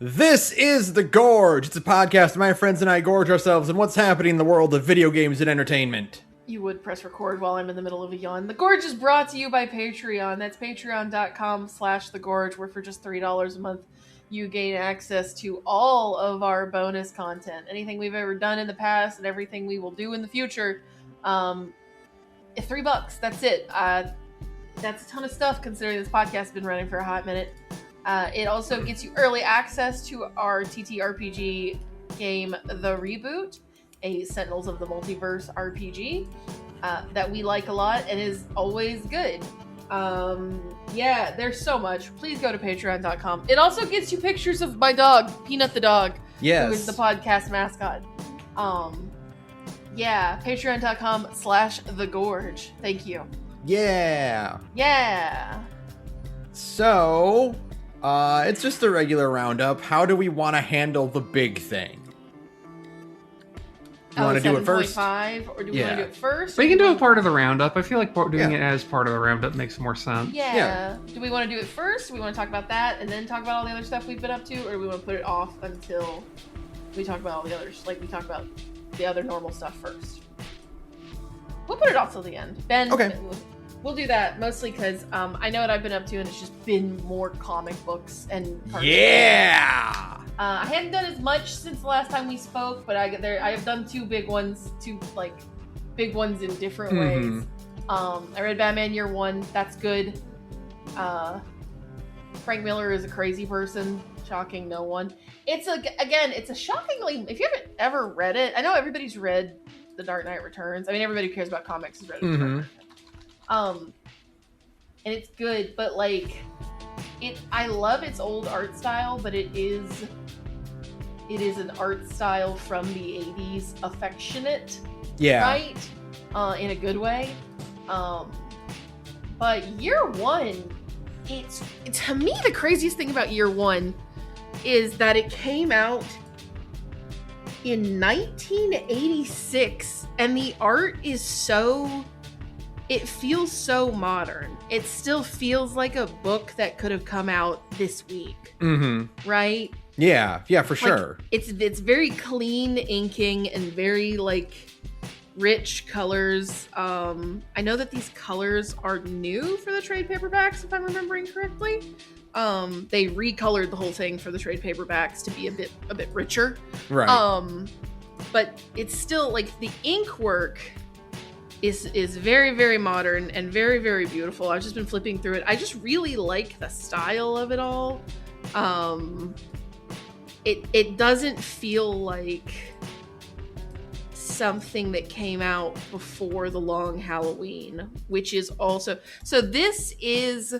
This is The Gorge. It's a podcast my friends and I gorge ourselves on what's happening in the world of video games and entertainment. You would press record while I'm in the middle of a yawn. The Gorge is brought to you by Patreon. That's patreon.com/thegorge, where for just $3 a month, you gain access to all of our bonus content. Anything we've ever done in the past and everything we will do in the future. $3, that's it. That's a ton of stuff considering this podcast has been running for a hot minute. It also gets you early access to our TTRPG game, The Reboot, a Sentinels of the Multiverse RPG that we like a lot and is always good. Yeah, there's so much. Please go to patreon.com. It also gets you pictures of my dog, Peanut the dog, Yes. who is the podcast mascot. Yeah, patreon.com/thegorge. Thank you. Yeah. Yeah. So, it's just a regular roundup. How do we want to handle the big thing? Do you want to do it first? 7.5, or do we want to do it first? We can do it part of the roundup. I feel like doing it as part of the roundup makes more sense. Yeah. Do we want to do it first? Do we want to talk about that and then talk about all the other stuff we've been up to? Or do we want to put it off until we talk about all the others? Like, we talk about the other normal stuff first. We'll put it off till the end. Ben, Okay. We'll do that mostly because I know what I've been up to, and it's just been more comic books and cartoons. Yeah! I hadn't done as much since the last time we spoke, but I have done two big ones in different ways. I read Batman Year One. That's good. Frank Miller is a crazy person. Shocking no one. It's a shockingly, if you haven't ever read it, I know everybody's read The Dark Knight Returns. I mean, everybody who cares about comics has read it. And it's good, but I love its old art style, but it is an art style from the 80s, affectionate, right? In a good way. But Year One, it's to me the craziest thing about Year One is that it came out in 1986, and the art is it feels so modern. It still feels like a book that could have come out this week. Right? Yeah, for sure. It's very clean inking and very rich colors. I know that these colors are new for the trade paperbacks, if I'm remembering correctly. They recolored the whole thing for the trade paperbacks to be a bit richer. Right. But it's still the ink work is very, very modern and very, very beautiful. I've just been flipping through it. I just really like the style of it all. It doesn't feel like something that came out before The Long Halloween, which is also... So this is...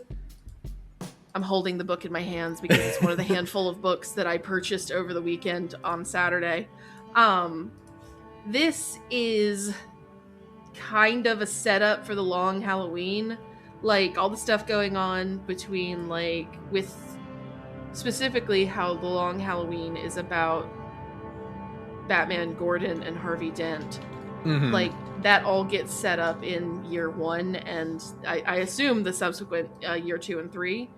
I'm holding the book in my hands because it's one of the handful of books that I purchased over the weekend on Saturday. This is kind of a setup for The Long Halloween. All the stuff going on between, with specifically how The Long Halloween is about Batman, Gordon, and Harvey Dent. That all gets set up in Year One, and I assume the subsequent Year 2 and 3.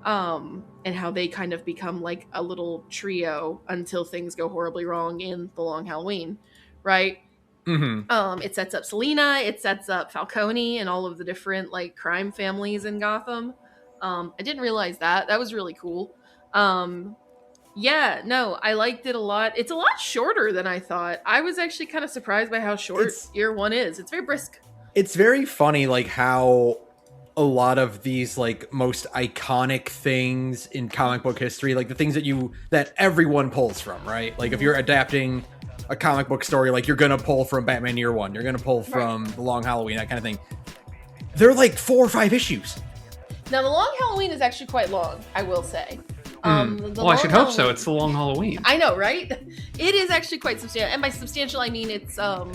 And how they kind of become a little trio until things go horribly wrong in The Long Halloween, right? It sets up Selina, it sets up Falcone and all of the different crime families in Gotham. I didn't realize that. That was really cool. Yeah, no, I liked it a lot. It's a lot shorter than I thought. I was actually kind of surprised by how short Year One is. It's very brisk. It's very funny how a lot of these most iconic things in comic book history, the things that everyone pulls from, right? If you're adapting a comic book story, you're gonna pull from Batman Year One, you're gonna pull from The Long Halloween, that kind of thing. They're 4 or 5 issues. Now, The Long Halloween is actually quite long, I will say. Well, I should hope so. It's The Long Halloween. I know, right? It is actually quite substantial, and by substantial I mean it's 4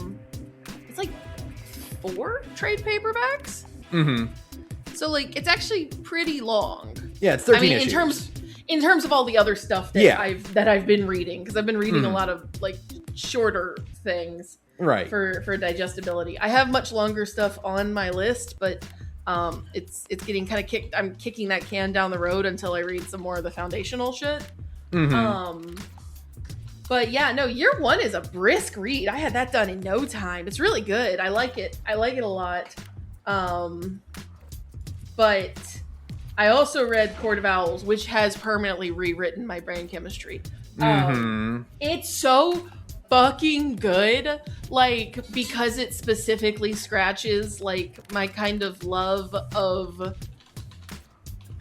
trade paperbacks. So it's actually pretty long. Yeah, it's 13 issues. in terms of all the other stuff that I've been reading, because I've been reading a lot of shorter things, right? For digestibility. I have much longer stuff on my list, but it's getting kind of kicked. I'm kicking that can down the road until I read some more of the foundational shit. But yeah, no, year 1 is a brisk read. I had that done in no time. It's really good. I like it. I like it a lot. But I also read Court of Owls, which has permanently rewritten my brain chemistry. It's so fucking good, like, because it specifically scratches like my kind of love of,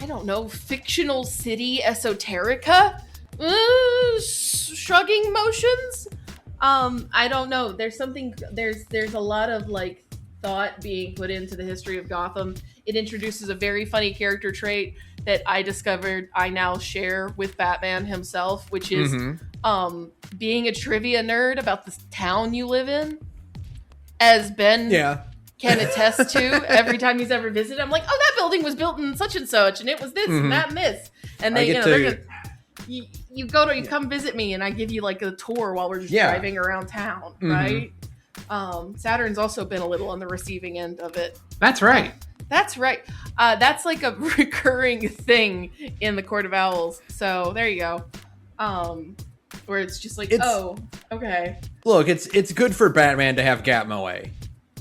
I don't know, fictional city esoterica, shrugging motions. I don't know. There's a lot of like thought being put into the history of Gotham. It introduces a very funny character trait that I discovered I now share with Batman himself, which is being a trivia nerd about the town you live in. As Ben can attest to every time he's ever visited. I'm like, oh, that building was built in such and such, and it was this and that and this. And they, you come visit me, and I give you like a tour while we're just driving around town, right? Saturn's also been a little on the receiving end of it. That's right. That's right. That's like a recurring thing in the Court of Owls. So there you go. Where it's just like, oh, okay. Look, it's good for Batman to have Gap Moe.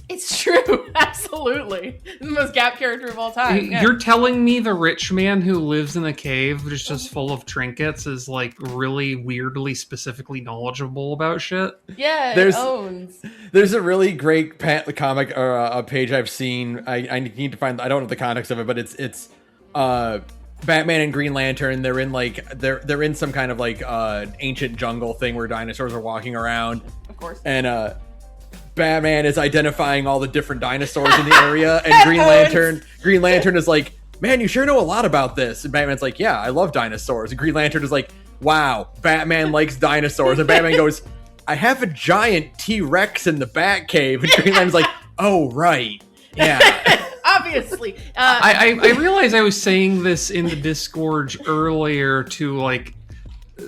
It's true. Absolutely. The most Gap character of all time. Yeah. You're telling me the rich man who lives in a cave just full of trinkets is like really weirdly specifically knowledgeable about shit? Yeah, owns. There's a really great comic or a page I've seen. I need to find, I don't know the context of it, but it's Batman and Green Lantern. They're in like they're in some kind of like ancient jungle thing where dinosaurs are walking around. Of course. And Batman is identifying all the different dinosaurs in the area, and Green Lantern is like, man, you sure know a lot about this. And Batman's like, yeah, I love dinosaurs. And Green Lantern is like, wow, Batman likes dinosaurs. And Batman goes, I have a giant T-Rex in the Batcave. And Green Lantern's like, oh, right. Yeah. Obviously. I realized I was saying this in the Disgorge earlier to like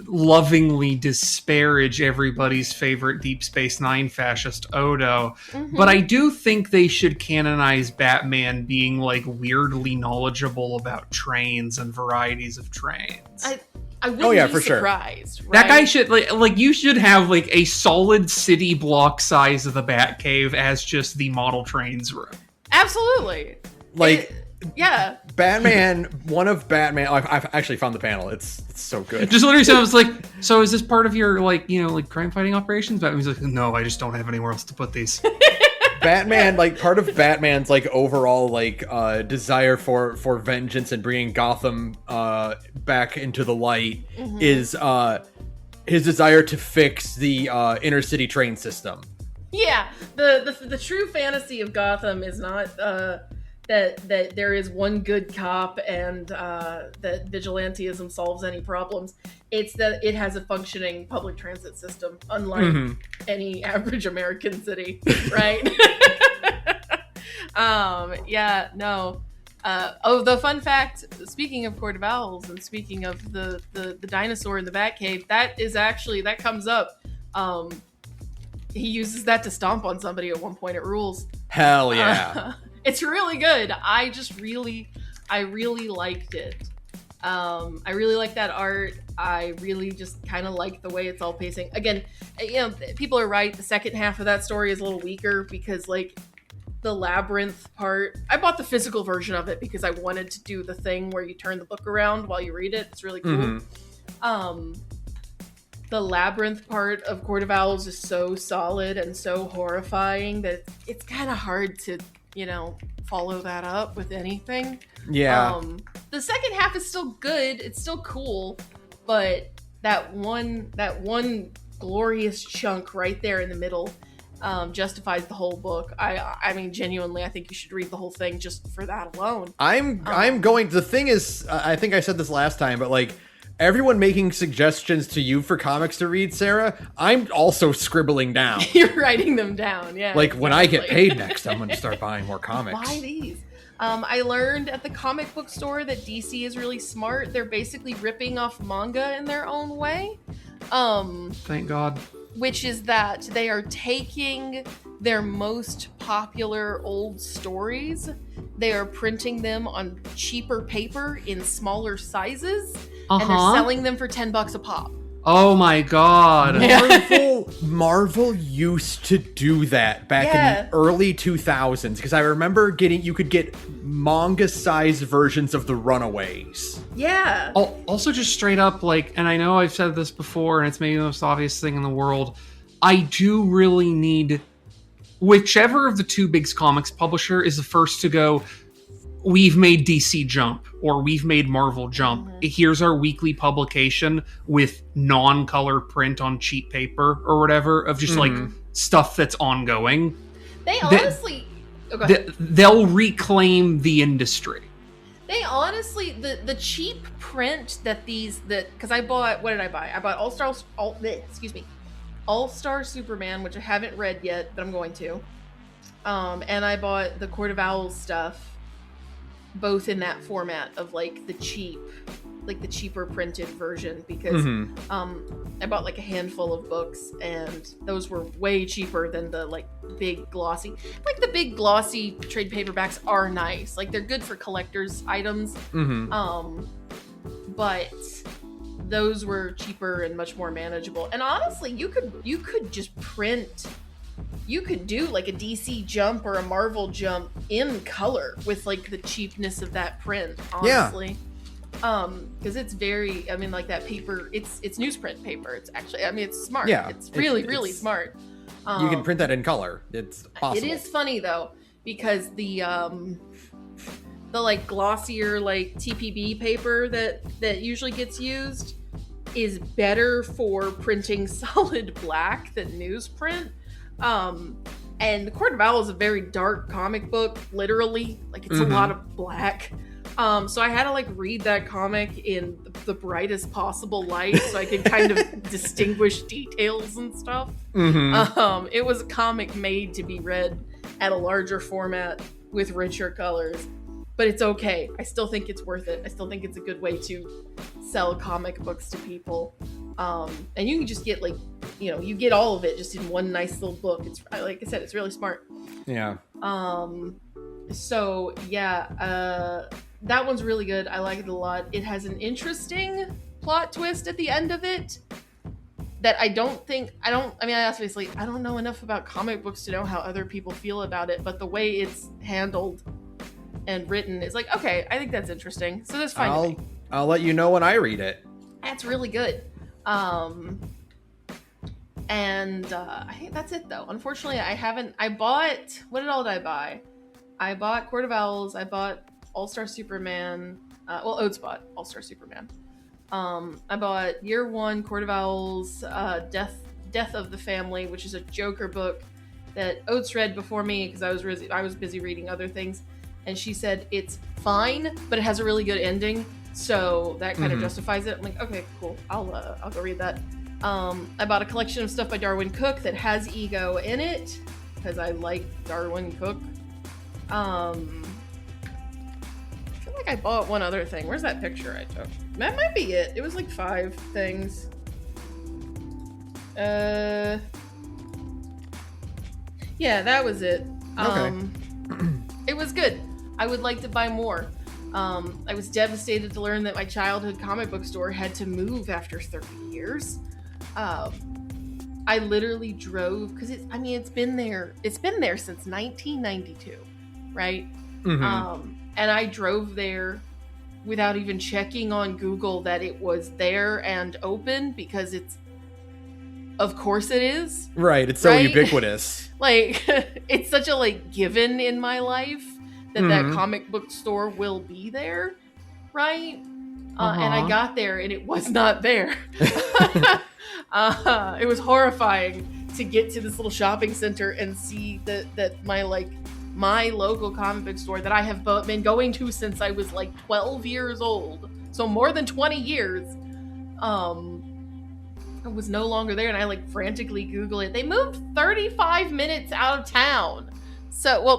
lovingly disparage everybody's favorite Deep Space Nine fascist Odo, but I do think they should canonize Batman being like weirdly knowledgeable about trains and varieties of trains. I wouldn't be surprised. Right? That guy should like you should have like a solid city block size of the Batcave as just the model trains room. Absolutely. Yeah. Batman, one of Batman, I've actually found the panel. It's so good. Just literally sounds like, so is this part of your like, you know, like crime fighting operations? Batman's like, no, I just don't have anywhere else to put these. Batman, like part of Batman's like overall like desire for vengeance and bringing Gotham back into the light is his desire to fix the inner city train system. Yeah, the true fantasy of Gotham is not that there is one good cop and that vigilantism solves any problems. It's that it has a functioning public transit system, unlike any average American city, right? The fun fact, speaking of Court of Owls and speaking of the dinosaur in the Batcave, that comes up. He uses that to stomp on somebody at one point. It rules. Hell yeah. It's really good. I really liked it. I really like that art. I really just kind of like the way it's all pacing. Again, you know, people are right. The second half of that story is a little weaker because like the labyrinth part, I bought the physical version of it because I wanted to do the thing where you turn the book around while you read it. It's really cool. The labyrinth part of Court of Owls is so solid and so horrifying that it's kind of hard to, you know, follow that up with anything. Yeah. The second half is still good. It's still cool, but that one glorious chunk right there in the middle justifies the whole book. I mean, genuinely, I think you should read the whole thing just for that alone. I'm going. The thing is, I think I said this last time, but like, everyone making suggestions to you for comics to read, Sarah, I'm also scribbling down. You're writing them down, yeah. Like, when I get paid next, I'm going to start buying more comics. Buy these. I learned at the comic book store that DC is really smart. They're basically ripping off manga in their own way. Thank God. Which is that they are taking their most popular old stories, they are printing them on cheaper paper in smaller sizes, and they're selling them for $10 a pop. Oh my god. Marvel used to do that back in the early 2000s, because I remember you could get manga-sized versions of the Runaways. Yeah. Also, just straight up, like, and I know I've said this before, and it's maybe the most obvious thing in the world, I do really need whichever of the two big comics publisher is the first to go, we've made DC Jump, or we've made Marvel Jump. Mm-hmm. Here's our weekly publication with non-color print on cheap paper or whatever of just like stuff that's ongoing. They honestly... they'll reclaim the industry. They honestly... The cheap print that because I bought... What did I buy? I bought All-Star Superman, which I haven't read yet, but I'm going to. And I bought the Court of Owls stuff, both in that format of like the cheaper printed version, because I bought like a handful of books, and those were way cheaper than the like big glossy. Like the big glossy trade paperbacks are nice, like they're good for collectors items. But those were cheaper and much more manageable. And honestly, you could just print. You could do like a DC Jump or a Marvel Jump in color with like the cheapness of that print, honestly. Because it's very, I mean, like that paper, it's newsprint paper. It's actually, I mean, it's smart. Yeah, it's really smart. You can print that in color. It's possible. It is funny though, because the like glossier like TPB paper that usually gets used is better for printing solid black than newsprint. And the Court of Owls is a very dark comic book, literally. Like, it's a lot of black. So I had to, like, read that comic in the brightest possible light so I could kind of distinguish details and stuff. It was a comic made to be read at a larger format with richer colors. But it's okay. I still think it's worth it. I still think it's a good way to sell comic books to people. And you can just get, like, you know, you get all of it just in one nice little book. It's, like I said, it's really smart. Yeah. So, yeah, that one's really good. I like it a lot. It has an interesting plot twist at the end of it that I don't know enough about comic books to know how other people feel about it, but the way it's handled and written is like, okay, I think that's interesting. So that's fine to me. I'll let you know when I read it. That's really good. And I think that's it though. Unfortunately, what did I buy? I bought Court of Owls, I bought All-Star Superman, Oates bought All-Star Superman. I bought Year One, Court of Owls, Death of the Family, which is a Joker book that Oates read before me because I was busy reading other things. And she said it's fine, but it has a really good ending, so that kind of justifies it. I'm like, okay, cool. I'll go read that. I bought a collection of stuff by Darwin Cook that has Ego in it because I like Darwin Cook. I feel like I bought one other thing. Where's that picture I took? That might be it. It was like 5 things. Yeah, that was it. Okay. It was good. I would like to buy more. I was devastated to learn that my childhood comic book store had to move after 30 years. I literally drove because it's been there since 1992, right? And I drove there without even checking on Google that it was there and open, because of course it is. Right, it's so ubiquitous. Like, it's such a, like, given in my life that comic book store will be there, right? And I got there and it was not there. It was horrifying to get to this little shopping center and see that my local comic book store that I have been going to since I was like 12 years old, so more than 20 years, was no longer there. And I like frantically Google it. They moved 35 minutes out of town.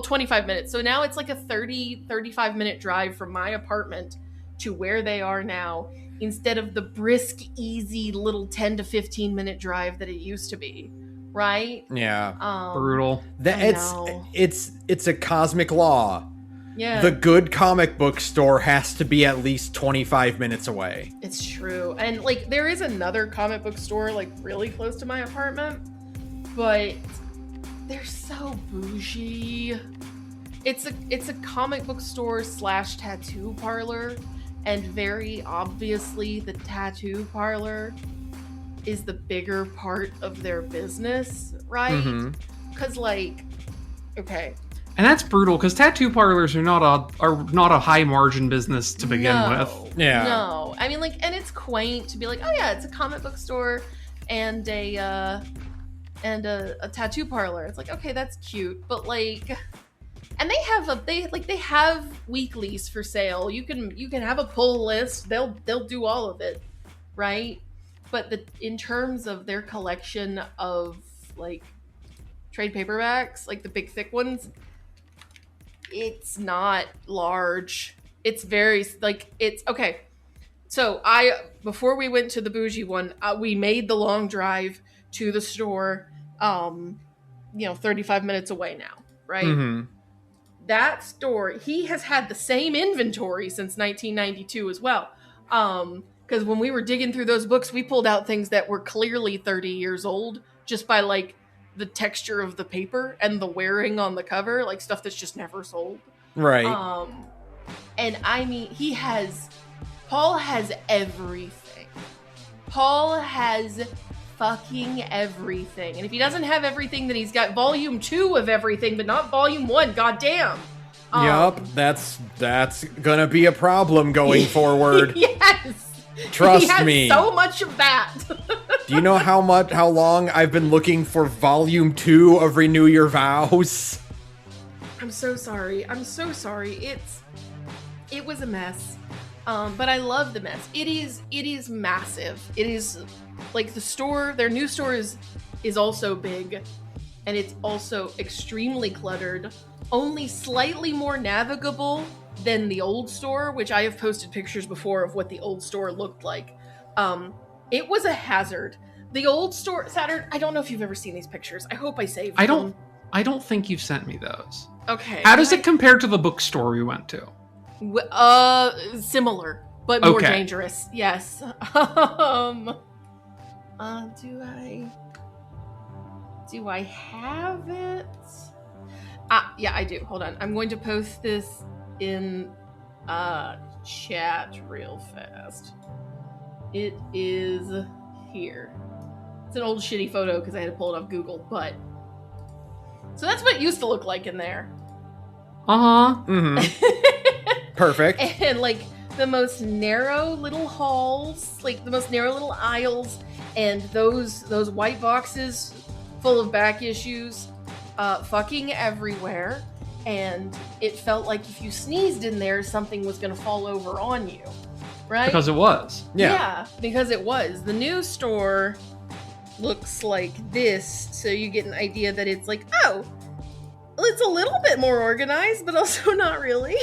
25 minutes. So now it's like a 35 minute drive from my apartment to where they are now, instead of the brisk, easy little 10 to 15 minute drive that it used to be. Right? Yeah. Brutal. It's a cosmic law. Yeah. the good comic book store has to be at least 25 minutes away. It's true. And like there is another comic book store like really close to my apartment, but they're so bougie. It's a comic book store / tattoo parlor, and very obviously the tattoo parlor is the bigger part of their business, right? Cuz like okay, And that's brutal because tattoo parlors are not a high margin business to begin with. Yeah. No. I mean, like, and it's quaint to be like, oh yeah, it's a comic book store and a tattoo parlor. It's like, okay, that's cute, but like, and they have weeklies for sale. You can have a pull list. They'll do all of it, right? But in terms of their collection of like trade paperbacks, like the big thick ones, it's not large. It's very like it's okay. So before we went to the bougie one, we made the long drive to the store. 35 minutes away now, right? That store, he has had the same inventory since 1992 as well. Because when we were digging through those books, we pulled out things that were clearly 30 years old just by like the texture of the paper and the wearing on the cover, like stuff that's just never sold. Right. And I mean, Paul has everything. Paul has fucking everything. And if he doesn't have everything, then he's got volume 2 of everything, but not volume 1. Goddamn. Yup, that's gonna be a problem going forward. Yes. Trust me. So much of that. Do you know how long I've been looking for volume 2 of Renew Your Vows? I'm so sorry. It was a mess. But I love the mess. It is massive. It is like the store, their new store is also big, and it's also extremely cluttered, only slightly more navigable than the old store, which I have posted pictures before of what the old store looked like. It was a hazard. The old store, Saturn, I don't know if you've ever seen these pictures. I hope I saved them. I don't think you've sent me those. Okay. How does it compare to the bookstore we went to? Similar, but more dangerous. Yes. Do I have it? Yeah, I do. Hold on. I'm going to post this in chat real fast. It is here. It's an old shitty photo because I had to pull it off Google, but so that's what it used to look like in there. Perfect. And like the most narrow little halls, like the most narrow little aisles, and those white boxes full of back issues fucking everywhere. And it felt like if you sneezed in there, something was going to fall over on you, right? Because it was. Yeah, because it was. The new store looks like this, so you get an idea that it's like, oh, it's a little bit more organized, but also not really.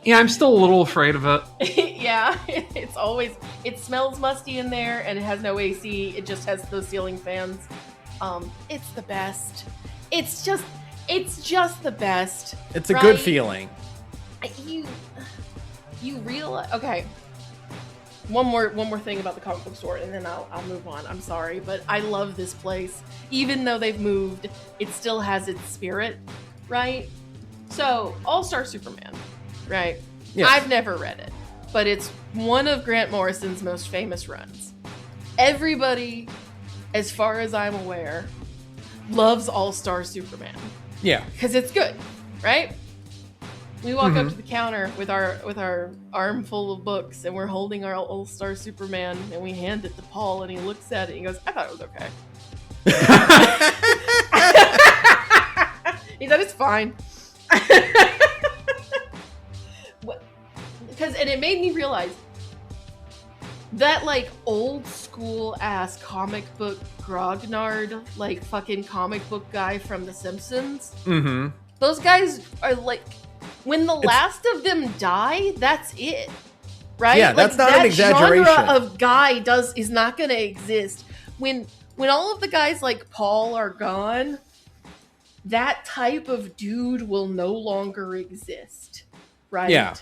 Yeah, I'm still a little afraid of it. Yeah, it smells musty in there, and it has no AC. It just has those ceiling fans. It's the best. It's just the best. It's a good feeling. You realize, okay. One more thing about the comic book store, and then I'll move on. I'm sorry, but I love this place. Even though they've moved, it still has its spirit, right? So, All-Star Superman, right? Yes. I've never read it, but it's one of Grant Morrison's most famous runs. Everybody, as far as I'm aware, loves All-Star Superman. Yeah. Because it's good, right? We walk up to the counter with our armful of books, and we're holding our All-Star Superman, and we hand it to Paul, and he looks at it, and he goes, I thought it was okay. He said, it's fine. And it made me realize that, like, old school ass comic book grognard, like, fucking comic book guy from The Simpsons. Those guys are like, when the last of them die, that's it, right? Yeah, like, that's not an exaggeration. That genre of guy is not going to exist. When all of the guys like Paul are gone, that type of dude will no longer exist, right? Yeah.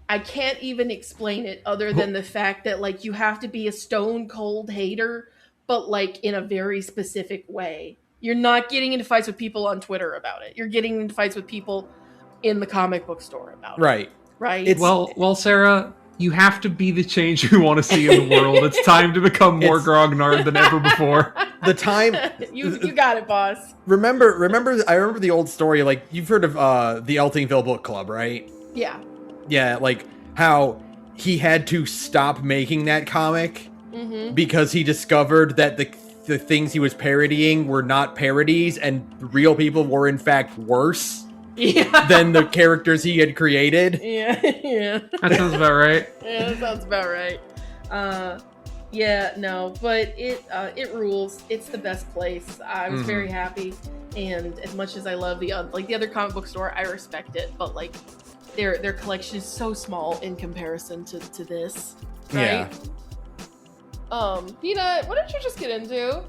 I can't even explain it other than the fact that, like, you have to be a stone cold hater, but, like, in a very specific way. You're not getting into fights with people on Twitter about it. You're getting into fights with people in the comic book store about Right. it. Right. It's- Well, Sarah, you have to be the change you want to see in the world. It's time to become more grognard than ever before. The time you got it, boss. remember I remember the old story, like, you've heard of the Eltingville Book Club, right? Yeah. Yeah, like how he had to stop making that comic because he discovered that the things he was parodying were not parodies, and real people were in fact worse than the characters he had created. Yeah. That sounds about right. Yeah, that sounds about right. Yeah, no, but it rules. It's the best place. I was very happy, and as much as I love the other comic book store, I respect it. But, like, their collection is so small in comparison to this, right? Yeah. Peanut, what did you just get into?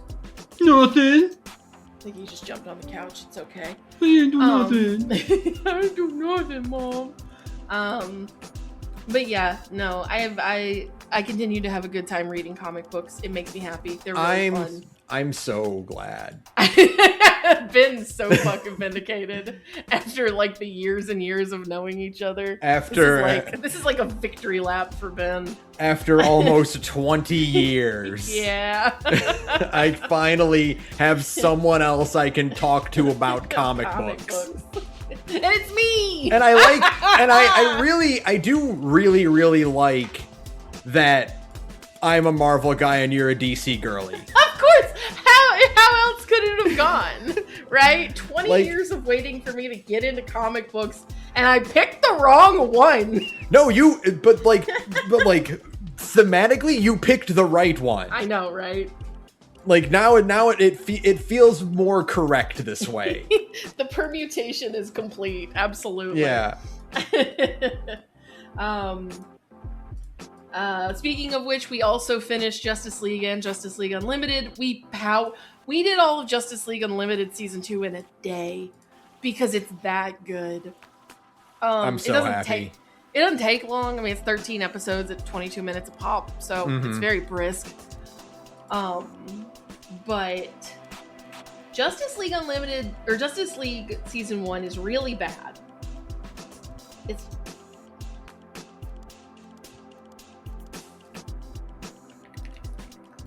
Nothing. I think he just jumped on the couch. It's okay. I didn't do nothing. I didn't do nothing, Mom. But yeah, no, I continue to have a good time reading comic books. It makes me happy. They're really fun. I'm so glad. Been so fucking vindicated after, like, the years and years of knowing each other. This is like a victory lap for Ben. After almost 20 years. Yeah. I finally have someone else I can talk to about comic books. And it's me. And I do really like that I'm a Marvel guy and you're a DC girly. Of course. How else could it have gone? Right? 20 years of waiting for me to get into comic books, and I picked the wrong one. No, but thematically, you picked the right one. I know, right? Like, now it feels more correct this way. The permutation is complete. Absolutely. Yeah. Speaking of which, we also finished Justice League and Justice League Unlimited. We did all of Justice League Unlimited Season 2 in a day because it's that good. I'm so happy. It doesn't take long. I mean, it's 13 episodes at 22 minutes a pop, so it's very brisk. But Justice League Unlimited, or Justice League Season 1 is really bad. It's...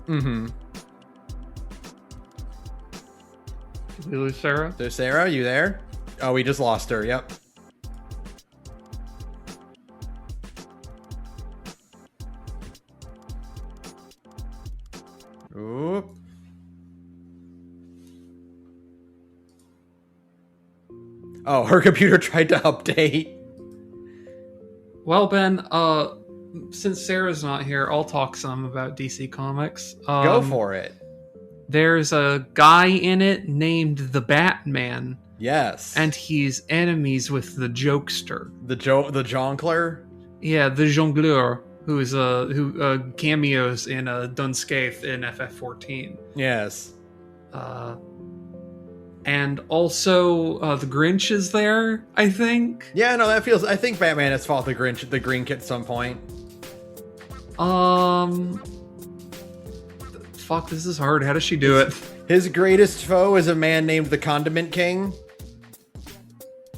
Did we lose Sarah? So, Sarah, you there? Oh, we just lost her. Yep. Oop. Oh, her computer tried to update. Well, Ben, since Sarah's not here, I'll talk some about DC Comics. Go for it. There's a guy in it named the Batman. Yes. And he's enemies with the Jokester. The Jongleur? Yeah, the Jongleur, who cameos in Dunscath in FF14. Yes. And also the Grinch is there, I think. Yeah, no, I think Batman has fought the Green Kit at some point. Fuck, this is hard. How does she do it? His greatest foe is a man named the Condiment King.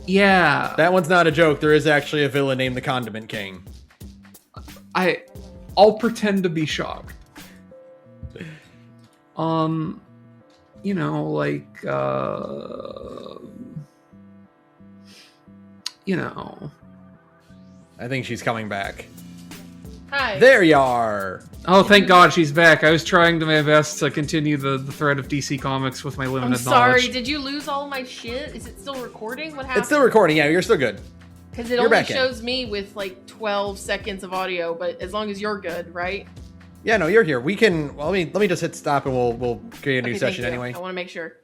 Yeah. That one's not a joke. There is actually a villain named the Condiment King. I'll pretend to be shocked. You know, like, you know. I think she's coming back. Hi. There you are. Oh, thank God she's back. I was trying to my best to continue the thread of DC Comics with my limited I'm sorry, knowledge. did you lose all my shit? Is it still recording? What happened? It's still recording. Yeah, you're still good. Because it You're only back in. shows me with like 12 seconds of audio, but as long as you're good, right? Yeah, no, you're here. We can. Well, let me just hit stop and we'll create a new Okay, session thank you. anyway. I want to make sure.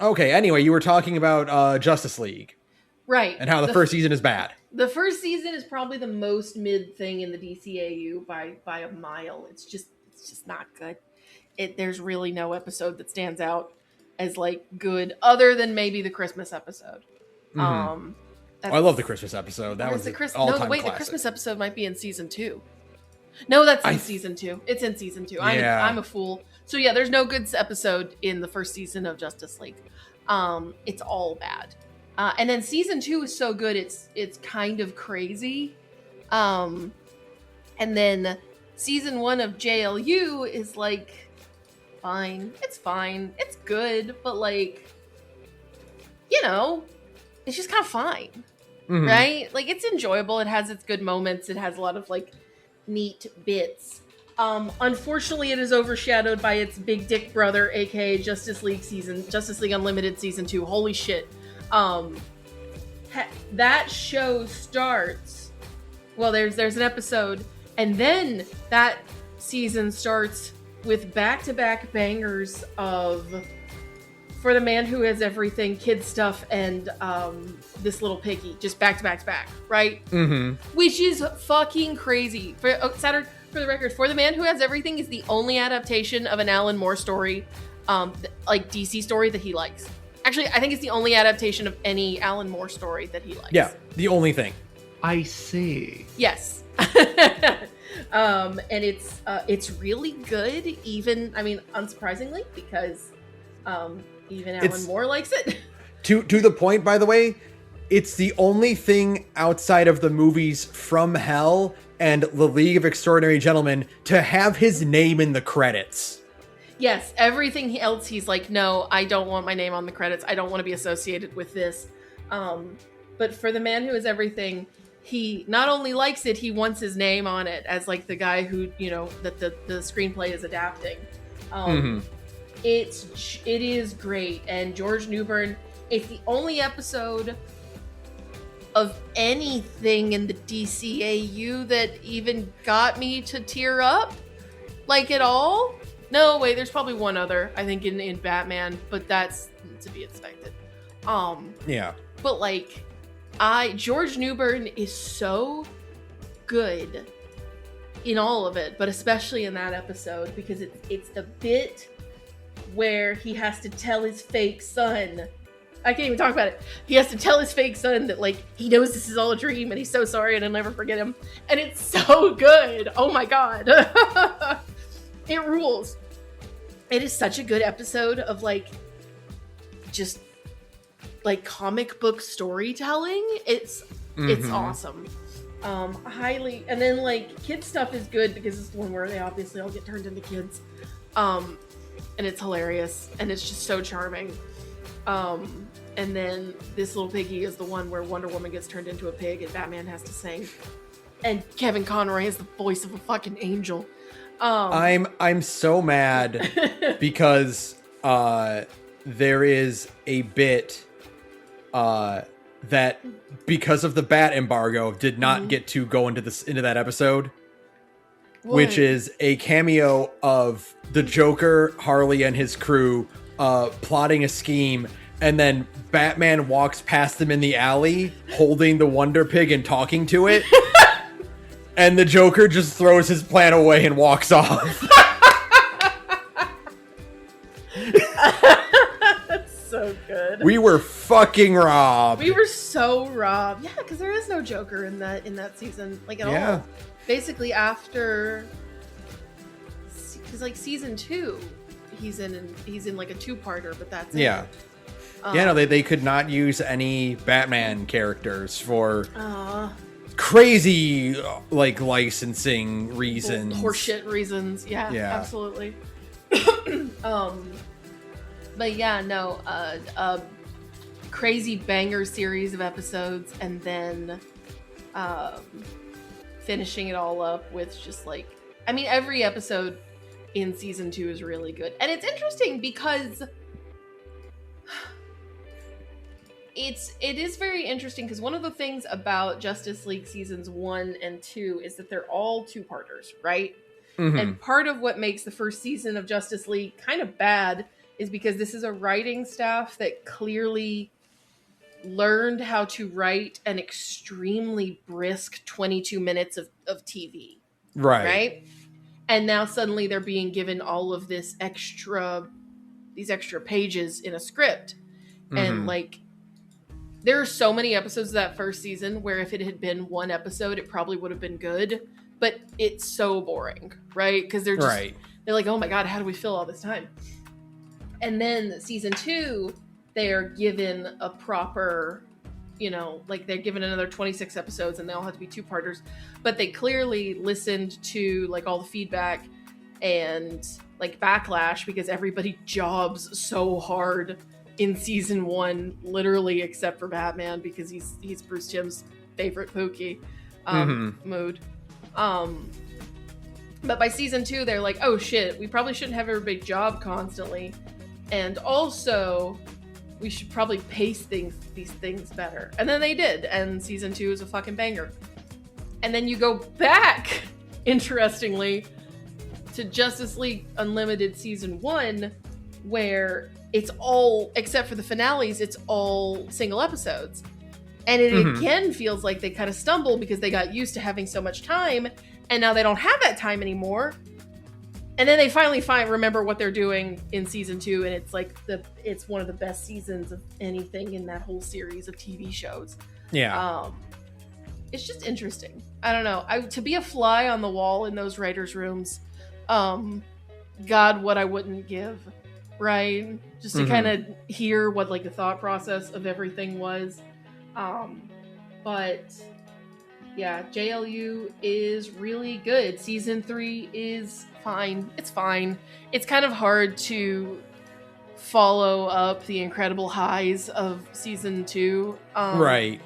Okay. Anyway, you were talking about Justice League Right. and how the first season is bad. The first season is probably the most mid thing in the DCAU by a mile. It's just not good. There's really no episode that stands out as like good other than maybe the Christmas episode. Oh, I love the Christmas episode. That was all-time classic. The Christmas episode might be in season 2. No, that's in season 2. It's in season 2. I'm a fool. So yeah, there's no good episode in the first season of Justice League. It's all bad. And then season 2 is so good, it's kind of crazy. And then season 1 of JLU is like fine. It's fine. It's good, but like, you know, it's just kind of fine. Mm-hmm. Right? Like, it's enjoyable. It has its good moments. It has a lot of like neat bits. Unfortunately, it is overshadowed by its big dick brother, aka Justice League Unlimited season 2. Holy shit. That show starts, well, there's an episode, and then that season starts with back-to-back bangers of For the Man Who Has Everything, Kid Stuff, and This Little Piggy, just back to back, right? Mm-hmm. Which is fucking crazy. For the record, For the Man Who Has Everything is the only adaptation of an Alan Moore story, like DC story that he likes. Actually, I think it's the only adaptation of any Alan Moore story that he likes. Yeah, the only thing. I see. Yes. And it's really good, even, I mean, unsurprisingly, because even Alan Moore likes it. To the point, by the way, it's the only thing outside of the movies From Hell and The League of Extraordinary Gentlemen to have his name in the credits. Yes, everything else he's like, no, I don't want my name on the credits. I don't want to be associated with this. But For the Man Who Has Everything, he not only likes it, he wants his name on it as like the guy who, you know, that the screenplay is adapting. It is great. And George Newbern, it's the only episode of anything in the DCAU that even got me to tear up, like, at all. No, wait, there's probably one other, I think, in Batman, but that's to be expected. Yeah. But, like, George Newbern is so good in all of it, but especially in that episode, because it's the bit where he has to tell his fake son, I can't even talk about it. He has to tell his fake son that, like, he knows this is all a dream and he's so sorry and he'll never forget him. And it's so good. Oh my God. It rules. It is such a good episode of, like, just, like, comic book storytelling. It's awesome. Highly, and then, like, Kid Stuff is good because it's the one where they obviously all get turned into kids. And it's hilarious, and it's just so charming. And then This Little Piggy is the one where Wonder Woman gets turned into a pig and Batman has to sing. And Kevin Conroy is the voice of a fucking angel. I'm so mad because there is a bit that, because of the bat embargo, did not get to go into that episode. What? Which is a cameo of the Joker, Harley, and his crew plotting a scheme, and then Batman walks past them in the alley holding the Wonder Pig and talking to it. And the Joker just throws his plan away and walks off. That's so good. We were fucking robbed. We were so robbed. Yeah, because there is no Joker in that season, like, at all. Basically, after, because, like, season 2, he's in like a 2-parter, but that's it. No, they could not use any Batman characters for crazy, like, licensing reasons, horseshit reasons. Yeah, absolutely. But yeah, no, crazy banger series of episodes, and then finishing it all up with just, like, I mean, every episode in season 2 is really good. And it's interesting because it is very interesting, because one of the things about Justice League seasons 1 and 2 is that they're all 2-parters, right? And part of what makes the first season of Justice League kind of bad is because this is a writing staff that clearly learned how to write an extremely brisk 22 minutes of TV. Right? And now suddenly they're being given all of these extra pages in a script. And like, there are so many episodes of that first season where if it had been one episode, it probably would have been good, but it's so boring, right? Because they're just, they're like, oh my God, how do we fill all this time? And then season 2, they are given a proper, you know, like they're given another 26 episodes and they all have to be 2-parters, but they clearly listened to like all the feedback and like backlash because everybody jobs so hard in season 1, literally except for Batman because he's Bruce Timm's favorite Pookie mood. But by season 2, they're like, oh shit, we probably shouldn't have everybody job constantly. And also, we should probably pace these things better. And then they did, and season 2 is a fucking banger. And then you go back, interestingly, to Justice League Unlimited season 1, where it's all, except for the finales, it's all single episodes. And it again feels like they kind of stumble because they got used to having so much time, and now they don't have that time anymore. And then they finally remember what they're doing in season 2, and it's like it's one of the best seasons of anything in that whole series of TV shows. Yeah. It's just interesting. I don't know. To be a fly on the wall in those writers' rooms, God, what I wouldn't give, right? Just to kind of hear what like the thought process of everything was. But yeah, JLU is really good. Season 3 is fine. It's fine. It's kind of hard to follow up the incredible highs of season 2. Right.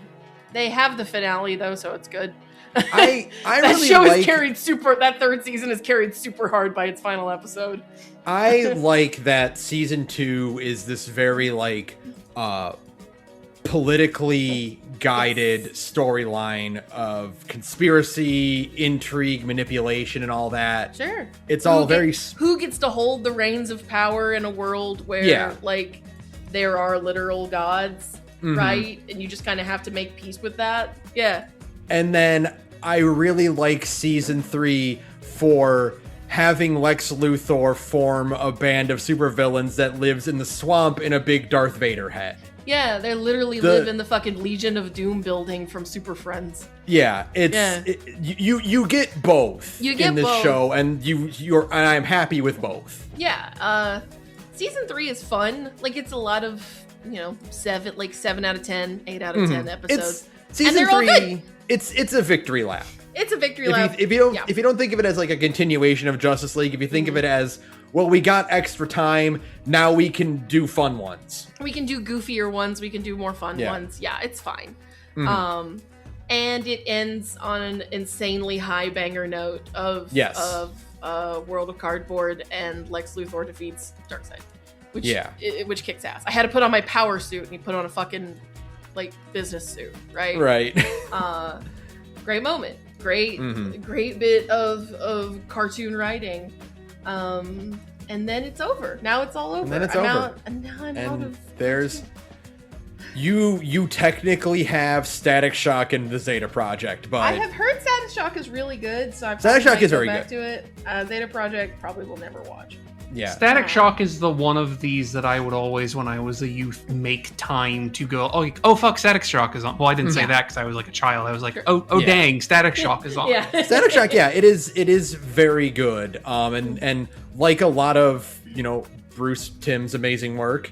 They have the finale though, so it's good. I that really show like, is carried super. That third season is carried super hard by its final episode. I like that season 2 is this very like politically guided storyline of conspiracy, intrigue, manipulation, and all that. Sure. It's all very... Who gets to hold the reins of power in a world where, like, there are literal gods, right? And you just kind of have to make peace with that. Yeah. And then I really like season 3 for having Lex Luthor form a band of supervillains that lives in the swamp in a big Darth Vader hat. Yeah, they literally live in the fucking Legion of Doom building from Super Friends. Yeah, you get both in this show, and and I'm happy with both. Yeah, season 3 is fun. Like it's a lot of 7 out of 10, 8 out of 10 episodes. Season 3. It's a victory lap. It's a victory lap. If you don't think of it as like a continuation of Justice League, if you think of it as, well, we got extra time, now we can do fun ones. We can do goofier ones, we can do more fun ones. Yeah, it's fine. And it ends on an insanely high banger note of World of Cardboard and Lex Luthor defeats Darkseid. Which kicks ass. I had to put on my power suit and he put on a fucking like business suit, right? Right. Great moment. Great bit of cartoon writing. And then it's over. Now it's all over. And then it's over. I'm out of... There's... You technically have Static Shock in the Zeta Project, but... I have heard Static Shock is really good, so I Static Shock is very back good. To it. Zeta Project probably will never watch. Yeah. Static Shock is the one of these that I would always, when I was a youth, make time to go, oh fuck, Static Shock is on. Well, I didn't say that because I was like a child. I was like, dang, Static Shock is on. Static Shock, it is very good. And like a lot of, Bruce Timm's amazing work,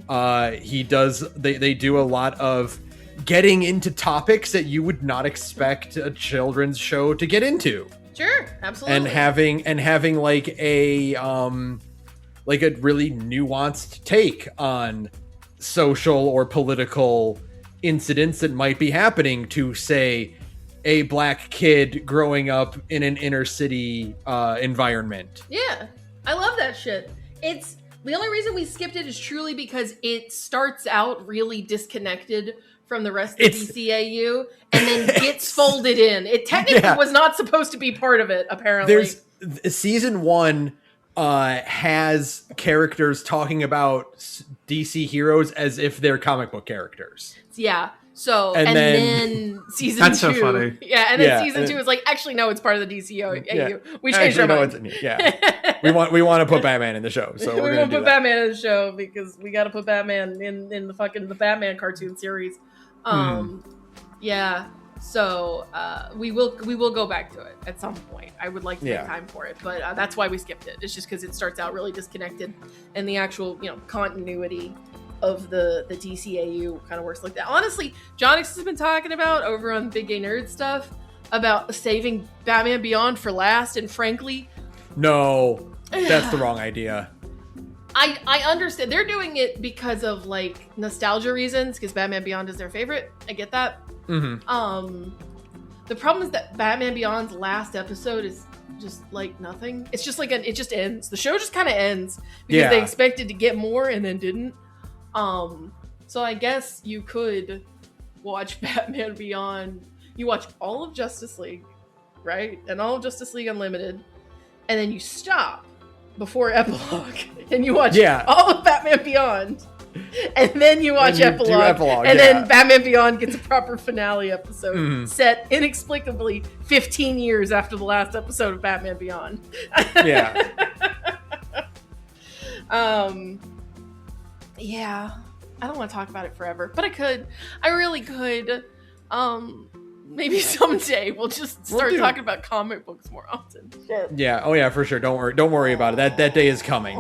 they do a lot of getting into topics that you would not expect a children's show to get into. Sure, absolutely. And having like a really nuanced take on social or political incidents that might be happening to, say, a black kid growing up in an inner city environment. Yeah, I love that shit. It's the only reason we skipped it is truly because it starts out really disconnected from the rest of DCAU and then gets folded in. It technically was not supposed to be part of it, apparently. There's season 1 has characters talking about DC heroes as if they're comic book characters. Yeah. So And and then- then season That's 2, so funny. yeah, and then Yeah, season and 2 is like, actually no, it's part of the DCU. Yeah. We changed our Actually, mind. no, yeah. We want to put Batman in the show, so we we're won't going to put do that. Batman in the show because we got to put Batman in the Batman cartoon series. Yeah. So we will go back to it at some point. I would like to make time for it, but that's why we skipped it. It's just because it starts out really disconnected, and the actual continuity of the DCAU kind of works like that. Honestly, Jonix has been talking about over on Big Gay Nerd stuff about saving Batman Beyond for last, and frankly, No, that's the wrong idea. I understand they're doing it because of like nostalgia reasons, because Batman Beyond is their favorite. I get that. Mm-hmm. The problem is that Batman Beyond's last episode is just like nothing. It's just like it just ends. The show just kind of ends because they expected to get more and then didn't. So I guess you could watch Batman Beyond. You watch all of Justice League, right? And all of Justice League Unlimited, and then you stop before epilogue and you watch all of Batman Beyond. And then you watch epilogue, and then Batman Beyond gets a proper finale episode set inexplicably 15 years after the last episode of Batman Beyond. Yeah. Yeah. I don't want to talk about it forever, but I could. I really could. Maybe someday we'll just start talking about comic books more often. Yeah. Oh yeah, for sure. Don't worry about it. That day is coming.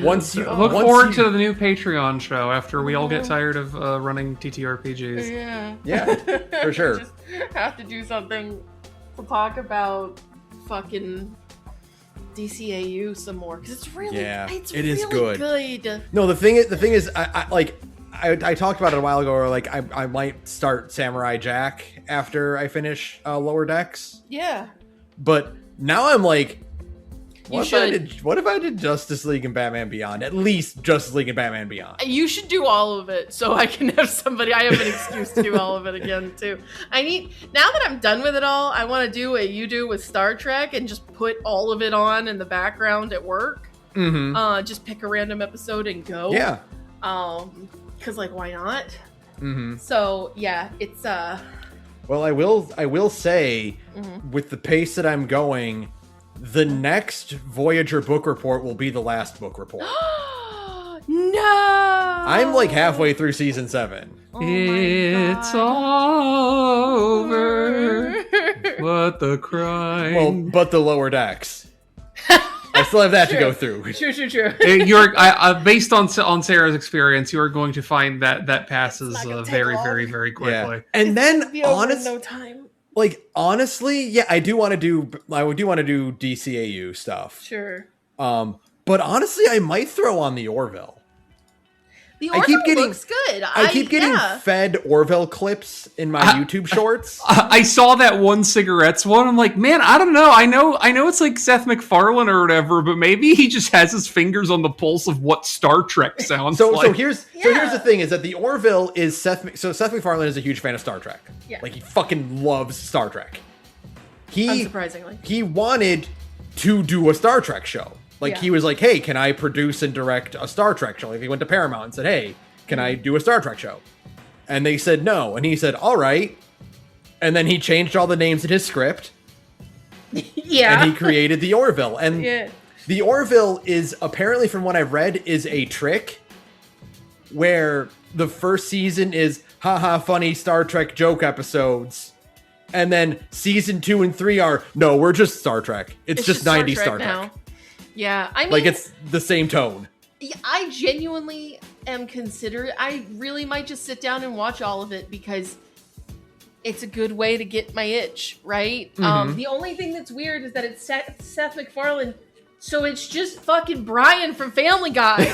Once you look forward to the new Patreon show after we all get tired of running TTRPGs. Yeah, for sure. Just have to do something to talk about fucking DCAU some more, because it's really, it's really good. No, the thing is, I talked about it a while ago. Where like I might start Samurai Jack after I finish Lower Decks. Yeah. But now I'm like, what should. if I did Justice League and Batman Beyond? At least Justice League and Batman Beyond. You should do all of it so I can have somebody. I have an excuse to do all of it again too. Now that I'm done with it all, I want to do what you do with Star Trek and just put all of it on in the background at work. Mm-hmm. Just pick a random episode and go. Yeah. Because like, why not? Mm-hmm. So yeah, it's Well, I will say, with the pace that I'm going, the next Voyager book report will be the last book report. No! I'm like halfway through season 7. Oh it's over, but the crime. Well, but the Lower Decks. I still have that to go through. True. You're based on Sarah's experience, you are going to find that passes very, very, very quickly. Yeah. And then no time. Honestly, yeah, I do want to do DCAU stuff. Sure. But honestly, I might throw on the Orville. The Orville looks good. I keep getting fed Orville clips in my YouTube shorts. I saw that one cigarettes one. I'm like, man, I don't know. I know it's like Seth MacFarlane or whatever, but maybe he just has his fingers on the pulse of what Star Trek sounds like. So here's the thing: is that the Orville is Seth MacFarlane is a huge fan of Star Trek. Yeah. Like he fucking loves Star Trek. Unsurprisingly, he wanted to do a Star Trek show. He was like, hey, can I produce and direct a Star Trek show? Like, he went to Paramount and said, hey, can I do a Star Trek show? And they said no. And he said, all right. And then he changed all the names in his script. Yeah. And he created the Orville. And the Orville is, apparently from what I've read, is a trick where the first season is, haha, funny Star Trek joke episodes. And then season 2 and 3 are, no, we're just Star Trek. It's just 90s Star Trek. Now. Yeah, I mean, like it's the same tone. I genuinely am considerate. I really might just sit down and watch all of it because it's a good way to get my itch, right? The only thing that's weird is that it's Seth MacFarlane, so it's just fucking Brian from Family Guy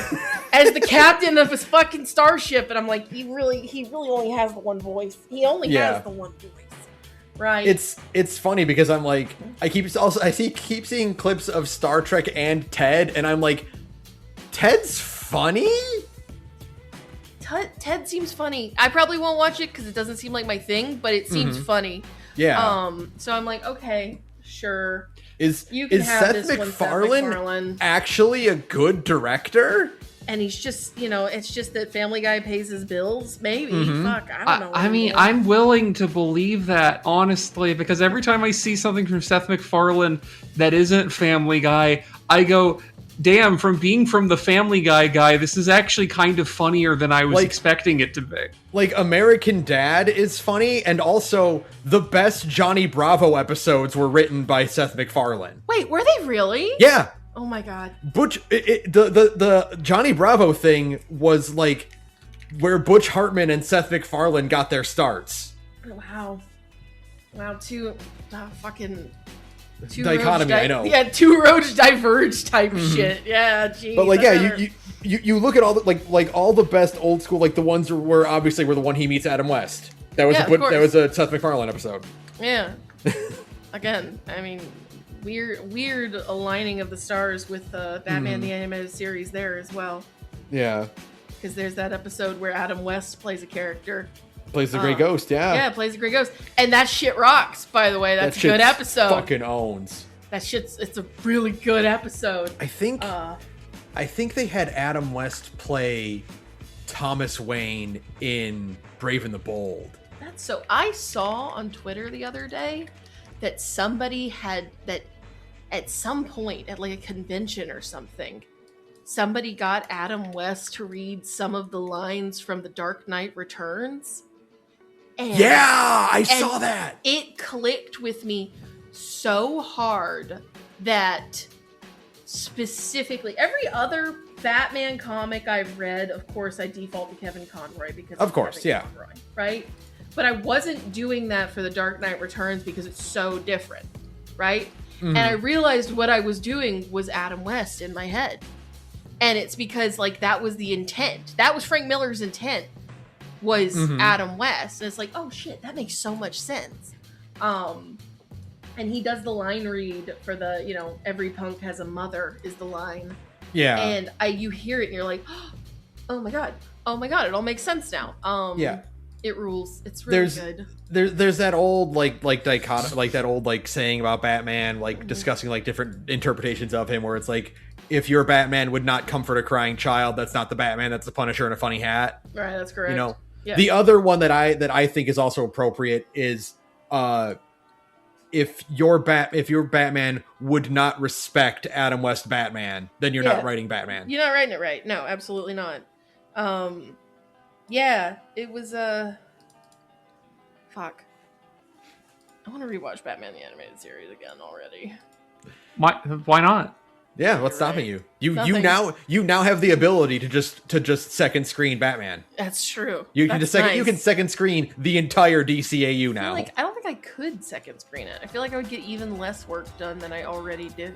as the captain of his fucking starship, and I'm like, he really only has the one voice. He only has the one voice. Right. It's funny because I'm like, I keep seeing clips of Star Trek and Ted, and I'm like, Ted's funny? Ted seems funny. I probably won't watch it because it doesn't seem like my thing, but it seems funny. Yeah. So I'm like, okay, sure. You can is have Seth this one, Seth MacFarlane MacFarlane. actually a good director? And he's just, it's just that Family Guy pays his bills. Maybe. Mhm. Fuck, I don't know. I mean, anymore. I'm willing to believe that, honestly, because every time I see something from Seth MacFarlane that isn't Family Guy, I go, damn, from being from the Family Guy, this is actually kind of funnier than I was expecting it to be. Like, American Dad is funny, and also the best Johnny Bravo episodes were written by Seth MacFarlane. Wait, were they really? Yeah. Oh my god. Butch, the Johnny Bravo thing was like where Butch Hartman and Seth MacFarlane got their starts. Wow. Two Dichotomy, I know. Yeah, two roads diverge type shit. Yeah, geez. But like, you look at all the like all the best old school, like the ones were obviously were the one he meets Adam West. That was a Seth MacFarlane episode. Yeah. Again, I mean, weird aligning of the stars with Batman the Animated Series there as well. Yeah. Because there's that episode where Adam West plays a character. Plays the Grey Ghost, yeah. Yeah, plays the Grey Ghost. And that shit rocks, by the way. That's a good episode. Fucking owns. It's a really good episode. I think they had Adam West play Thomas Wayne in Brave and the Bold. So I saw on Twitter the other day that somebody had that at some point at like a convention or something, somebody got Adam West to read some of the lines from The Dark Knight Returns. And, yeah, I saw that. It clicked with me so hard that specifically every other Batman comic I've read, of course, I default to Kevin Conroy because of course, Kevin yeah, Conroy, right? But I wasn't doing that for The Dark Knight Returns because it's so different, right? And I realized what I was doing was Adam West in my head. And it's because, like, that was the intent. That was Frank Miller's intent, was Adam West. And it's like, oh, shit, that makes so much sense. And he does the line read for the, every punk has a mother is the line. Yeah. And you hear it and you're like, oh my God, it all makes sense now. Yeah. It rules. It's really good. There's that old like dichotomy, like that old like saying about Batman, like discussing like different interpretations of him, where it's like, if your Batman would not comfort a crying child, that's not the Batman, that's the Punisher in a funny hat. Right, that's correct. Yeah. The other one that I think is also appropriate is if your Batman would not respect Adam West Batman, then you're not writing Batman. You're not writing it right. No, absolutely not. Yeah, it was fuck. I want to rewatch Batman the Animated Series again already. Why not? Yeah, what's stopping you? You Nothing. now have the ability to just second screen Batman. That's true. You can second screen the entire DCAU now. I don't think I could second screen it. I feel like I would get even less work done than I already do.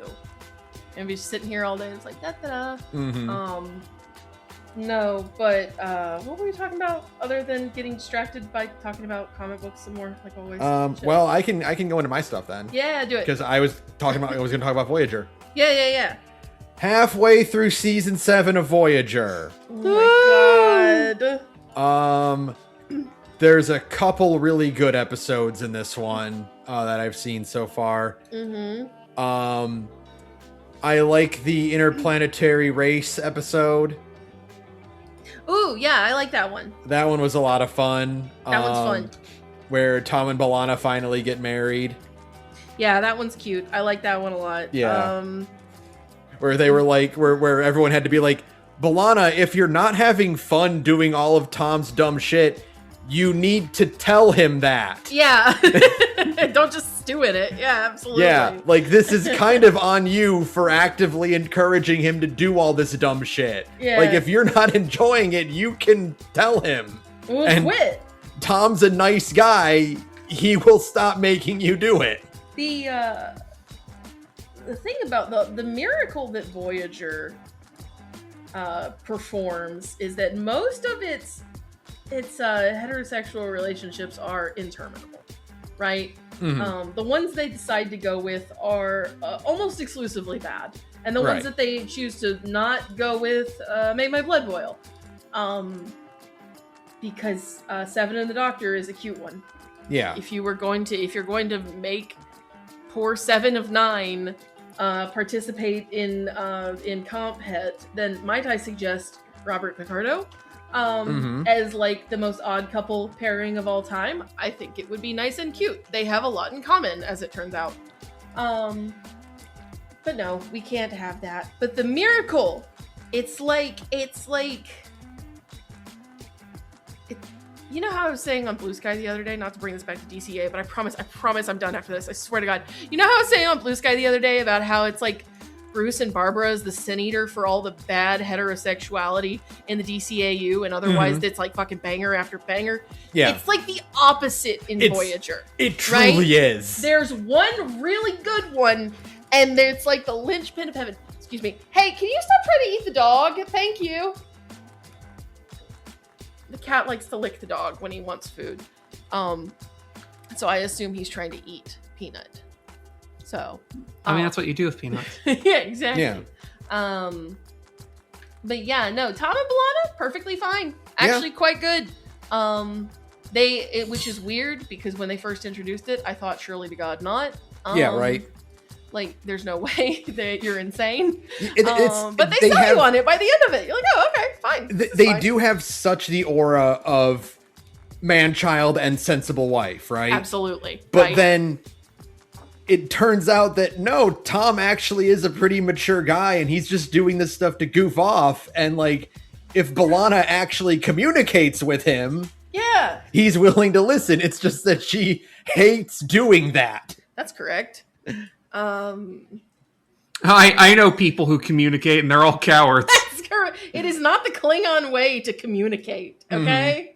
And be sitting here all day. It's like da. No, but what were we talking about other than getting distracted by talking about comic books some more, like always? Well, I can go into my stuff then. Yeah, do it. Because I was going to talk about Voyager. Yeah. Halfway through season 7 of Voyager. Oh my god. There's a couple really good episodes in this one that I've seen so far. I like the interplanetary race episode. Ooh, yeah, I like that one. That one was a lot of fun. That one's fun. Where Tom and B'Elanna finally get married. Yeah, that one's cute. I like that one a lot. Yeah. Where they were like, where everyone had to be like, B'Elanna, if you're not having fun doing all of Tom's dumb shit, you need to tell him that. Yeah. Don't just stew in it. Yeah, absolutely. Yeah, like this is kind of on you for actively encouraging him to do all this dumb shit. Yeah. Like if you're not enjoying it, you can tell him. We'll quit. Tom's a nice guy. He will stop making you do it. The thing about the miracle that Voyager performs is that most of its heterosexual relationships are interminable, right? The ones they decide to go with are almost exclusively bad, and the ones that they choose to not go with make my blood boil. Because Seven and the Doctor is a cute one. Yeah. If you're going to make poor 7 of 9 participate in comp het, then might I suggest Robert Picardo as like the most odd couple pairing of all time. I think it would be nice and cute. They have a lot in common, as it turns out. But no, we can't have that. But the miracle, it's like you know how I was saying on BlueSky the other day, not to bring this back to DCA, but I promise I'm done after this. I swear to God. You know how I was saying on BlueSky the other day about how it's like Bruce and Barbara is the sin eater for all the bad heterosexuality in the DCAU, and otherwise it's like fucking banger after banger. Yeah. It's like the opposite in Voyager. It truly is. There's one really good one, and it's like the linchpin of heaven. Excuse me. Hey, can you stop trying to eat the dog? Thank you. The cat likes to lick the dog when he wants food. So I assume he's trying to eat Peanut. So I mean, that's what you do with peanuts. yeah, exactly. Yeah. But yeah, no, Tom and B'Elanna, perfectly fine. Actually quite good. Which is weird because when they first introduced it, I thought surely to God not. Yeah, right. Like, there's no way that you're insane. But they sell you on it by the end of it. You're like, oh, okay, fine. They do have such the aura of man-child and sensible wife, right? Absolutely. But then it turns out that no, Tom actually is a pretty mature guy, and he's just doing this stuff to goof off. And like, if B'Elanna actually communicates with him, he's willing to listen. It's just that she hates doing that. That's correct. I know people who communicate, and they're all cowards. That's correct. It is not the Klingon way to communicate. Okay.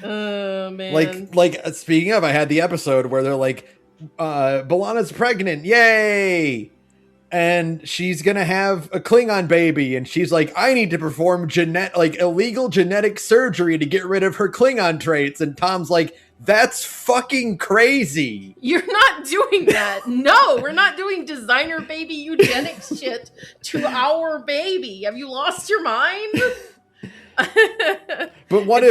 Oh man. Like speaking of, I had the episode where they're like, B'Elanna's pregnant, yay! And she's gonna have a Klingon baby, and she's like, I need to perform illegal genetic surgery to get rid of her Klingon traits. And Tom's like, that's fucking crazy. You're not doing that. No, we're not doing designer baby eugenics shit to our baby. Have you lost your mind? But what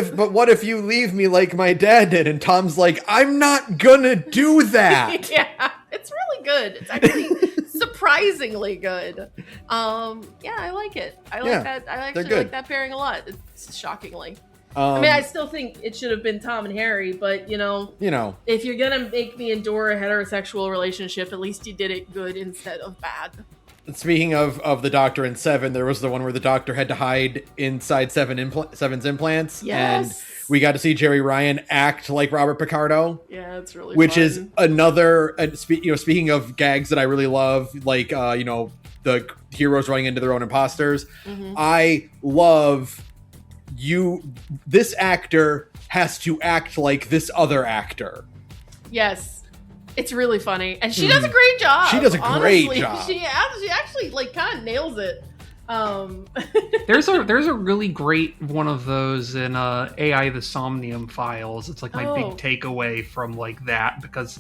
if you leave me like my dad did? And Tom's like, I'm not gonna do that. Yeah, it's really good. It's actually surprisingly good. Yeah, I like it. I like that. I actually like that pairing a lot. It's shockingly. I mean, I still think it should have been Tom and Harry, but you know, if you're gonna make me endure a heterosexual relationship, at least you did it good instead of bad. Speaking of the Doctor in Seven, there was the one where the Doctor had to hide inside Seven's implants. Yes. And we got to see Jerry Ryan act like Robert Picardo. Yeah, it's really which fun. is another. Speaking of gags that I really love, like the heroes running into their own imposters. Mm-hmm. I love this actor has to act like this other actor. Yes. It's really funny. And she does a great job. She does a great job. She actually like kind of nails it. There's a really great one of those in AI the Somnium Files. It's like my big takeaway from like that, because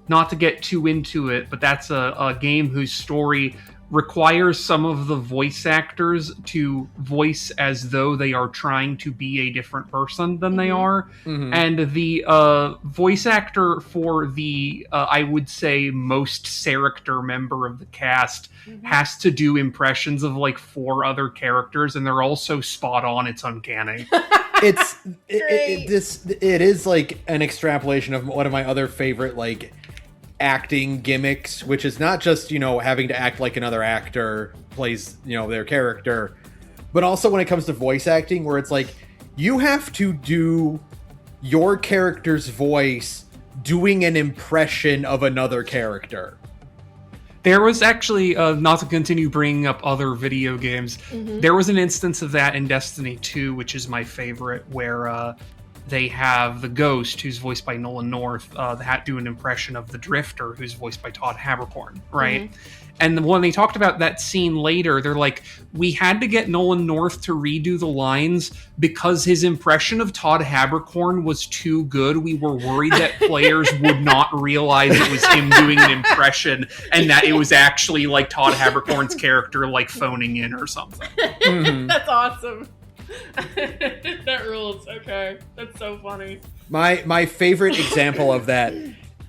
not to get too into it, but that's a game whose story requires some of the voice actors to voice as though they are trying to be a different person than they are. Mm-hmm. And the voice actor for the, I would say, most character member of the cast has to do impressions of like 4 other characters, and they're all so spot on, it's uncanny. It is like an extrapolation of one of my other favorite like acting gimmicks, which is not just having to act like another actor plays their character, but also when it comes to voice acting, where it's like you have to do your character's voice doing an impression of another character. There was actually, not to continue bringing up other video games, there was an instance of that in Destiny 2, which is my favorite, where they have the Ghost, who's voiced by Nolan North, do an impression of the Drifter, who's voiced by Todd Haberkorn, right? Mm-hmm. And when they talked about that scene later, they're like, we had to get Nolan North to redo the lines because his impression of Todd Haberkorn was too good. We were worried that players would not realize it was him doing an impression and that it was actually like Todd Haberkorn's character like phoning in or something. That's awesome. That rules. Okay, that's so funny. My favorite example of that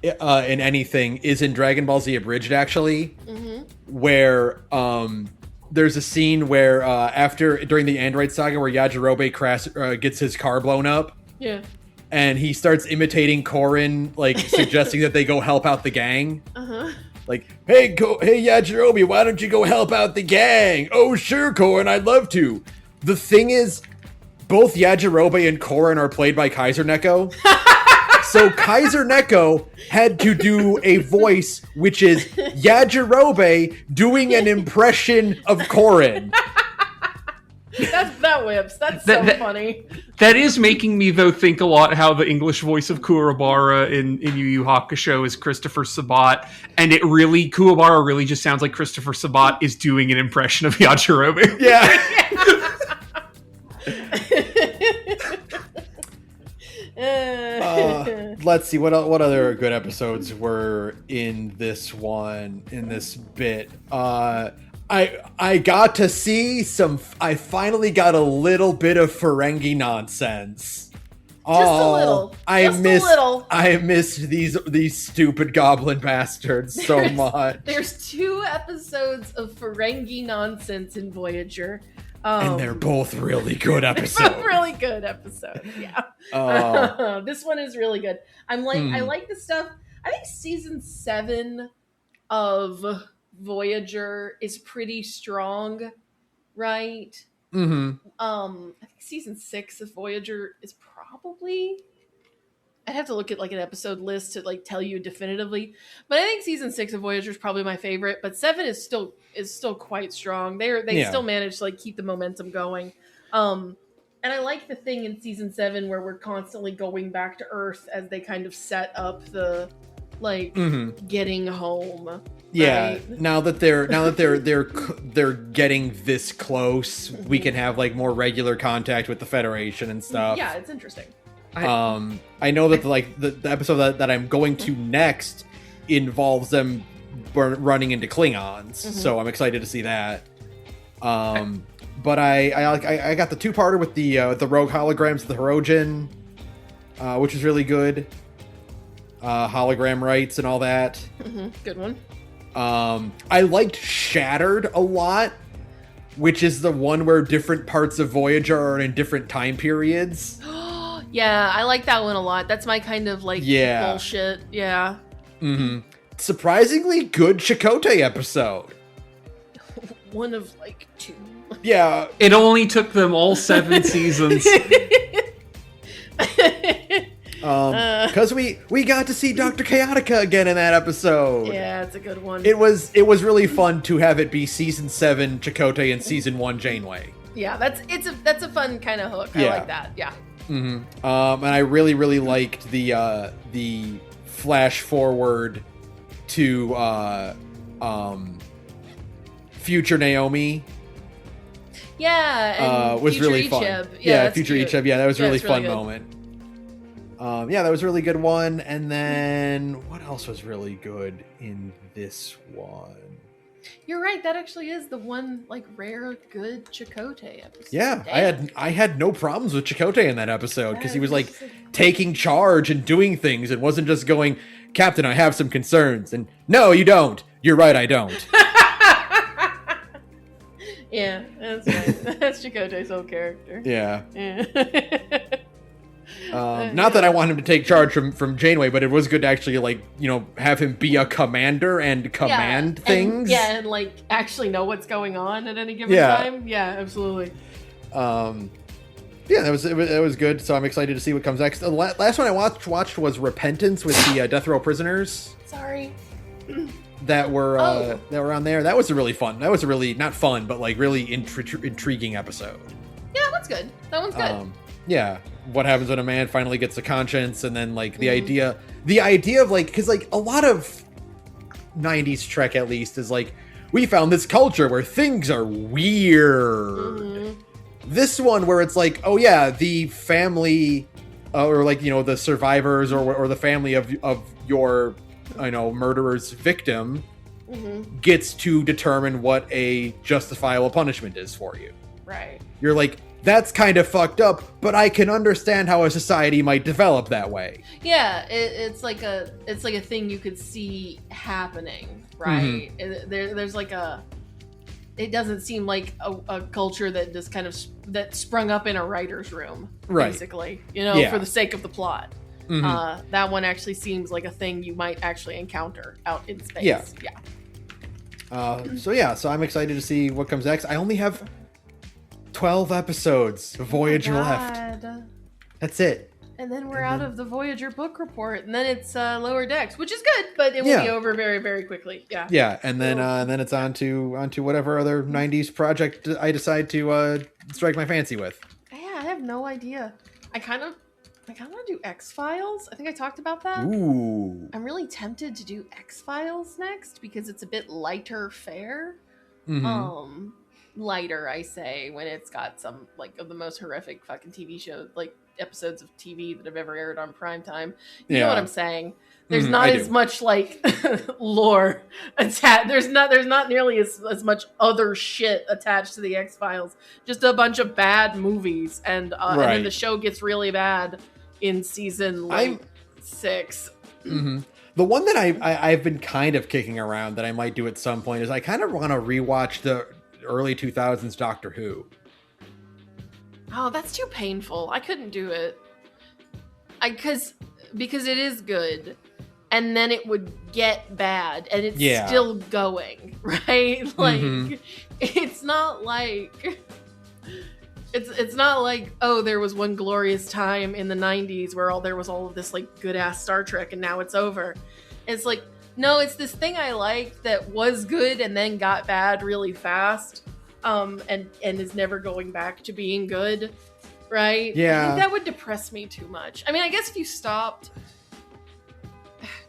in anything is in Dragon Ball Z Abridged, actually, where there's a scene where during the Android Saga where Yajirobe gets his car blown up. Yeah. And he starts imitating Korin, like suggesting that they go help out the gang. Like, hey Yajirobe, why don't you go help out the gang? Oh, sure, Korin, I'd love to. The thing is, both Yajirobe and Korin are played by Kaiser Neko. So Kaiser Neko had to do a voice which is Yajirobe doing an impression of Korin. That whips. That's so funny. That is making me, though, think a lot how the English voice of Kuwabara in Yu Yu Hakusho is Christopher Sabat, and Kuwabara really just sounds like Christopher Sabat is doing an impression of Yajirobe. Yeah. Let's see what other good episodes were in this bit. I got to see I finally got a little bit of Ferengi nonsense. Just a little. I missed these stupid goblin bastards so much. There's 2 episodes of Ferengi nonsense in Voyager. And they're both really good episodes. Really good episodes, yeah. This one is really good. I like the stuff. I think season 7 of Voyager is pretty strong, right? I think season 6 of Voyager is probably, I'd have to look at like an episode list to like tell you definitively, but I think season 6 of Voyager is probably my favorite, but 7 is still quite strong. They still manage to like keep the momentum going. And I like the thing in season 7 where we're constantly going back to Earth as they kind of set up the like getting home. Yeah, right? now that they're getting this close, we can have like more regular contact with the Federation and stuff. Yeah, it's interesting. I know that the episode that I'm going to next involves them running into Klingons, so I'm excited to see that. But I got the 2-parter with the rogue holograms, the Hirogen, which is really good. Hologram rights and all that. Good one. I liked Shattered a lot, which is the one where different parts of Voyager are in different time periods. Yeah, I like that one a lot. That's my kind of like bullshit. Yeah. Surprisingly good Chakotay episode. One of like 2. Yeah. It only took them all 7 seasons. Because we got to see Dr. Chaotica again in that episode. Yeah, it's a good one. It was really fun to have it be season 7 Chakotay and season 1 Janeway. Yeah, that's a fun kind of hook. I like that. Yeah. And I really liked the flash forward to future Naomi. Yeah, and was future really fun. Icheb. Yeah, future Icheb. Yeah, that was a really fun good. moment. Yeah, that was a really good one. And then what else was really good in this one? You're right. That actually is the one like rare good Chakotay episode. Yeah, Damn. I had no problems with Chakotay in that episode because he was like taking charge and doing things and wasn't just going, Captain, I have some concerns. And no, you don't. You're right, I don't. Yeah, that's right. That's Chakotay's whole character. Yeah. Yeah. Not that I want him to take charge from Janeway, but it was good to actually, like, you know, have him be a commander and command things. And like actually know what's going on at any given time. Yeah, absolutely. Yeah, it was good. So I'm excited to see what comes next. The last one I watched was Repentance with the death row prisoners. Sorry. That were on there. That was a really fun. That was a really not fun, but like really intriguing episode. Yeah, that's good. That one's good. Yeah, what happens when a man finally gets a conscience, and then like the idea of like, because like a lot of 90s Trek at least is like, we found this culture where things are weird. This one where it's like, oh yeah, the family or like, you know, the survivors or the family of your, you know, murderer's victim gets to determine what a justifiable punishment is for you. Right. You're like, that's kind of fucked up, but I can understand how a society might develop that way. Yeah, it's like a thing you could see happening, right? There's like it doesn't seem like a culture that just kind of that sprung up in a writer's room, Right. basically, for the sake of the plot. That one actually seems like a thing you might actually encounter out in space. Yeah. Yeah. So I'm excited to see what comes next. I only have 12 episodes of Voyager left. That's it. And then we're out of the Voyager book report, and then it's Lower Decks, which is good, but it will be over very, very quickly. Yeah. Yeah, and then it's on to whatever other 90s project I decide to strike my fancy with. Yeah, I have no idea. I kind of want to do X-Files. I think I talked about that. Ooh. I'm really tempted to do X-Files next because it's a bit lighter fare. Lighter, I say, when it's got some like of the most horrific fucking TV shows, like episodes of TV that have ever aired on primetime. You know what I'm saying? There's not as much like lore attached. There's not nearly as much other shit attached to the X-Files. Just a bunch of bad movies, and then the show gets really bad in season 6. The one that I've been kind of kicking around that I might do at some point is I kind of want to rewatch the early 2000s Doctor Who. Oh, that's too painful. I couldn't do it. Because it is good, and then it would get bad, and it's still going, right? Like it's not like it's not like, oh, there was one glorious time in the 90s where there was all of this like good ass Star Trek and now it's over. It's like, no, it's this thing I liked that was good and then got bad really fast, and is never going back to being good, right? Yeah. I think that would depress me too much. I mean, I guess if you stopped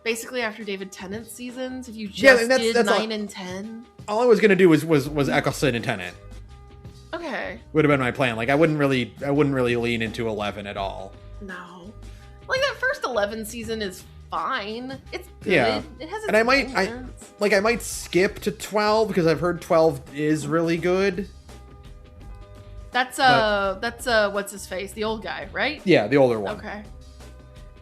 basically after David Tennant's seasons, if you just did 9 and 10. All I was gonna do was Eccleston and Tennant. Okay. Would have been my plan. Like I wouldn't really lean into 11 at all. No. Like that first 11 season is fine. It's good. Yeah. It has its And I moments. might skip to 12 because I've heard 12 is really good. That's what's his face? The old guy, right? Yeah, the older one. Okay.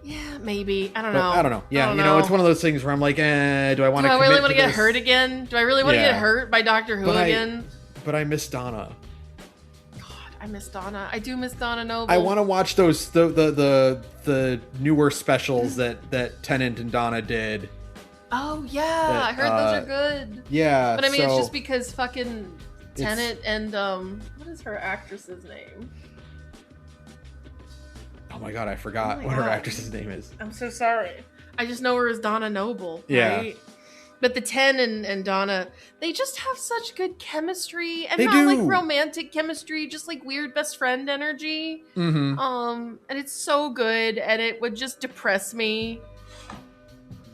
Yeah, maybe. I don't But know. I don't know. Yeah, it's one of those things where I'm like, do I want to? Do I really want to get hurt again? Do I really want to get hurt by Doctor Who again? But I miss Donna. I miss Donna. I do miss Donna Noble. I want to watch those the newer specials that Tennant and Donna did. Oh yeah, I heard those are good. Yeah, but I mean, it's just because fucking Tennant and what is her actress's name? Oh my god, I forgot what her actress's name is. I'm so sorry. I just know her as Donna Noble. Yeah. Right? But the 10 and Donna, they just have such good chemistry, and they not do. like romantic chemistry, just like weird best friend energy. And it's so good, and it would just depress me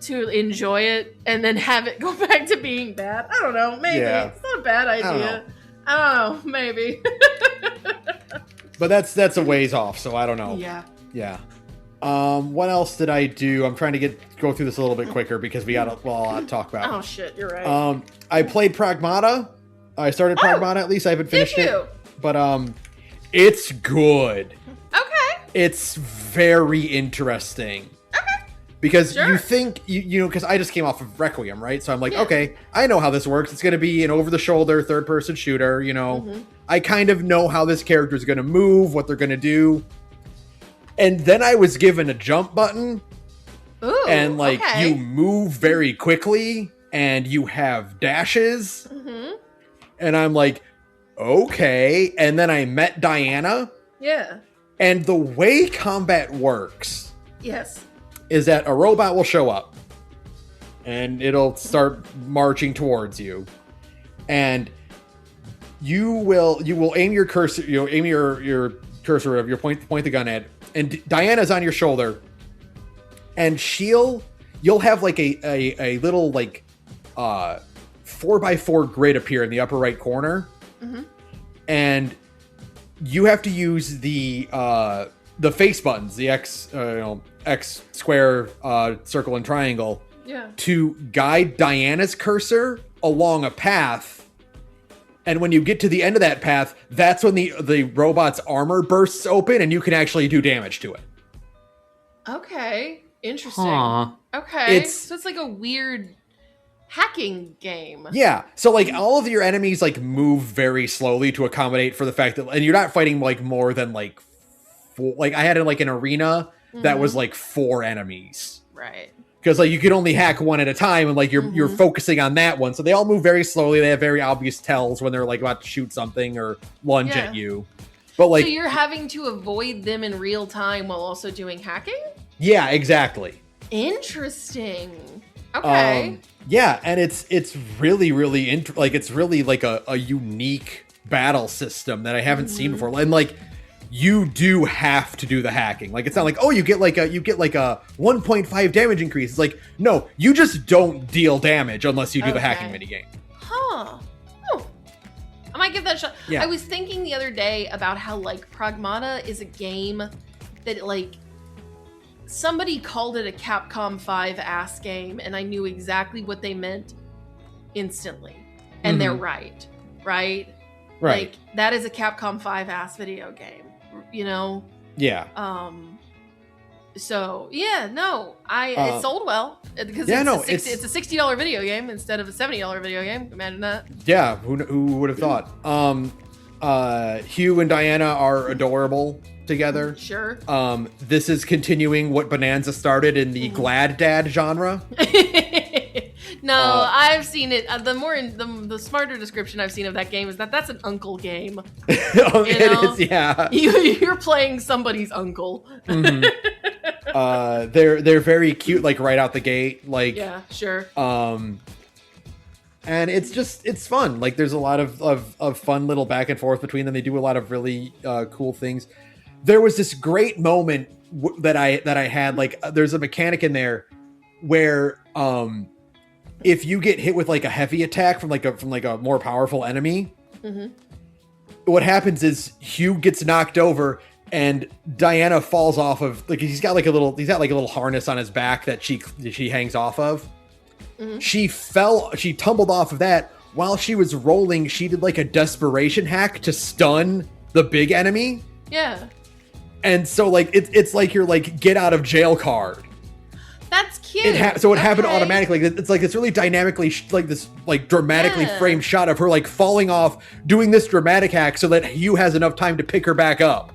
to enjoy it and then have it go back to being bad. I don't know, maybe it's not a bad idea. I don't know, maybe. But that's a ways off, so I don't know. Yeah. What else did I do? I'm trying to go through this a little bit quicker because we got a lot to talk about. Oh shit, you're right. I played Pragmata. I started Pragmata at least. I haven't finished it. But it's good. Okay. It's very interesting. Okay. Because you think you know, because I just came off of Requiem, right? So I'm like, okay, I know how this works. It's gonna be an over-the-shoulder third-person shooter, you know. I kind of know how this character is gonna move, what they're gonna do. And then I was given a jump button. Ooh, and like you move very quickly and you have dashes. And I'm like, okay. And then I met Diana. Yeah. And the way combat works is that a robot will show up and it'll start marching towards you. And you will aim your cursor, aim your cursor of your point the gun at, and Diana's on your shoulder, and you'll have like a little like 4x4 grid appear in the upper right corner, and you have to use the face buttons, the X square, circle, and triangle, to guide Diana's cursor along a path And when you get to the end of that path, that's when the robot's armor bursts open and you can actually do damage to it. Okay. Interesting. Huh. Okay. It's- So it's like a weird hacking game. Yeah. So like all of your enemies like move very slowly to accommodate for the fact that, and you're not fighting like more than like four, like I had like an arena that was like 4 enemies. Right. Because like you can only hack one at a time, and like you're focusing on that one, so they all move very slowly. They have very obvious tells when they're like about to shoot something or lunge at you. But like, so you're having to avoid them in real time while also doing hacking? yeah, exactly. Interesting. Okay. Yeah, and it's really it's really like a unique battle system that I haven't seen before, and like. You do have to do the hacking. Like it's not like, oh, you get like a 1.5 damage increase. It's like, no, you just don't deal damage unless you do the hacking minigame. Huh. Oh. I might give that a shot. Yeah. I was thinking the other day about how like Pragmata is a game that like somebody called it a Capcom 5 ass game, and I knew exactly what they meant instantly. And they're right. Right? Right. Like that is a Capcom 5 ass video game. You know? Yeah. So yeah, no, it sold well because it's a $60 video game instead of a $70 video game. Imagine that. Yeah, who would have thought? Hugh and Diana are adorable together. Sure. This is continuing what Bonanza started in the Glad Dad genre. No, I've seen it. The smarter description I've seen of that game is that's an uncle game. It is, yeah. You're playing somebody's uncle. They're very cute, like right out the gate. Like yeah, sure. And it's fun. Like there's a lot of fun little back and forth between them. They do a lot of really cool things. There was this great moment that I had. Like there's a mechanic in there where if you get hit with like a heavy attack from a more powerful enemy, what happens is Hugh gets knocked over and Diana falls off of, like, he's got like a little harness on his back that she hangs off of. She tumbled off of that. While she was rolling, she did like a desperation hack to stun the big enemy. Yeah. And so like it's like your like get out of jail card. That's cute. It happened automatically. It's like this really dynamically, like this like dramatically framed shot of her like falling off, doing this dramatic hack so that Hugh has enough time to pick her back up.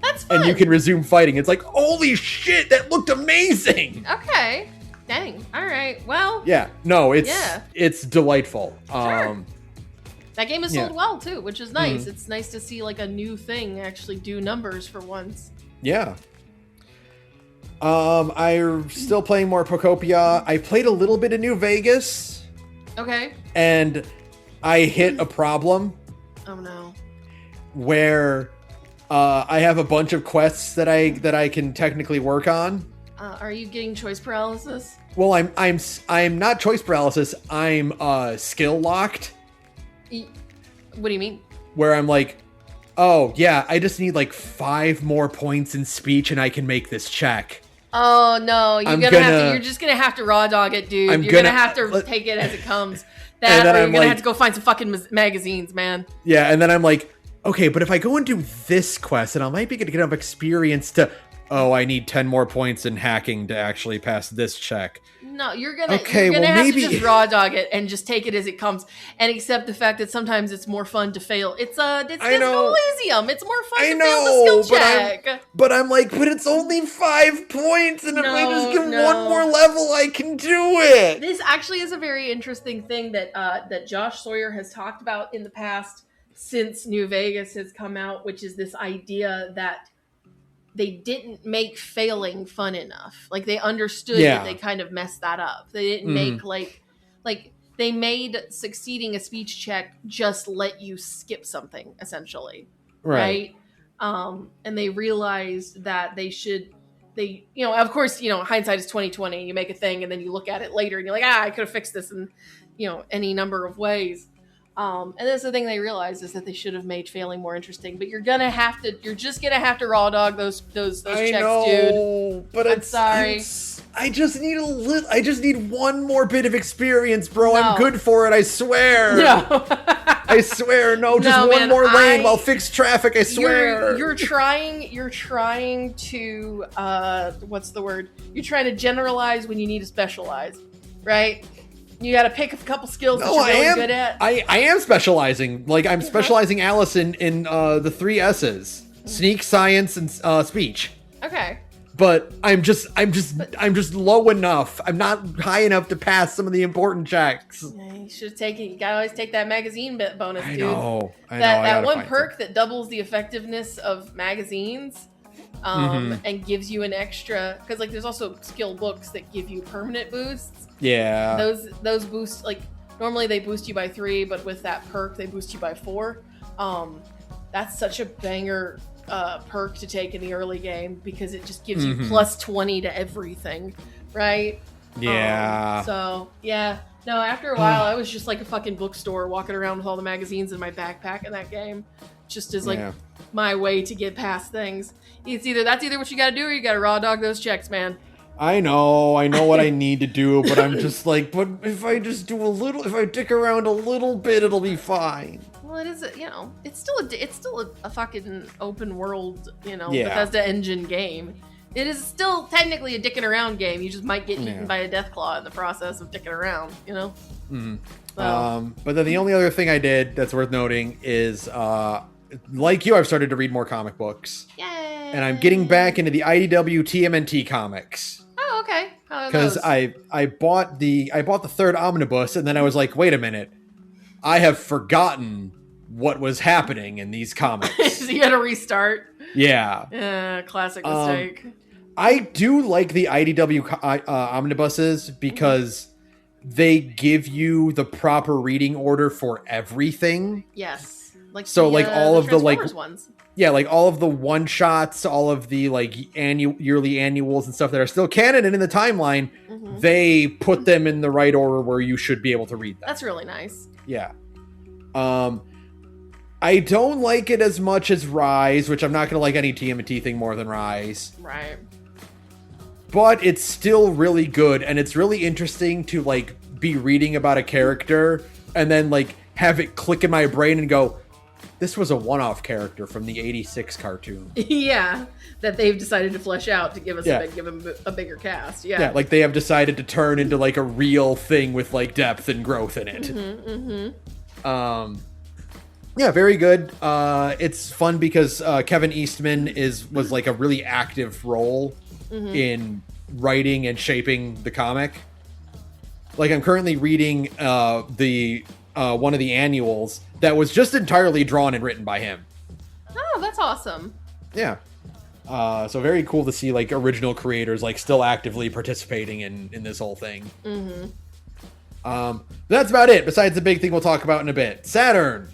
That's fun. And you can resume fighting. It's like, holy shit, that looked amazing. Okay. Dang. All right. Well. Yeah. No, it's delightful. Sure. That game is sold well too, which is nice. It's nice to see like a new thing actually do numbers for once. Yeah. I'm still playing more Procopia. I played a little bit of New Vegas. Okay. And I hit a problem. Oh no. Where I have a bunch of quests that I can technically work on. Are you getting choice paralysis? Well, I'm not choice paralysis. I'm skill locked. What do you mean? Where I'm like, oh yeah, I just need like 5 more points in speech and I can make this check. Oh no, you're just gonna have to raw dog it, dude. You're gonna have to take it as it comes. That or you're gonna have to go find some fucking magazines, man. Yeah, and then I'm like, okay, but if I go and do this quest, then I might be gonna get enough experience to. Oh, I need 10 more points in hacking to actually pass this check. No, you're gonna have to just raw dog it and just take it as it comes, and accept the fact that sometimes it's more fun to fail. It's Elysium. It's more fun to fail the skill check. But I'm like, but it's only 5 points, and if I just get one more level, I can do it. This actually is a very interesting thing that Josh Sawyer has talked about in the past since New Vegas has come out, which is this idea that they didn't make failing fun enough. Like they understood that they kind of messed that up. They didn't make like they made succeeding a speech check just let you skip something essentially. Right. And they realized that of course, hindsight is 20/20. You make a thing and then you look at it later and you're like, I could have fixed this in, any number of ways. And that's the thing they realized is that they should have made failing more interesting. But you're just gonna have to raw dog those checks, dude. But I'm sorry. I just need one more bit of experience, bro. No. I'm good for it, I swear. No. I swear, no, just No, one man, more lane while fixed traffic, I swear. You're trying to what's the word? You're trying to generalize when you need to specialize, right? You got to pick a couple skills that you're really good at. I am specializing. Like, I'm specializing Allison in the 3 S's: sneak, science, and speech. Okay. But I'm just low enough. I'm not high enough to pass some of the important checks. Yeah, you should have taken. You gotta always take that magazine bit bonus, dude. I know. That one perk that doubles the effectiveness of magazines, and gives you an extra. Because like, there's also skill books that give you permanent boosts. Yeah. Those boosts, like, normally they boost you by 3, but with that perk they boost you by 4. That's such a banger perk to take in the early game because it just gives you plus 20 to everything, right? Yeah. So yeah, no. After a while, I was just like a fucking bookstore walking around with all the magazines in my backpack in that game, just as like my way to get past things. That's either what you got to do or you got to raw dog those checks, man. I know what I need to do, but I'm just like, but if I just do if I dick around a little bit, it'll be fine. Well, it is, it's still a fucking open world, Bethesda engine game. It is still technically a dicking around game. You just might get eaten by a deathclaw in the process of dicking around, So. But then the only other thing I did that's worth noting is, like you, I've started to read more comic books. Yay! And I'm getting back into the IDW TMNT comics. Oh, okay. Because I bought the 3rd omnibus, and then I was like, wait a minute, I have forgotten what was happening in these comics. So you had to restart. Yeah. Classic mistake. I do like the IDW omnibuses because they give you the proper reading order for everything. Yes. Like so, like all of the like ones. Yeah, like all of the one shots, all of the like yearly annuals and stuff that are still canon and in the timeline, they put them in the right order where you should be able to read them. That's really nice. Yeah. I don't like it as much as Rise, which I'm not going to like any TMNT thing more than Rise. Right. But it's still really good, and it's really interesting to like be reading about a character and then like have it click in my brain and go, this was a one-off character from the 86 cartoon. Yeah, that they've decided to flesh out to give us give him a bigger cast. Yeah, like they have decided to turn into like a real thing with like depth and growth in it. Yeah, very good. It's fun because Kevin Eastman was like a really active role in writing and shaping the comic. Like I'm currently reading the one of the annuals that was just entirely drawn and written by him. Oh, that's awesome. Yeah. So very cool to see like original creators like still actively participating in this whole thing. That's about it. Besides the big thing we'll talk about in a bit. Saturn.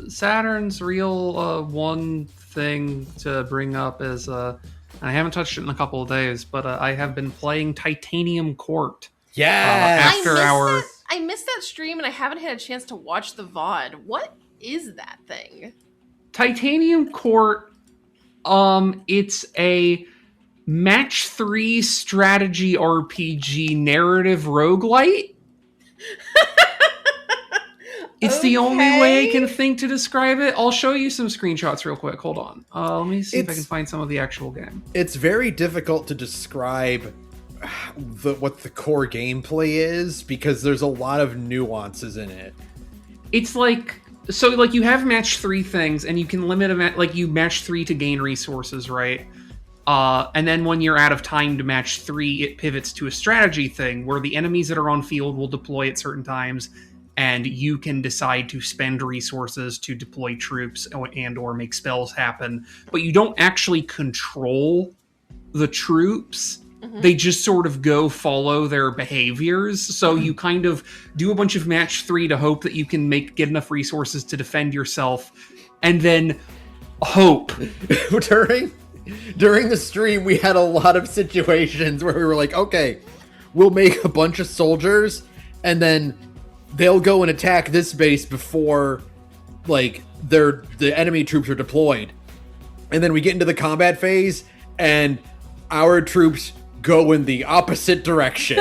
Saturn's real one thing to bring up is I haven't touched it in a couple of days, but I have been playing Titanium Court. Yeah. I missed that stream and I haven't had a chance to watch the VOD. What is that thing? Titanium Court, it's a match 3 strategy RPG narrative roguelite. It's the only way I can think to describe it. I'll show you some screenshots real quick. Hold on. Let me see if I can find some of the actual game. It's very difficult to describe what the core gameplay is because there's a lot of nuances in it. It's like you have match 3 things and you can limit you match 3 to gain resources, right? And then when you're out of time to match 3, it pivots to a strategy thing where the enemies that are on field will deploy at certain times, and you can decide to spend resources to deploy troops and or make spells happen. But you don't actually control the troops. They just sort of go follow their behaviors. So you kind of do a bunch of match 3 to hope that you can get enough resources to defend yourself, and then hope. During the stream, we had a lot of situations where we were like, okay, we'll make a bunch of soldiers, and then they'll go and attack this base before like the enemy troops are deployed. And then we get into the combat phase, and our troops go in the opposite direction.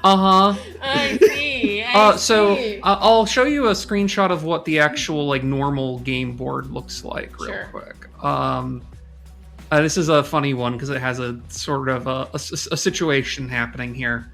I see. I'll show you a screenshot of what the actual like normal game board looks like real quick. This is a funny one because it has a sort of a situation happening here.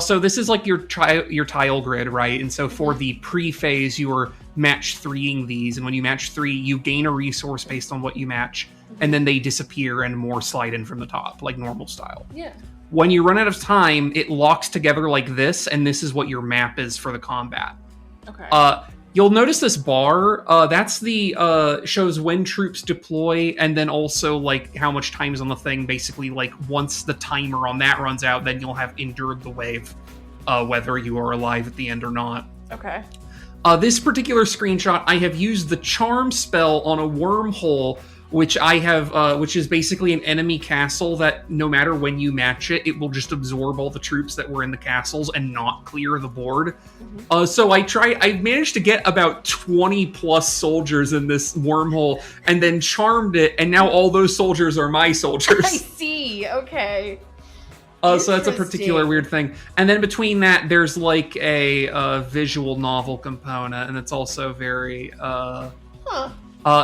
So this is like your tile grid, right? And so for the pre-phase, you are match 3ing these, and when you match 3, you gain a resource based on what you match, and then they disappear and more slide in from the top, like normal style. Yeah. When you run out of time, it locks together like this, and this is what your map is for the combat. Okay. You'll notice this bar. That's the shows when troops deploy, and then also like how much time is on the thing. Basically, like once the timer on that runs out, then you'll have endured the wave, whether you are alive at the end or not. Okay. This particular screenshot, I have used the charm spell on a wormhole, which I have, which is basically an enemy castle that no matter when you match it, it will just absorb all the troops that were in the castles and not clear the board. So I managed to get about 20 plus soldiers in this wormhole and then charmed it, and now all those soldiers are my soldiers. I see. Okay. So that's a particular weird thing. And then between that, there's like a visual novel component, and it's also very...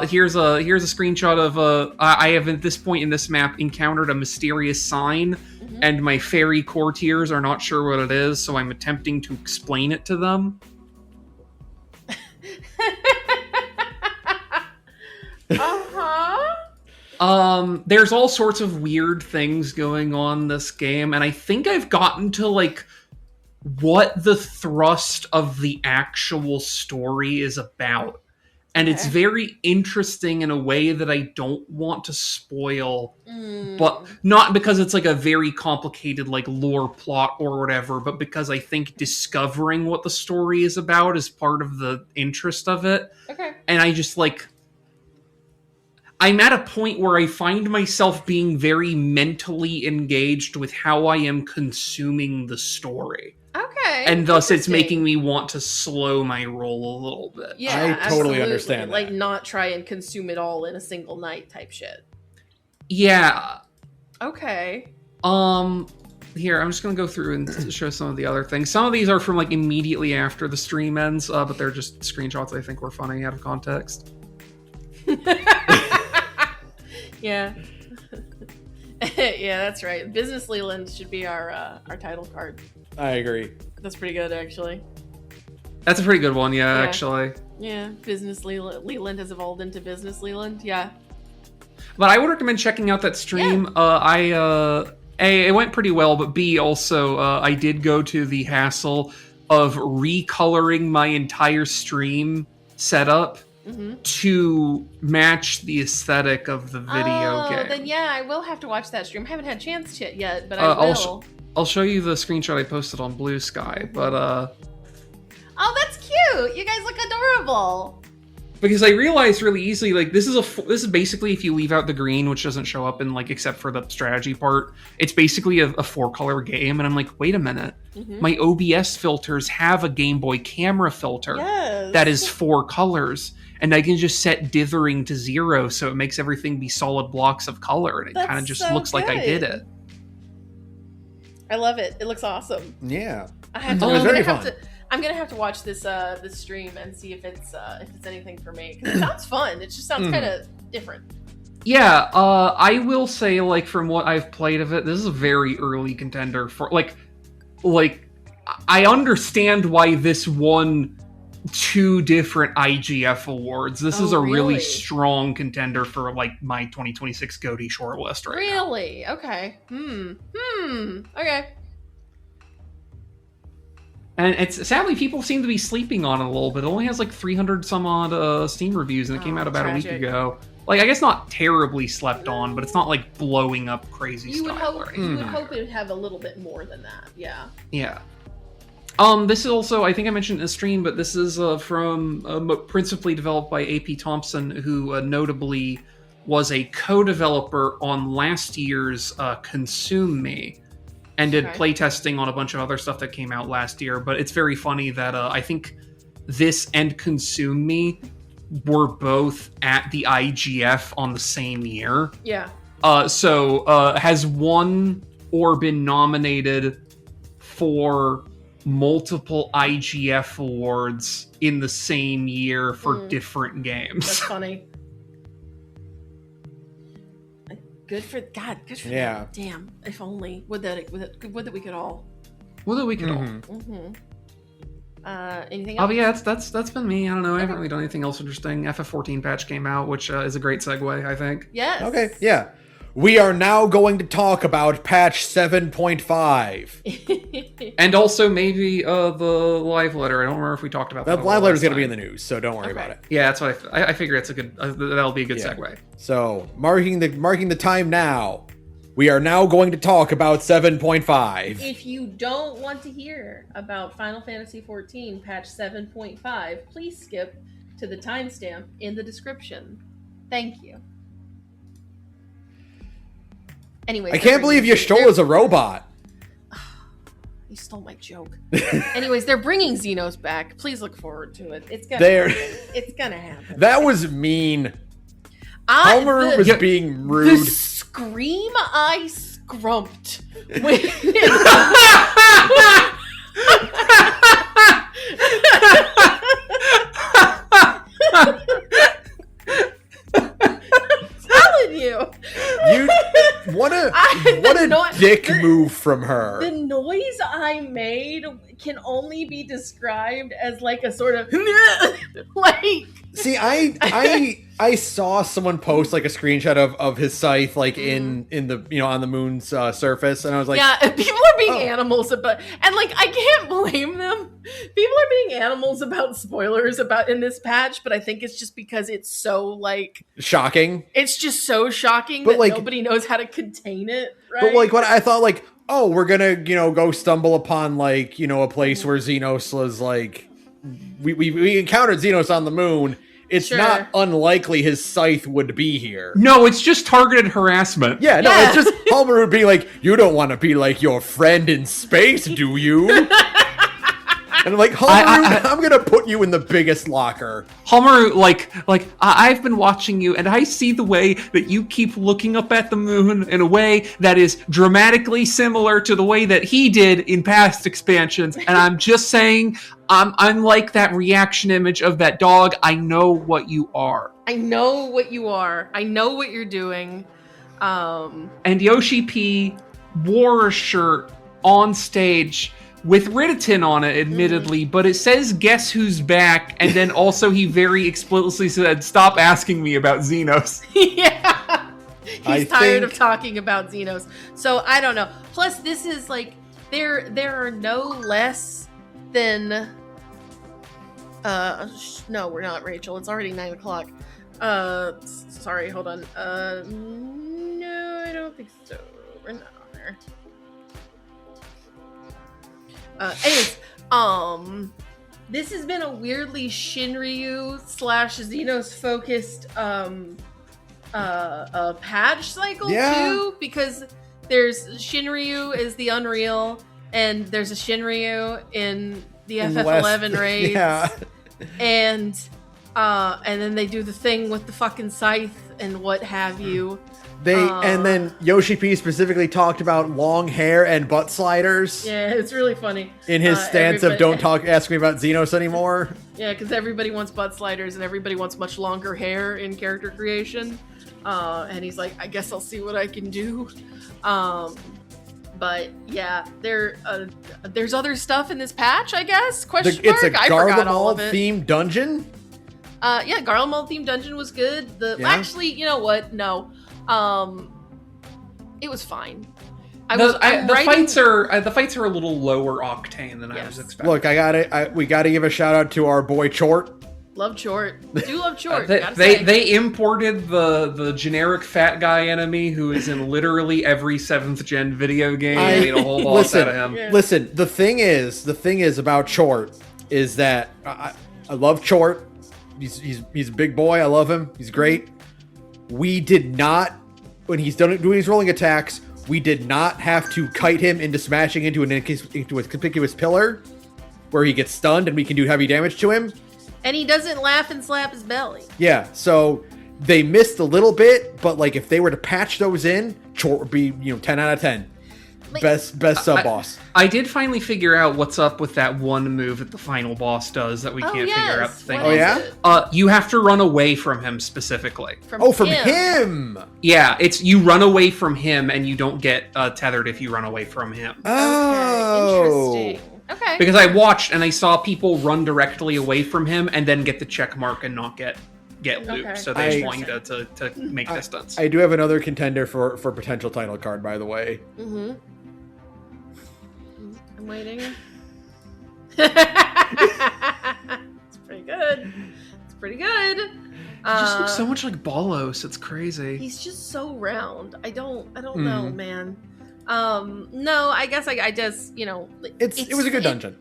Here's a screenshot of I have at this point in this map encountered a mysterious sign, and my fairy courtiers are not sure what it is, so I'm attempting to explain it to them. There's all sorts of weird things going on this game, and I think I've gotten to like what the thrust of the actual story is about. And it's very interesting in a way that I don't want to spoil, but not because it's like a very complicated like lore plot or whatever, but because I think discovering what the story is about is part of the interest of it. Okay. And I just like, I'm at a point where I find myself being very mentally engaged with how I am consuming the story. Okay. And thus it's making me want to slow my roll a little bit. Yeah, I totally understand that. Like not try and consume it all in a single night type shit. Yeah. Okay. Here, I'm just going to go through and show some of the other things. Some of these are from like immediately after the stream ends, but they're just screenshots I think were funny out of context. Yeah. Yeah, that's right. Business Leland should be our title card. I agree. That's pretty good, actually. That's a pretty good one, yeah. Actually. Yeah, Business Leland. Leland has evolved into Business Leland, yeah. But I would recommend checking out that stream. A, it went pretty well, but B, also, I did go to the hassle of recoloring my entire stream setup to match the aesthetic of the video game. Then yeah, I will have to watch that stream. I haven't had a chance to yet, but I will. I'll show you the screenshot I posted on BlueSky, but oh, that's cute! You guys look adorable! Because I realized really easily, like, this is basically, if you leave out the green, which doesn't show up in, like, except for the strategy part, it's basically a 4-color game, and I'm like, wait a minute. My OBS filters have a Game Boy camera filter that is 4 colors, and I can just set dithering to 0, so it makes everything be solid blocks of color, and it kind of just looks like I did it. I love it. It looks awesome. Yeah. I'm gonna have to watch this this stream and see if it's anything for me, because it sounds fun. It just sounds kind of different. Yeah, I will say, like, from what I've played of it, this is a very early contender for like I understand why this won 2 different IGF awards. This is a really strong contender for like my 2026 GOTY shortlist right now. Really? Okay. Okay. And it's sadly people seem to be sleeping on it a little bit. It only has like 300 some odd Steam reviews, and it came out about a week ago. Like, I guess not terribly slept on, but it's not like blowing up crazy you style. You would hope it would have a little bit more than that. Yeah. Yeah. This is also, I think I mentioned in the stream, but this is from principally developed by AP Thompson, who notably was a co-developer on last year's Consume Me, and did playtesting on a bunch of other stuff that came out last year. But it's very funny that I think this and Consume Me were both at the IGF on the same year. Yeah. So has won or been nominated for multiple IGF awards in the same year for different games. That's funny. Good for them. Damn, if only. Would that we could all. Well, that we could all. Anything else? Oh, but yeah, that's been me. I don't know. I haven't really done anything else interesting. FF14 patch came out, which is a great segue, I think. Yes. Okay, yeah. We are now going to talk about patch 7.5. And also maybe the live letter. I don't remember if we talked about that. The live letter is going to be in the news, so don't worry about it. Yeah, that's what I figure it's a good. That'll be a good segue. So marking the time now. We are now going to talk about 7.5. If you don't want to hear about Final Fantasy XIV patch 7.5, please skip to the timestamp in the description. Thank you. Anyway, I can't believe Yashtol is a robot. You stole my joke. Anyways, they're bringing Xenos back. Please look forward to it. It's gonna happen. That was mean. Homer was being rude. The scream I scrumped when telling you. What a dick move from her. The noise I made can only be described as like a sort of like. See, I saw someone post like a screenshot of his scythe like in the on the moon's surface, and I was like, yeah, people are being animals about, and like I can't blame them. People are being animals about spoilers about in this patch, but I think it's just because it's so like shocking. It's just so shocking but that like, nobody knows how to contain it. Right? But like what I thought, like, oh, we're gonna go stumble upon like a place where Xenos was like, we encountered Xenos on the moon. It's not unlikely his scythe would be here. No, it's just targeted harassment. Yeah, no, it's just Homer would be like, you don't want to be like your friend in space, do you? And I'm like, Homer, I'm gonna put you in the biggest locker. Homer, I've been watching you, and I see the way that you keep looking up at the moon in a way that is dramatically similar to the way that he did in past expansions. And I'm just saying, I'm like that reaction image of that dog. I know what you are. I know what you are. I know what you're doing. And Yoshi P wore a shirt on stage with Ridditon on it, admittedly, but it says "Guess Who's Back," and then also he very explicitly said, "Stop asking me about Xenos." Yeah, he's tired of talking about Xenos. So I don't know. Plus, this is like there are no less than. No, we're not, Rachel. It's already 9:00. Sorry, hold on. No, I don't think so. We're not on there. Anyways, this has been a weirdly Shinryu / Xenos focused patch cycle too, because there's Shinryu is the Unreal, and there's a Shinryu in the FF11 raids, and then they do the thing with the fucking scythe and what have you. And then Yoshi P specifically talked about long hair and butt sliders. Yeah, it's really funny. In his stance of don't ask me about Xenos anymore. Yeah, because everybody wants butt sliders and everybody wants much longer hair in character creation. And he's like, I guess I'll see what I can do. But yeah, there's other stuff in this patch, I guess? It's a Garlemald themed dungeon? Yeah, Garlemald themed dungeon was good. Actually, you know what? No. It was fine. The fights are a little lower octane than I was expecting. Look, we gotta give a shout out to our boy Chort. Love Chort. Do love Chort. They imported the generic fat guy enemy who is in literally every 7th gen video game. They made a whole boss out of him. Yeah. Listen, the thing is about Chort is that I love Chort. He's a big boy. I love him. He's great. We did not, when he's doing his rolling attacks, we did not have to kite him into smashing into a conspicuous pillar where he gets stunned and we can do heavy damage to him. And he doesn't laugh and slap his belly. Yeah, so they missed a little bit, but like if they were to patch those in, Chort would be 10 out of 10. best sub boss. I did finally figure out what's up with that one move that the final boss does that we can't figure out the thing. What is it? You have to run away from him specifically. From him. Yeah, it's you run away from him and you don't get tethered if you run away from him. Oh, okay, interesting. Okay. Because I watched and I saw people run directly away from him and then get the check mark and not get looped. Okay. So they just want you to make distance. I do have another contender for potential title card, by the way. Mm-hmm. I'm waiting. It's pretty good. He just looks so much like Bolos. It's crazy. He's just so round. I don't know, man. No, I guess I just, you know, it was a good dungeon.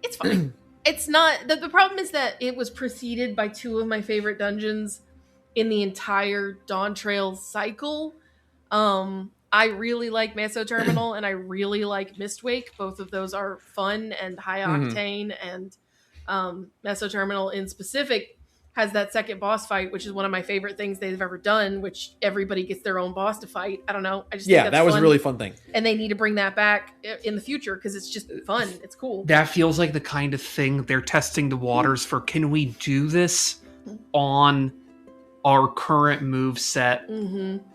It's fine. It's not the problem is that it was preceded by two of my favorite dungeons in the entire Dawn Trail cycle. I really like Meso Terminal and I really like Mistwake. Both of those are fun and high octane, and Meso Terminal in specific has that second boss fight, which is one of my favorite things they've ever done, which everybody gets their own boss to fight. I don't know. I just think that's that was fun. a really fun thing. And they need to bring that back in the future because it's just fun. It's cool. That feels like the kind of thing they're testing the waters for. Can we do this on our current move set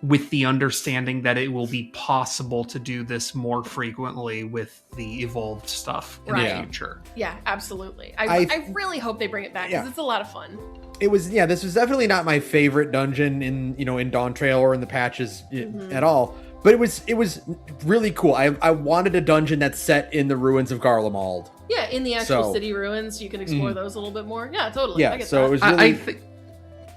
with the understanding that it will be possible to do this more frequently with the evolved stuff in the future? Yeah, absolutely. I really hope they bring it back because it's a lot of fun. It was, this was definitely not my favorite dungeon in Dawn Trail or in the patches at all. But it was really cool. I wanted a dungeon that's set in the ruins of Garlemald. Yeah, in the actual city ruins, you can explore those a little bit more. Yeah, totally. Yeah, I get so that. it was really...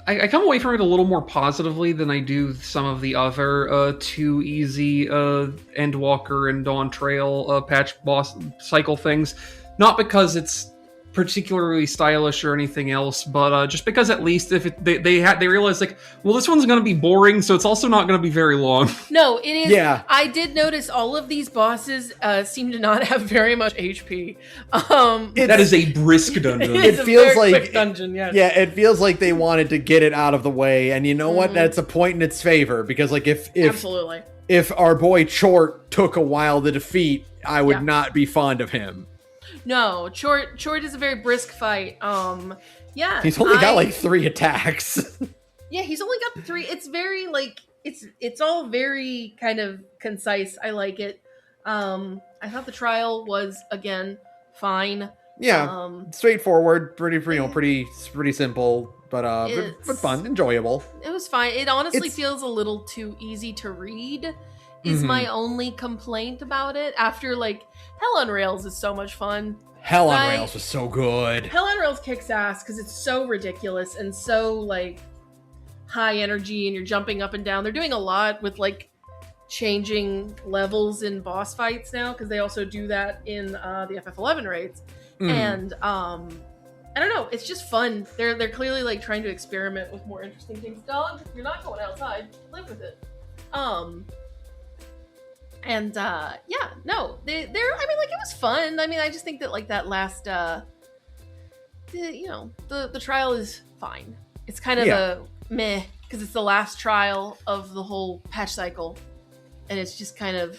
I come away from it a little more positively than I do some of the other too easy Endwalker and Dawn Trail patch boss cycle things. Not because it's particularly stylish or anything else, but just because at least if they realize like, well, this one's going to be boring, so it's also not going to be very long. No, it is. Yeah. I did notice all of these bosses seem to not have very much HP. That is a brisk dungeon. It feels like quick dungeon. Yes. Yeah, it feels like they wanted to get it out of the way, and you know what? That's a point in its favor because like if absolutely if our boy Chort took a while to defeat, I would not be fond of him. No, Chort is a very brisk fight. Yeah. He's only got like 3 attacks. Yeah, he's only got 3. It's very like it's all very kind of concise. I like it. I thought the trial was again fine. Yeah. Straightforward, pretty simple, but fun, enjoyable. It was fine. It honestly feels a little too easy to read. Is my only complaint about it. After like Hell on Rails is so much fun. Hell on Rails was so good. Hell on Rails kicks ass because it's so ridiculous and so like high energy, and you're jumping up and down. They're doing a lot with like changing levels in boss fights now because they also do that in the FF11 raids. And I don't know, it's just fun. They're clearly like trying to experiment with more interesting things. Dog, you're not going outside. Live with it. And no, they're. I mean, like it was fun. I mean, I just think that like that last, the trial is fine. It's kind of a meh because it's the last trial of the whole patch cycle, and it's just kind of.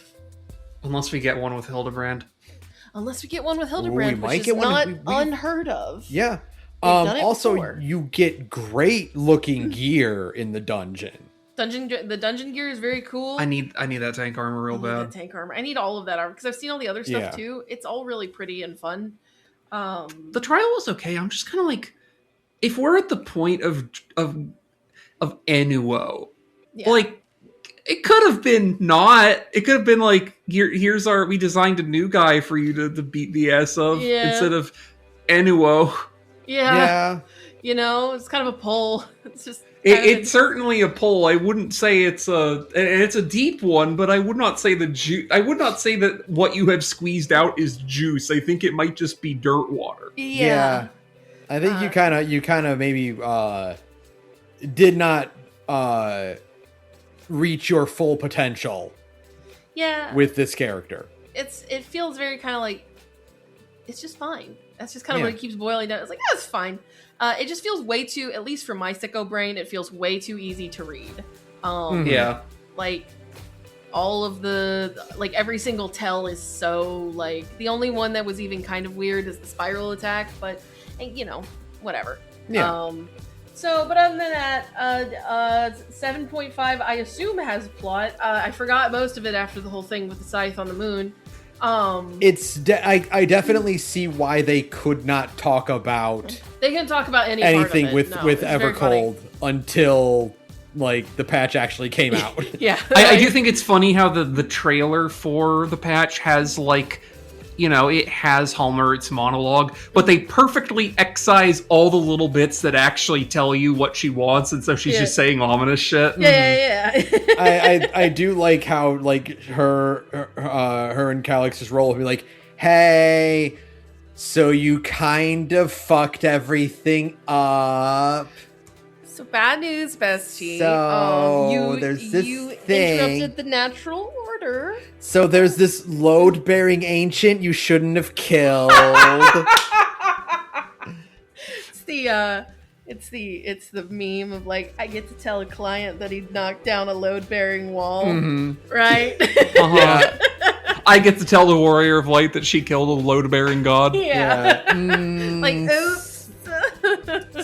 Unless we get one with Hildebrand. Unless we get one with Hildebrand, which is not unheard of. Yeah. Also, before. You get great looking gear in the dungeon. The dungeon gear is very cool. I need that tank armor real bad. That tank armor. I need all of that armor because I've seen all the other stuff too. It's all really pretty and fun. The trial was okay. I'm just kind of like, if we're at the point of Enuo, like it could have been not. It could have been like we designed a new guy for you to beat the ass of instead of Enuo. Yeah. You know, it's kind of a pull. It's just. It's certainly a pull. I wouldn't say it's a deep one, but I would not say I would not say that what you have squeezed out is juice. I think it might just be dirt water. Yeah. I think you kind of maybe did not reach your full potential. Yeah. With this character. It feels very kind of like it's just fine. That's just kind of what it keeps boiling down. It's like, it's fine. It just feels way too, at least for my sicko brain, it feels way too easy to read. Like, all of the like every single tell is so like the only one that was even kind of weird is the spiral attack, but you know, whatever. Yeah. So, but other than that, 7.5 I assume has plot. I forgot most of it after the whole thing with the scythe on the moon. I definitely see why they could not talk about They can talk about anything part of it. with it's very funny. Evercold until like the patch actually came out. Yeah, I do think it's funny how the trailer for the patch has like, you know, it has Hallmark's monologue, but they perfectly excise all the little bits that actually tell you what she wants, and so she's just saying ominous shit. Yeah. I do like how like her and Calix's role would be like, hey, so you kind of fucked everything up. So bad news, bestie. So there's this you thing. interrupted the natural order. So there's this load-bearing ancient you shouldn't have killed. It's the meme of like, I get to tell a client that he knocked down a load-bearing wall, right? Uh-huh. I get to tell the Warrior of Light that she killed a load-bearing god. Yeah. Like, oops.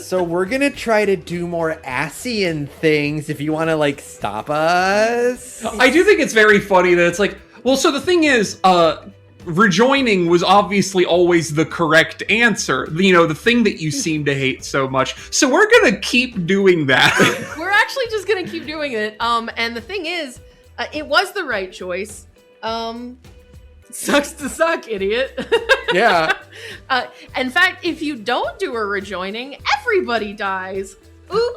So we're gonna try to do more Asian things if you want to like stop us. I do think it's very funny that it's like, well, so the thing is, rejoining was obviously always the correct answer. You know, the thing that you seem to hate so much. So we're gonna keep doing that. We're actually just gonna keep doing it. And the thing is, it was the right choice. Sucks to suck, idiot. Yeah. In fact, if you don't do a rejoining, everybody dies. Oops.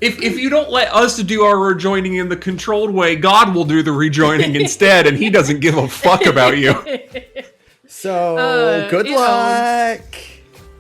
If you don't let us do our rejoining in the controlled way, God will do the rejoining instead, and he doesn't give a fuck about you. So good luck.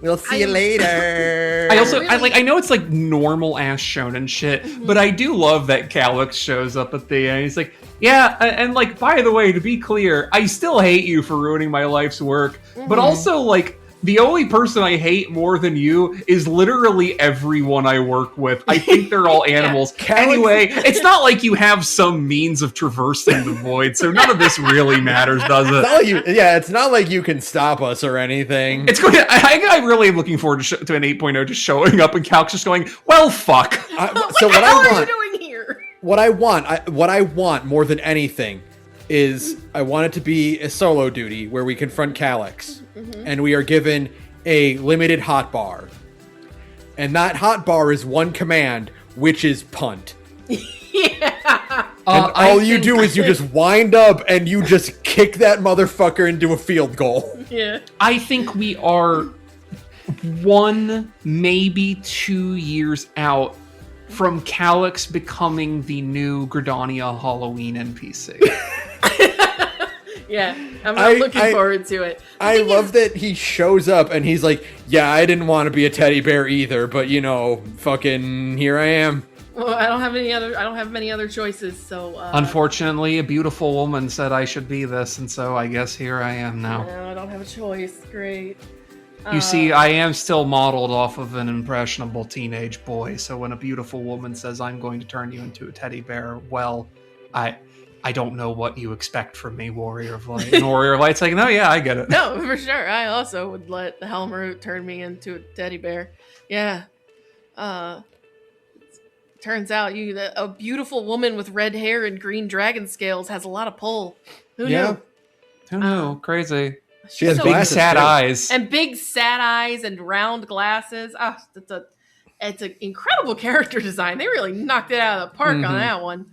We'll see you later. I know it's like normal ass shonen shit, but I do love that Calix shows up at the end. He's like, yeah, and like, by the way, to be clear, I still hate you for ruining my life's work, but also like, the only person I hate more than you is literally everyone I work with. I think they're all animals. Anyway, it's not like you have some means of traversing the void, so none of this really matters, does it? It's not like you can stop us or anything. It's going. I'm really looking forward to an 8.0 just showing up and Calx just going, well, fuck. So what are you doing here? What I want more than anything is I want it to be a solo duty where we confront Calix, and we are given a limited hotbar. And that hotbar is one command, which is punt. Yeah. And all you do is you just wind up and you just kick that motherfucker into a field goal. Yeah. I think we are 1, maybe 2 years out from Calix becoming the new Gridania Halloween NPC. Yeah, I'm looking forward to it. I love that he shows up and he's like, yeah, I didn't want to be a teddy bear either, but you know, fucking here I am. Well, I don't have many other choices, so Unfortunately, a beautiful woman said I should be this, and so I guess here I am now. No, I don't have a choice. Great. You see, I am still modeled off of an impressionable teenage boy, so when a beautiful woman says I'm going to turn you into a teddy bear, well, I don't know what you expect from me, Warrior of Light. And Warrior of Light's like, no, yeah, I get it. No, for sure. I also would let the Helmroot turn me into a teddy bear. Yeah. Turns out a beautiful woman with red hair and green dragon scales has a lot of pull. Who knew? Who knew? Crazy. She has big sad eyes. And big sad eyes and round glasses. Oh, it's an incredible character design. They really knocked it out of the park on that one.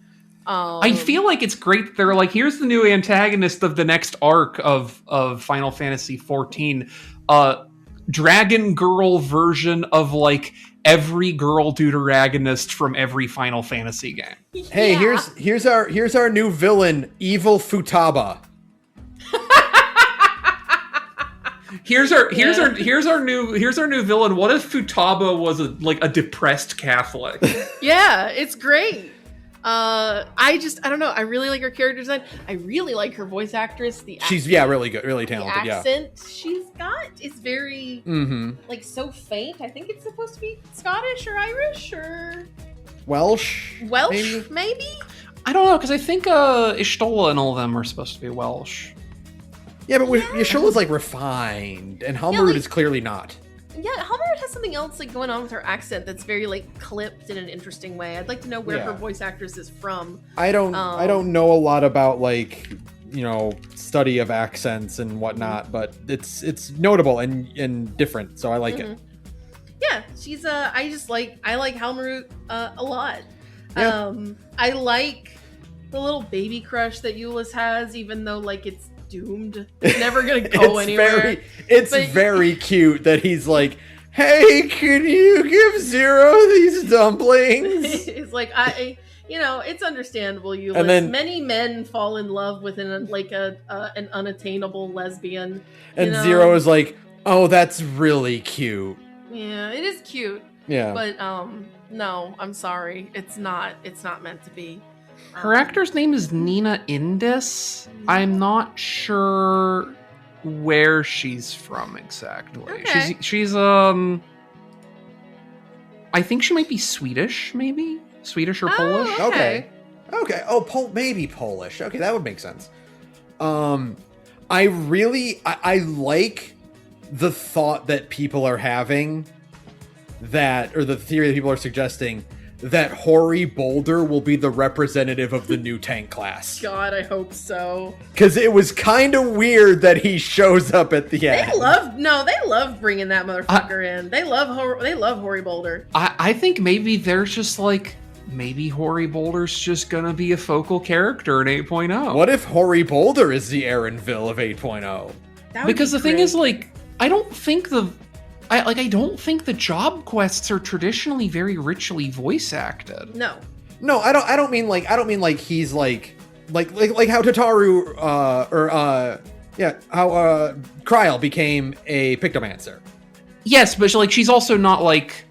I feel like it's great that they're like, here's the new antagonist of the next arc of Final Fantasy XIV. Dragon girl version of like every girl deuteragonist from every Final Fantasy game. Hey, here's our new villain, Evil Futaba. Here's our new villain. What if Futaba was a depressed Catholic? Yeah, it's great. I don't know. I really like her character design. I really like her voice actress. She's really good, really talented. The accent she's got is very like so faint. I think it's supposed to be Scottish or Irish or Welsh, maybe. I don't know, because I think Ishtola and all of them are supposed to be Welsh. Yeah, but Yashola's like refined, and Halmarud is clearly not. Yeah, Halmarud has something else like going on with her accent that's very like clipped in an interesting way. I'd like to know where her voice actress is from. I don't know a lot about like, study of accents and whatnot, but it's notable and different, so I like it. Yeah, she's I like Halmarud a lot. Yeah. I like the little baby crush that Euless has, even though like it's doomed. It's never gonna go anywhere. It's very cute that he's like, hey, can you give Zero these dumplings? It's like, it's understandable, Euless. And then, many men fall in love with an unattainable lesbian. And Zero is like, oh, that's really cute. Yeah, it is cute. Yeah. But no, I'm sorry. It's not meant to be. Her actor's name is Nina Indis. I'm not sure where she's from exactly. Okay. She's I think she might be Swedish, maybe? Swedish or Polish? Okay. Oh, maybe Polish. Okay, that would make sense. I like the thought that people are having or the theory that people are suggesting that Hoary Boulder will be the representative of the new tank class. God, I hope so. Because it was kind of weird that he shows up at the end. They love bringing that motherfucker in. They love Hoary Boulder. I think maybe there's just like, maybe Hoary Boulder's just gonna be a focal character in 8.0. What if Hoary Boulder is the Aaronville of 8.0? Because the thing is, like, I don't think the job quests are traditionally very richly voice acted. No, I don't mean like he's like how Tataru how Kryl became a Pictomancer. Yes, but like she's also not like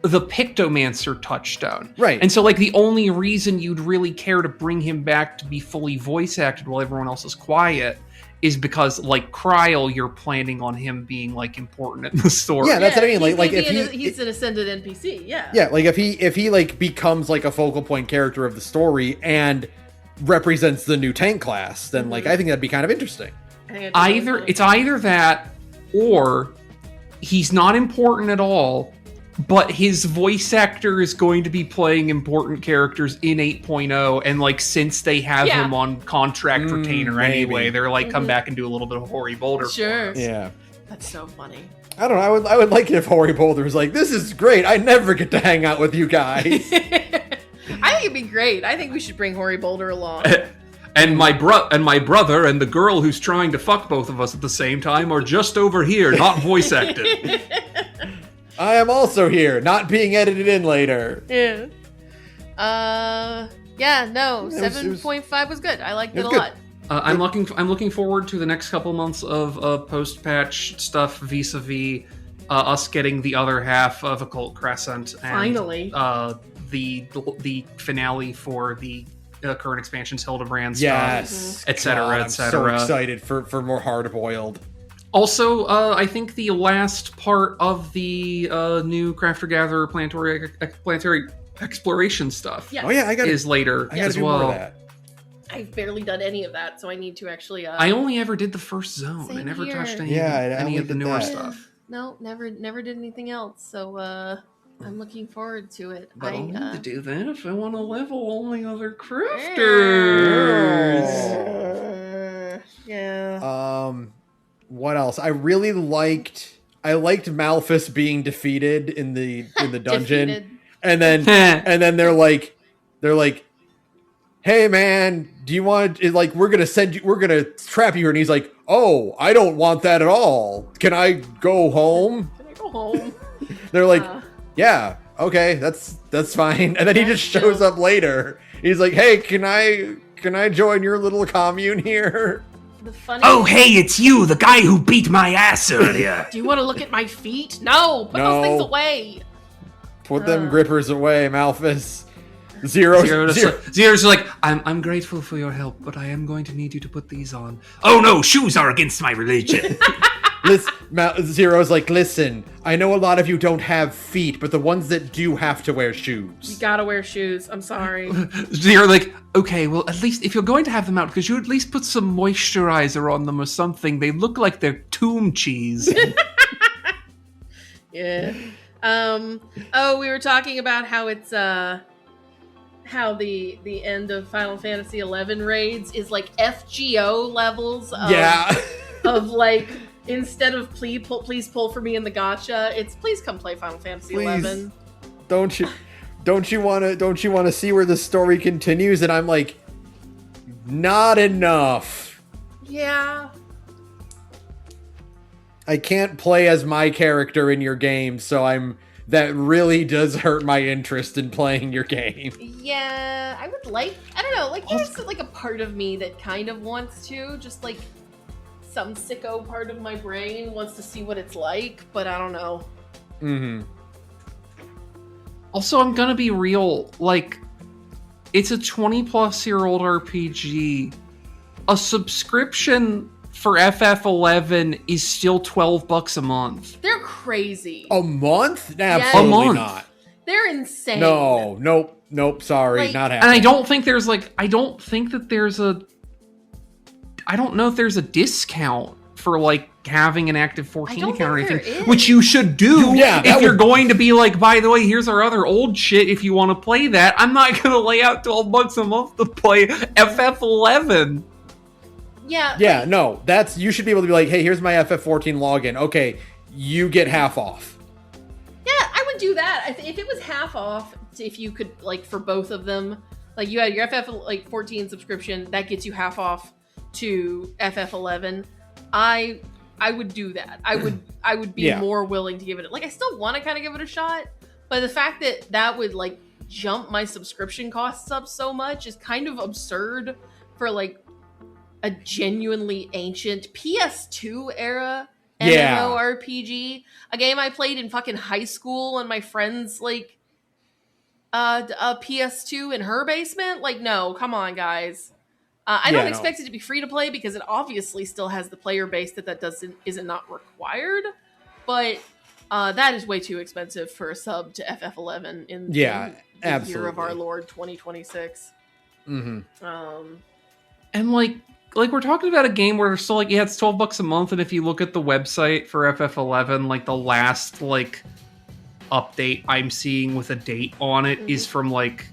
the Pictomancer touchstone. Right. And so like the only reason you'd really care to bring him back to be fully voice acted while everyone else is quiet is because, like, Kryl, you're planning on him being like important in the story. Yeah, that's what I mean. Like if he's an ascended NPC, yeah. Yeah, like if he like becomes like a focal point character of the story and represents the new tank class, then like I think that'd be kind of interesting. It's either that or he's not important at all, but his voice actor is going to be playing important characters in 8.0, and like since they have him on contract retainer anyway, they're like come back and do a little bit of Hoary Boulder. Sure. Yeah. That's so funny. I don't know. I would like it if Hoary Boulder was like, this is great. I never get to hang out with you guys. I think it'd be great. I think we should bring Hoary Boulder along. And my brother and the girl who's trying to fuck both of us at the same time are just over here, not voice acted. I am also here, not being edited in later. Yeah. 7.5 was good. I liked it a lot. I'm looking forward to the next couple months of post-patch stuff vis-a-vis us getting the other half of Occult Crescent and finally the finale for the current expansions, Hildebrand stuff, yes, etc., etc. I'm so excited for more hard-boiled. Also, I think the last part of the new Crafter-Gatherer planetary exploration stuff is later as well. More of that. I've barely done any of that, so I need to actually... I only ever did the first zone. I never touched any of the newer stuff. No, never did anything else, so I'm looking forward to it. But I'll need to do that if I want to level all my other crafters. Yeah. What else? I liked Malphus being defeated in the dungeon. And then they're like, hey man, do you want like we're gonna trap you here, and he's like, oh, I don't want that at all. Can I go home? They're like, yeah, okay, that's fine. And then he just shows up later. He's like, hey, can I join your little commune here? Oh, hey, it's you, the guy who beat my ass earlier. Do you want to look at my feet? No, put those things away. Put them grippers away, Malphus. Zero's like, I'm grateful for your help, but I am going to need you to put these on. Oh no, shoes are against my religion. Zero's like, listen, I know a lot of you don't have feet, but the ones that do have to wear shoes. You gotta wear shoes. I'm sorry. Zero like, okay, well, at least if you're going to have them out, could you at least put some moisturizer on them or something? They look like they're tomb cheese. Yeah. Oh, we were talking about how it's how the end of Final Fantasy XI raids is like FGO levels of, of like, instead of please pull for me in the gacha, it's please come play Final Fantasy XI. Don't you want to see where the story continues? And I'm like, not enough. Yeah. I can't play as my character in your game, so that really does hurt my interest in playing your game. Yeah, I would like, I don't know, like there's like a part of me that kind of wants to, just like some sicko part of my brain wants to see what it's like, but I don't know. Mm-hmm. Also, I'm gonna be real, like, it's a 20-plus-year-old RPG. A subscription for FF11 is still $12 a month. They're crazy. A month? Yes. Absolutely A month. not. They're insane. Nope, sorry, Like, not happening. And I don't think there's I don't know if there's a discount for like having an active 14 account or anything, which you should do if you're going to be like, by the way, here's our other old shit if you want to play that. I'm not going to lay out $12 a month to play FF11. Yeah. No, you should be able to be like, hey, here's my FF14 login. Okay, you get half off. Yeah, I would do that. If it was half off, if you could, like, for both of them, like you had your FF14 subscription, that gets you half off to FF11. I would do that. I would be more willing to give it. Like, I still want to kind of give it a shot, but the fact that would like jump my subscription costs up so much is kind of absurd for like a genuinely ancient PS2 era MMORPG, a game I played in fucking high school and my friends like a PS2 in her basement. Like, no, come on, guys. I don't expect it to be free to play because it obviously still has the player base that isn't not required, but that is way too expensive for a sub to FF11 in the year of our Lord 2026. Mm-hmm. And like we're talking about a game where it's still like, it's $12 a month, and if you look at the website for FF11, like the last like update I'm seeing with a date on it is from like,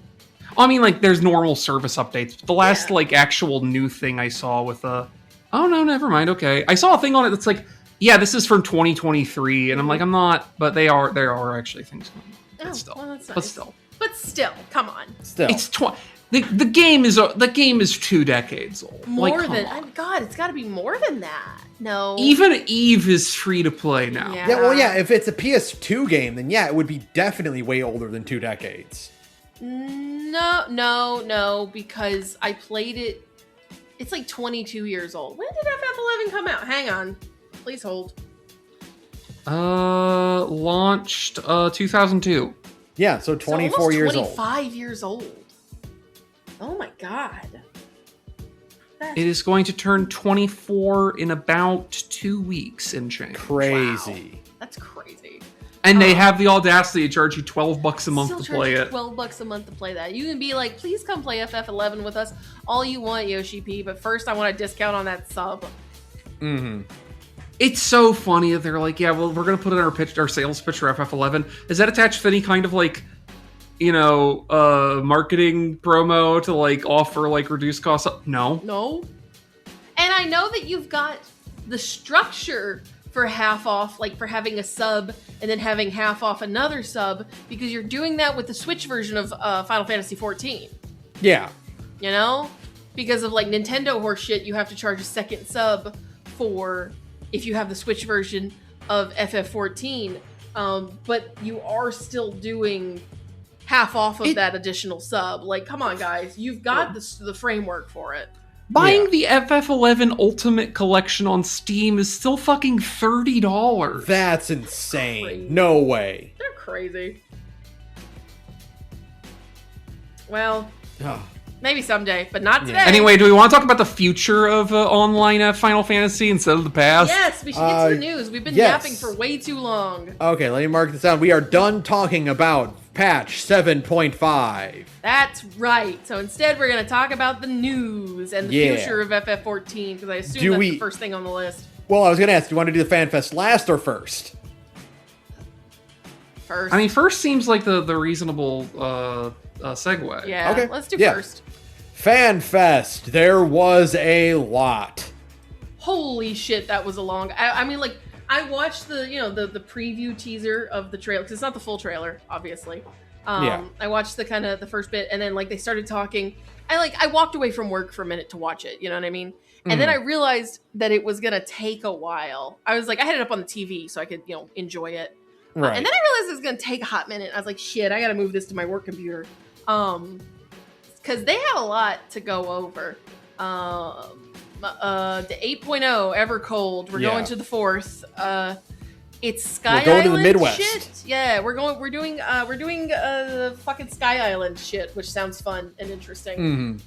I mean, like, there's normal service updates. But the last, like, actual new thing I saw with oh, no, never mind, okay. I saw a thing on it that's like, yeah, this is from 2023, and I'm like, I'm not, but there are actually things going on. But still. Well, that's nice. But still, come on. It's the game is 2 decades old. God, it's got to be more than that. No. Even Eve is free to play now. Yeah. If it's a PS2 game, then it would be definitely way older than 2 decades. No, because I played it. It's like 22 years old. When did FF11 come out? Hang on. Please hold. Launched 2002. Yeah, so 24 years old. 25 years old. Oh my god. It is going to turn 24 in about 2 weeks and change. Crazy. Wow. That's crazy. And they have the audacity to charge you $12 a month to play it. $12 a month to play that. You can be like, please come play FF11 with us all you want, Yoshi P, but first I want a discount on that sub. Mm-hmm. It's so funny that they're like, yeah, well, we're going to put in our sales pitch for FF11. Is that attached to any kind of like, marketing promo to like offer like reduced costs? No. And I know that you've got the structure for half off, like for having a sub and then having half off another sub, because you're doing that with the Switch version of Final Fantasy XIV. Yeah. Because of like Nintendo horse shit, you have to charge a second sub for if you have the Switch version of FF14. But you are still doing half off of that additional sub. Like, come on, guys. You've got the framework for it. Buying the FF11 Ultimate Collection on Steam is still fucking $30. That's insane. Crazy. No way. They're crazy. Well, Maybe someday, but not today. Anyway, do we want to talk about the future of online Final Fantasy instead of the past? Yes, we should get to the news. We've been yapping for way too long. Okay, let me mark this down. We are done talking about patch 7.5. That's right. So instead, we're going to talk about the news and the future of FF14, because I assume that's the first thing on the list. Well, I was going to ask, do you want to do the FanFest last or first? First. I mean, first seems like the reasonable segue. Yeah, okay. Let's do first. FanFest, there was a lot. Holy shit, that was a long... I mean, like, I watched the preview teaser of the trailer, because it's not the full trailer, obviously. I watched the first bit, and then, like, they started talking. I walked away from work for a minute to watch it, you know what I mean? And then I realized that it was gonna take a while. I was like, I had it up on the TV so I could, enjoy it. Right. And then I realized it was gonna take a hot minute. I was like, shit, I gotta move this to my work computer. Because they have a lot to go over. The 8.0 Evercold. We're going to the 4th. It's Sky Island. We're going to the Midwest. Shit. Yeah, we're doing fucking Sky Island shit, which sounds fun and interesting.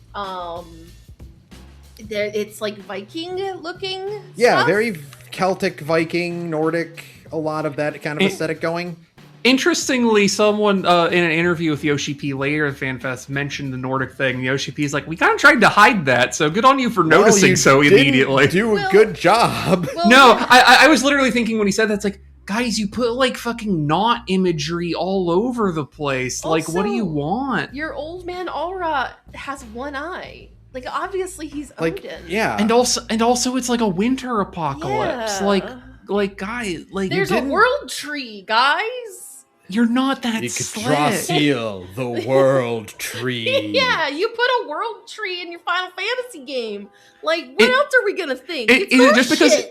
It's like Viking looking. Yeah, stuff. very Celtic, Viking, Nordic. A lot of that kind of aesthetic going. Interestingly, someone in an interview with Yoshi P later at FanFest mentioned the Nordic thing. Yoshi P is like, we kind of tried to hide that, so good on you for noticing so immediately. Do a good job. I was literally thinking when he said that, it's like, guys, you put like fucking knot imagery all over the place. Also, like, what do you want? Your old man Aura has one eye. Like, obviously he's Odin. Yeah. And also it's like a winter apocalypse. Yeah. Like guys, like there's a world tree, guys. You're not that you could slick. draw seal the world tree. Yeah, you put a world tree in your Final Fantasy game. Like, what else are we gonna think? It's just because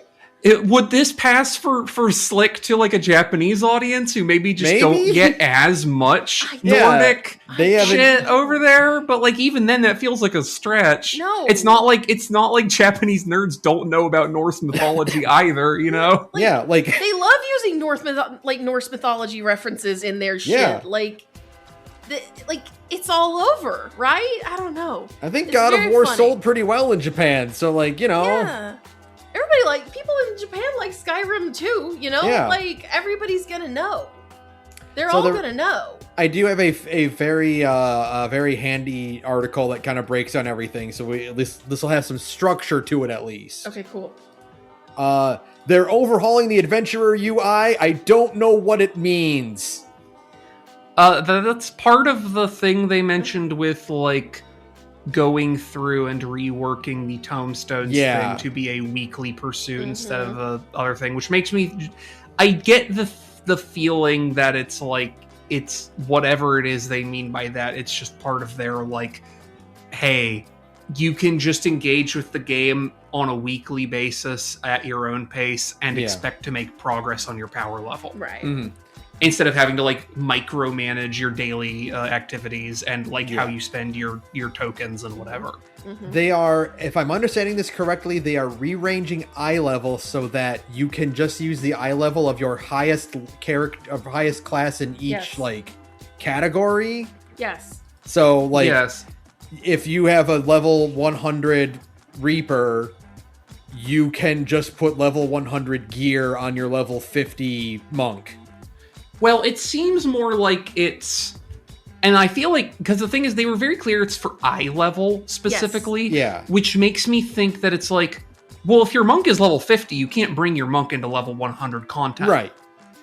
would this pass for slick to like a Japanese audience who maybe don't get as much Nordic shit over there? But like even then, that feels like a stretch. No, it's not like Japanese nerds don't know about Norse mythology either. You know? Like, they love using Norse mythology references in their shit. Yeah. Like it's all over, right? I don't know. I think God of War sold pretty well in Japan, so Yeah. Everybody people in Japan like Skyrim too, Yeah. Like everybody's gonna know. They're all gonna know. I do have a very very handy article that kind of breaks down everything, so this will have some structure to it at least. Okay, cool. They're overhauling the Adventurer UI. I don't know what it means. That's part of the thing they mentioned with like going through and reworking the Tomestones thing to be a weekly pursuit instead of the other thing, which makes me... I get the feeling that it's like, it's whatever it is they mean by that, it's just part of their like, hey, you can just engage with the game on a weekly basis at your own pace and expect to make progress on your power level. Right. Mm-hmm. Instead of having to like micromanage your daily activities and like how you spend your tokens and whatever. Mm-hmm. They are, if I'm understanding this correctly, they are rearranging eye level so that you can just use the eye level of your highest character, of highest class in each like category. Yes. So like, if you have a level 100 Reaper, you can just put level 100 gear on your level 50 monk. Well, it seems more like it's... And I feel like... Because the thing is, they were very clear it's for eye level, specifically. Yeah. Which makes me think that it's like... Well, if your monk is level 50, you can't bring your monk into level 100 content. Right.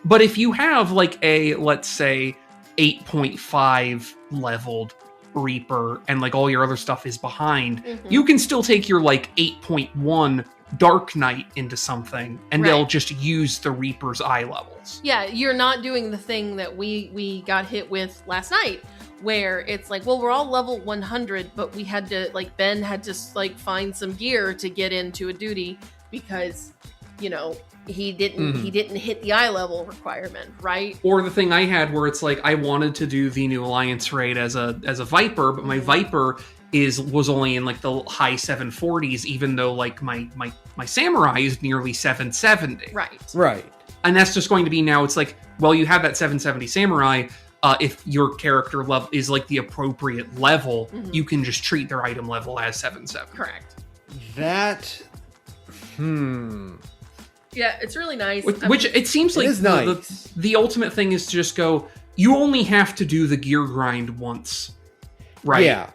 But if you have, like, a, let's say, 8.5 leveled Reaper, and, like, all your other stuff is behind, you can still take your, like, 8.1 Dark Knight into something, and they'll just use the Reaper's eye levels. Yeah, you're not doing the thing that we got hit with last night, where it's like, well, we're all level 100, but we had to, like, Ben had to, like, find some gear to get into a duty because, he didn't hit the eye level requirement, right? Or the thing I had where it's like, I wanted to do the New Alliance raid as a Viper, but my Viper was only in like the high 740s, even though like my Samurai is nearly 770. Right. Right. And that's just going to be now, it's like, well, you have that 770 Samurai, if your character level is like the appropriate level, you can just treat their item level as 7/7. Correct. That. Yeah, it's really nice. Which it seems like is nice. the ultimate thing is to just go, you only have to do the gear grind once. Right? Yeah.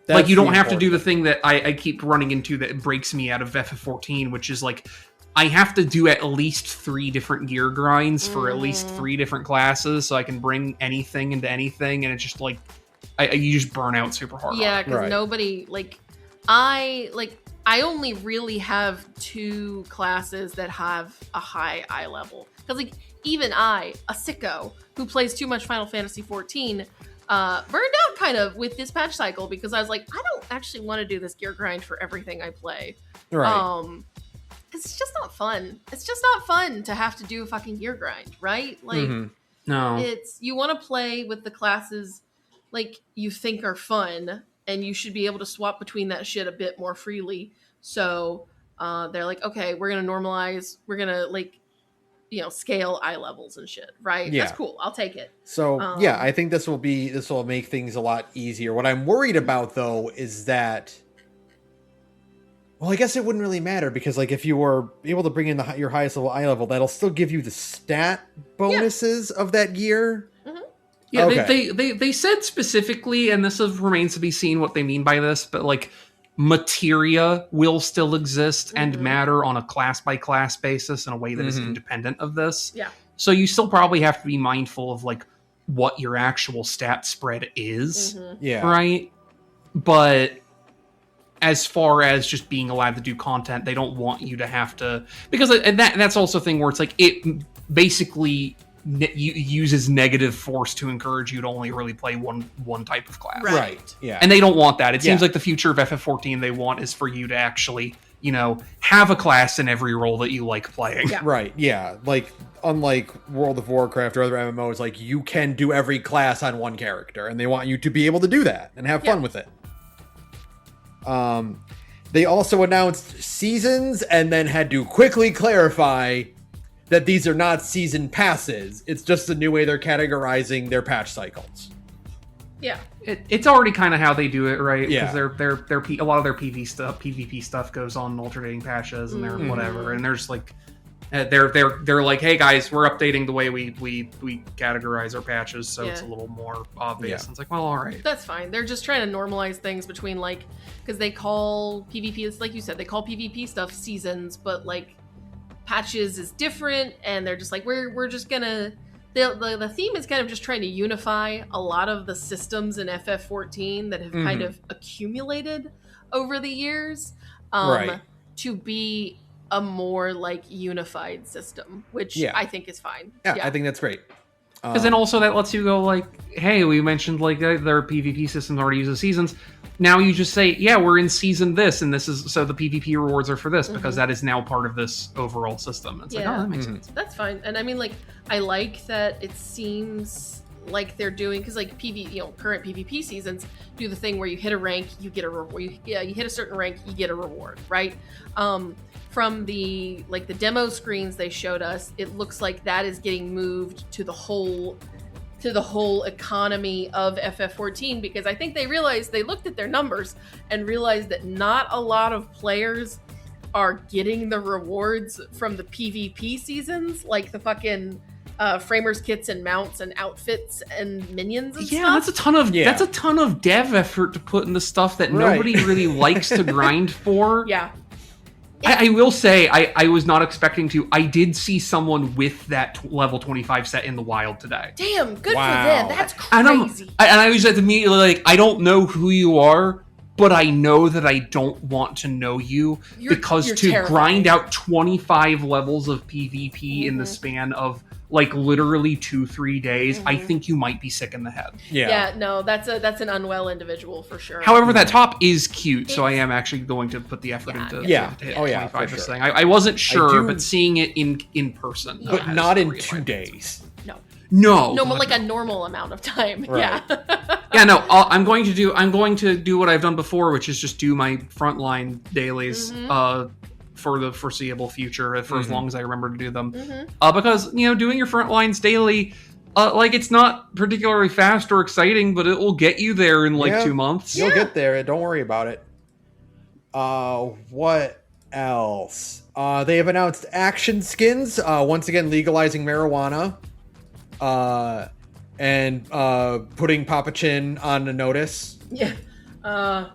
Like, you That's don't the have to do the important thing that I keep running into that breaks me out of FF14, which is like, I have to do at least 3 different gear grinds for at least 3 different classes so I can bring anything into anything, and it's just like, you just burn out super hard. Yeah, because Right. nobody, I only really have 2 classes that have a high eye level. Because, like, even I, a sicko, who plays too much Final Fantasy XIV, burned out kind of with this patch cycle because I was like, I don't actually want to do this gear grind for everything I play. Right. Because it's just not fun. It's just not fun to have to do a fucking gear grind, right? Like, No. it's, you want to play with the classes like you think are fun, and you should be able to swap between that shit a bit more freely. So they're like, okay, we're gonna normalize, we're gonna scale eye levels and shit, right? Yeah. That's cool. I'll take it. So yeah, I think this will make things a lot easier. What I'm worried about though is that, well, I guess it wouldn't really matter because like if you were able to bring in your highest level eye level, that'll still give you the stat bonuses of that gear. Yeah, Okay. they said specifically, and this remains to be seen what they mean by this, but like materia will still exist and matter on a class by class basis in a way that is independent of this. Yeah. So you still probably have to be mindful of like what your actual stat spread is, Yeah. right? But as far as just being allowed to do content, they don't want you to have to, because that's also a thing where it's like it basically uses negative force to encourage you to only really play one type of class. Right. Yeah. And they don't want that. It seems Yeah. like the future of FF14 they want is for you to actually, have a class in every role that you like playing. Yeah. Right. Yeah. Like unlike World of Warcraft or other MMOs, like you can do every class on one character, and they want you to be able to do that and have fun with it. They also announced seasons and then had to quickly clarify that these are not season passes. It's just a new way they're categorizing their patch cycles. Yeah. It's already kind of how they do it, right? Yeah. Because a lot of their PvP stuff goes on alternating patches and they're whatever, and there's like they're like, hey guys, we're updating the way we categorize our patches, so it's a little more obvious. Yeah. And it's like, well, all right. That's fine. They're just trying to normalize things between because they call PvP, it's like you said, they call PvP stuff seasons, but like patches is different, and they're just like, we're just gonna, the theme is kind of just trying to unify a lot of the systems in FF14 that have kind of accumulated over the years to be a more like unified system, which I think is fine. Yeah, I think that's great. Because then also that lets you go like, hey, we mentioned like their PvP systems already uses seasons. Now you just say, yeah, we're in season this, and this is, so the PvP rewards are for this, because that is now part of this overall system. It's like, oh, that makes sense. That's fine. And I mean, like, I like that it seems like they're doing, because like current PvP seasons do the thing where you hit a rank, you get a reward. You hit a certain rank, you get a reward, right? From the demo screens they showed us, it looks like that is getting moved to the whole economy of FF14, because I think they looked at their numbers and realized that not a lot of players are getting the rewards from the PvP seasons, like the fucking framers kits and mounts and outfits and minions and stuff. That's a ton of dev effort to put in the stuff that nobody really likes to grind for. Yeah. I will say, I was not expecting to. I did see someone with that level 25 set in the wild today. Damn, good for Wow. them. That's And crazy. I was immediately like, I don't know who you are, but I know that I don't want to know you, because you're to terrifying. grind out 25 levels of PvP in the span of like literally 2-3 days, I think you might be sick in the head. Yeah, no, that's an unwell individual for sure. However, that top is cute, so I am actually going to put the effort into Yeah. to hit Oh, yeah, 25 for this sure. thing. I wasn't sure, do- but seeing it in person, But has not in really 2 like- days. No, No, but like a normal amount of time. Right. Yeah. Yeah, no. I'm going to do what I've done before, which is just do my frontline dailies for the foreseeable future, for as long as I remember to do them. Because doing your frontlines daily, Like, it's not particularly fast or exciting, but it will get you there in like Yeah. 2 months. You'll get there. Don't worry about it. What else? They have announced action skins. Once again, legalizing marijuana. And putting Papa Chin on the notice. Yeah.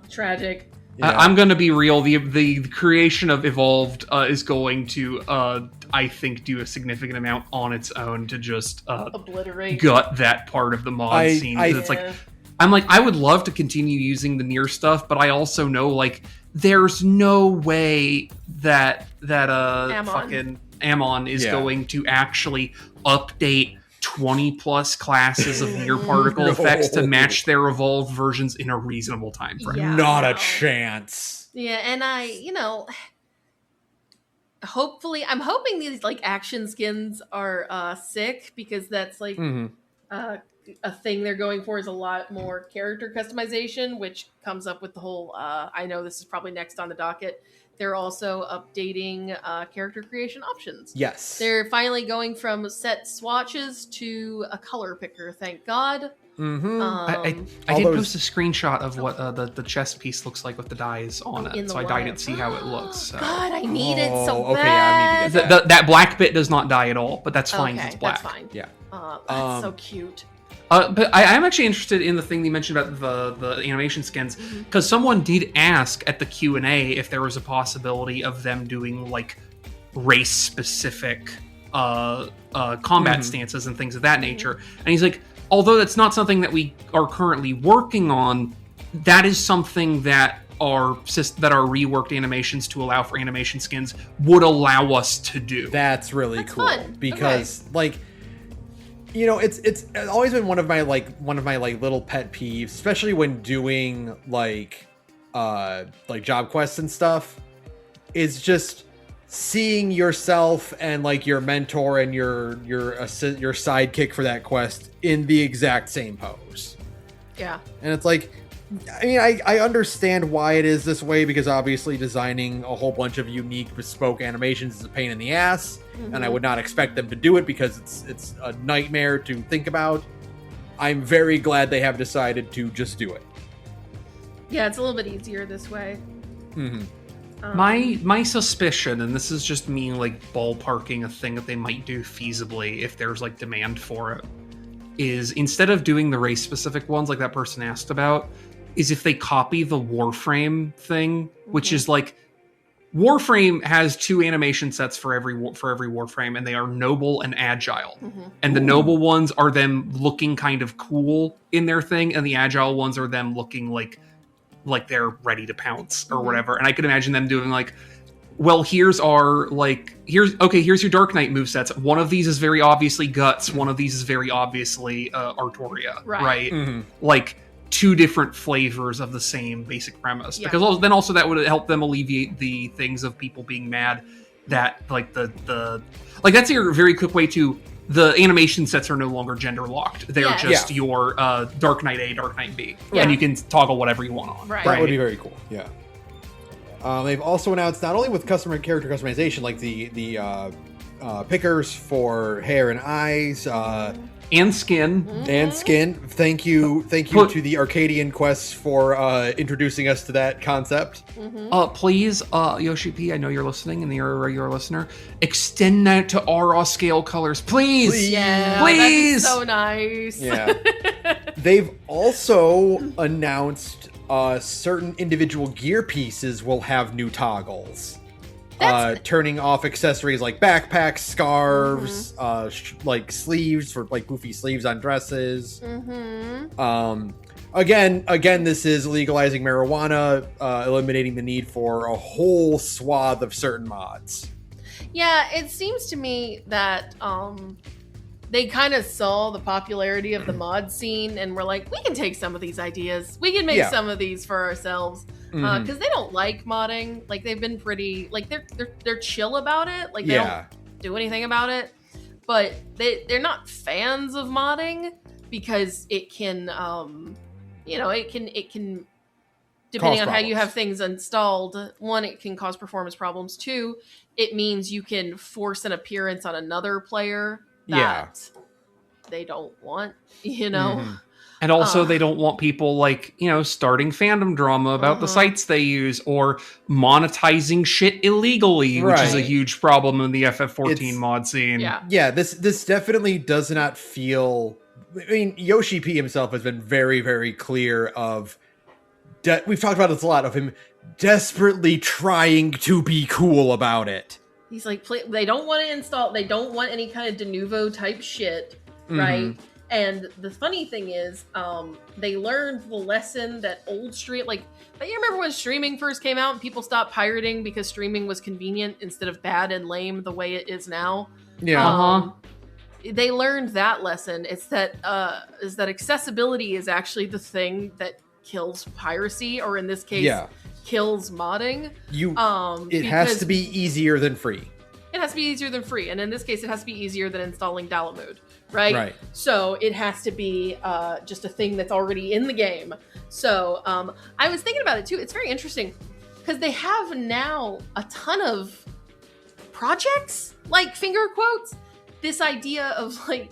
Tragic. Yeah. I'm going to be real. The creation of Evolved is going to, I think, do a significant amount on its own to just Obliterate. gut that part of the mod scene. 'Cause it's like, I would love to continue using the Nier stuff, but I also know, like, there's no way that fucking Ammon is going to actually update 20 plus classes of Nier particle effects to match their evolved versions in a reasonable time frame. Yeah, Not no. a chance. Yeah, and hopefully, I'm hoping these like action skins are sick, because that's like a thing they're going for is a lot more character customization, which comes up with the whole. I know this is probably next on the docket. They're also updating character creation options. Yes. They're finally going from set swatches to a color picker. Thank God. Mm-hmm. I did post a screenshot of what the chest piece looks like with the dyes on it, so I dyed it to see how it looks. So. God, I need it so okay, bad. yeah, I need to get that. That black bit does not dye at all, but that's fine. Okay, It's black. that's fine. Yeah. That's so cute. But I'm actually interested in the thing you mentioned about the animation skins, because someone did ask at the Q&A if there was a possibility of them doing like race specific combat stances and things of that nature. And he's like, although that's not something that we are currently working on, that is something that our reworked animations to allow for animation skins would allow us to do. That's really cool fun. because like, you know, it's always been one of my little pet peeves, especially when doing like job quests and stuff, is just seeing yourself and like your mentor and your sidekick for that quest in the exact same pose. Yeah. And it's like, I mean, I understand why it is this way, because obviously designing a whole bunch of unique bespoke animations is a pain in the ass, and I would not expect them to do it because it's a nightmare to think about. I'm very glad they have decided to just do it. Yeah, it's a little bit easier this way. My suspicion, and this is just me like ballparking a thing that they might do feasibly if there's like demand for it, is instead of doing the race specific ones like that person asked about, is if they copy the Warframe thing, which is like, Warframe has 2 animation sets for every Warframe, and they are noble and agile. And the noble ones are them looking kind of cool in their thing, and the agile ones are them looking like they're ready to pounce or whatever. And I could imagine them doing like, well, here's your Dark Knight movesets. One of these is very obviously Guts. One of these is very obviously Artoria, right? Like 2 different flavors of the same basic premise. Yeah. Because then also that would help them alleviate the things of people being mad that like the that's a very quick way to, the animation sets are no longer gender locked. They're just your Dark Knight A, Dark Knight B, and you can toggle whatever you want on. Right. That would be very cool. Yeah. They've also announced not only with customer character customization, like the pickers for hair and eyes, And skin. and skin. Thank you to the Arcadian Quests for introducing us to that concept. Please, Yoshi P, I know you're listening and you're a regular listener. Extend that to RAW scale colors, please. Yeah, please. that'd be so nice. Yeah. They've also announced certain individual gear pieces will have new toggles. Turning off accessories like backpacks, scarves, like sleeves for like goofy sleeves on dresses. Again, this is legalizing marijuana, eliminating the need for a whole swath of certain mods. Yeah, it seems to me that they kind of saw the popularity of the mod scene and were like, we can take some of these ideas. We can make some of these for ourselves. Because they don't like modding. Like, they've been pretty, like, they're chill about it. Like, they don't do anything about it. But they're not fans of modding because it can, it can depending on how you have things installed, 1, it can cause performance problems. 2, it means you can force an appearance on another player that they don't want, you know. Mhm. And also, they don't want people like, starting fandom drama about the sites they use or monetizing shit illegally, which is a Right. huge problem in the FF14 It's- mod scene. Yeah. This definitely does not feel. I mean, Yoshi P himself has been very, very clear of. We've talked about this a lot, of him desperately trying to be cool about it. He's like, they don't want to install, they don't want any kind of de novo type shit, right? And the funny thing is, they learned the lesson that old stream, like, you remember when streaming first came out and people stopped pirating because streaming was convenient instead of bad and lame the way it is now? Yeah. They learned that lesson. It's that accessibility is actually the thing that kills piracy, or in this case, kills modding. It has to be easier than free. It has to be easier than free, and in this case, it has to be easier than installing download, right? Right. So it has to be just a thing that's already in the game. So I was thinking about it too. It's very interesting because they have now a ton of projects, like finger quotes. This idea of like,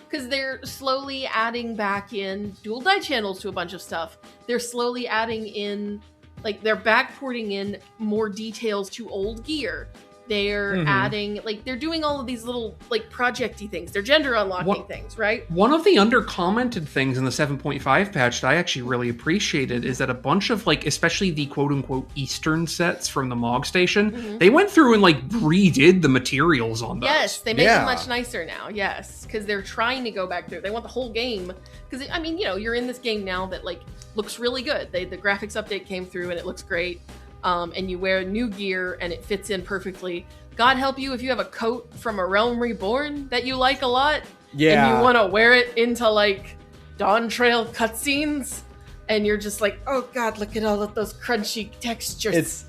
because they're slowly adding back in dual die channels to a bunch of stuff. They're slowly adding in, like, they're backporting in more details to old gear. They're adding, like, they're doing all of these little, like, project-y things. They're gender unlocking things, right? One of the under-commented things in the 7.5 patch that I actually really appreciated is that a bunch of, like, especially the quote-unquote Eastern sets from the Mog Station, they went through and, like, redid the materials on those. Yes, they make them much nicer now, yes. Because they're trying to go back through. They want the whole game. Because, I mean, you're in this game now that, like, looks really good. The graphics update came through and it looks great. And you wear new gear and it fits in perfectly. God help you if you have a coat from A Realm Reborn that you like a lot. Yeah. And you want to wear it into, like, Dawn Trail cutscenes. And you're just like, oh God, look at all of those crunchy textures.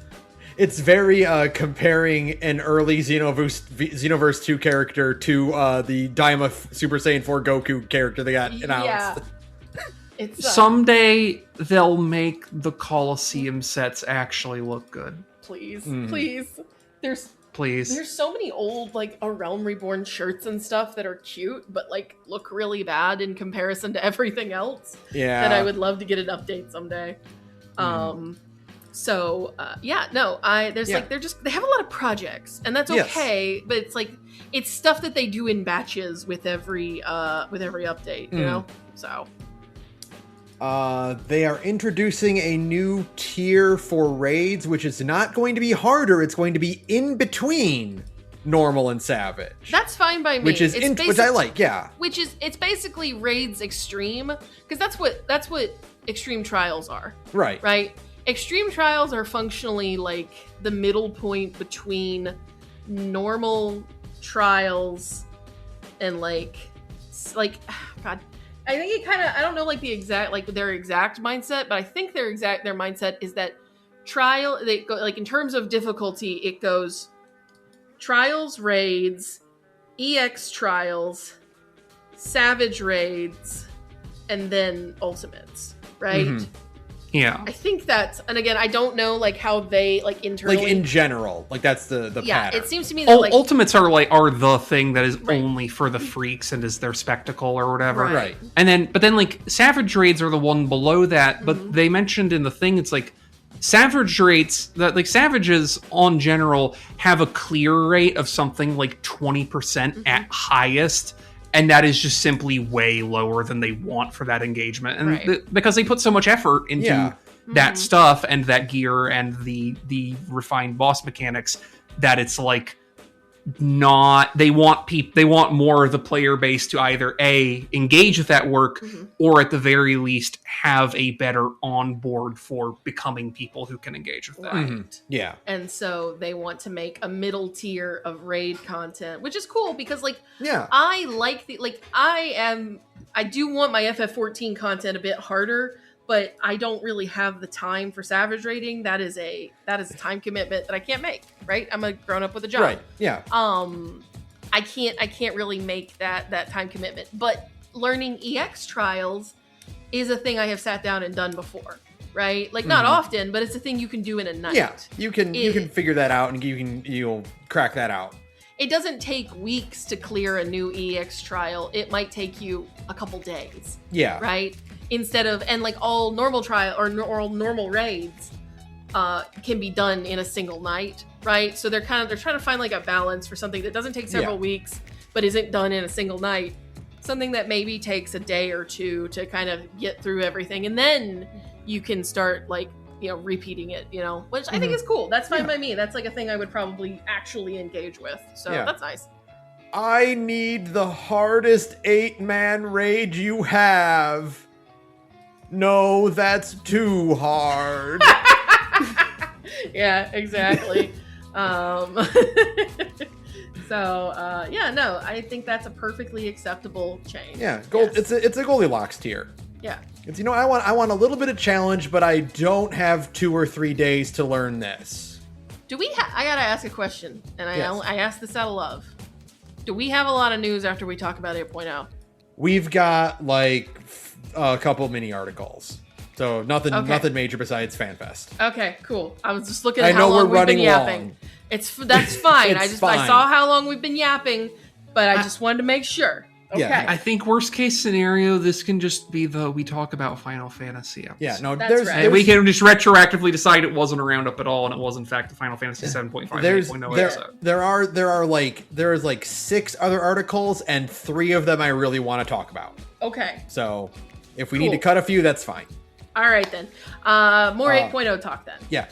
It's very comparing an early Xenoverse 2 character to the Daima Super Saiyan 4 Goku character they got announced. It's someday they'll make the Colosseum sets actually look good. Please. Please. There's so many old, like, A Realm Reborn shirts and stuff that are cute, but, like, look really bad in comparison to everything else. Yeah. That I would love to get an update someday. They have a lot of projects, and that's okay, but it's like, it's stuff that they do in batches with every update, you know? So. They are introducing a new tier for raids, which is not going to be harder. It's going to be in between normal and savage. That's fine by me. Which I like, yeah. It's basically raids extreme, because that's what extreme trials are. Right. Right? Extreme trials are functionally like the middle point between normal trials and like God. I think it kind of, I don't know, like their exact mindset, but I think their mindset is that they go, like, in terms of difficulty, it goes trials, raids, EX trials, savage raids, and then ultimates, right? Yeah. I think that's, and again, I don't know, like, how they, like, internally, like, in general, like, that's the pattern. It seems to me that, like, ultimates are the thing that is only for the freaks and is their spectacle or whatever. Right. And then, but then, like, savage raids are the one below that, but they mentioned in the thing, it's like, savage rates, that, like, savages on general have a clear rate of something like 20% at highest. And that is just simply way lower than they want for that engagement. And because they put so much effort into that stuff and that gear and the refined boss mechanics, that it's like not, they want more of the player base to either engage with that work or at the very least have a better onboard for becoming people who can engage with that. Yeah. And so they want to make a middle tier of raid content, which is cool because, like, I like I do want my FF14 content a bit harder, but I don't really have the time for savage raiding. That is a time commitment that I can't make, right? I'm a grown up with a job. Right. Yeah. I can't really make that time commitment. But learning EX trials is a thing I have sat down and done before, right? Like, not often, but it's a thing you can do in a night. Yeah. You can figure that out and you'll crack that out. it doesn't take weeks to clear a new EX trial. It might take you a couple days. Yeah. Right? Instead of, and like all normal trial or all normal raids can be done in a single night, right? So they're trying to find like a balance for something that doesn't take several weeks, but isn't done in a single night. Something that maybe takes a day or two to kind of get through everything. And then you can start like, repeating it, which I think is cool. That's fine by me. That's like a thing I would probably actually engage with. So that's nice. I need the hardest 8-man raid you have. No, that's too hard. Yeah, exactly. I think that's a perfectly acceptable change. Yeah, it's a Goldilocks tier. Yeah. It's I want a little bit of challenge, but I don't have 2 or 3 days to learn this. Do we I gotta ask a question, and I asked this out of love. Do we have a lot of news after we talk about 8.0? We've got like a couple mini articles. So nothing major besides FanFest. Okay, cool. I was just looking at how long we've been yapping. That's fine. I saw how long we've been yapping, but I just wanted to make sure. Okay. Yeah. I think worst case scenario, this can just be we talk about Final Fantasy episode. Yeah, no, that's right. And we can just retroactively decide it wasn't a roundup at all, and it was in fact the Final Fantasy 7.5 8.0 episode. There is like 6 other articles, and 3 of them I really want to talk about. Okay. So if we need to cut a few, that's fine. All right then. More 8.0 talk then. Yeah.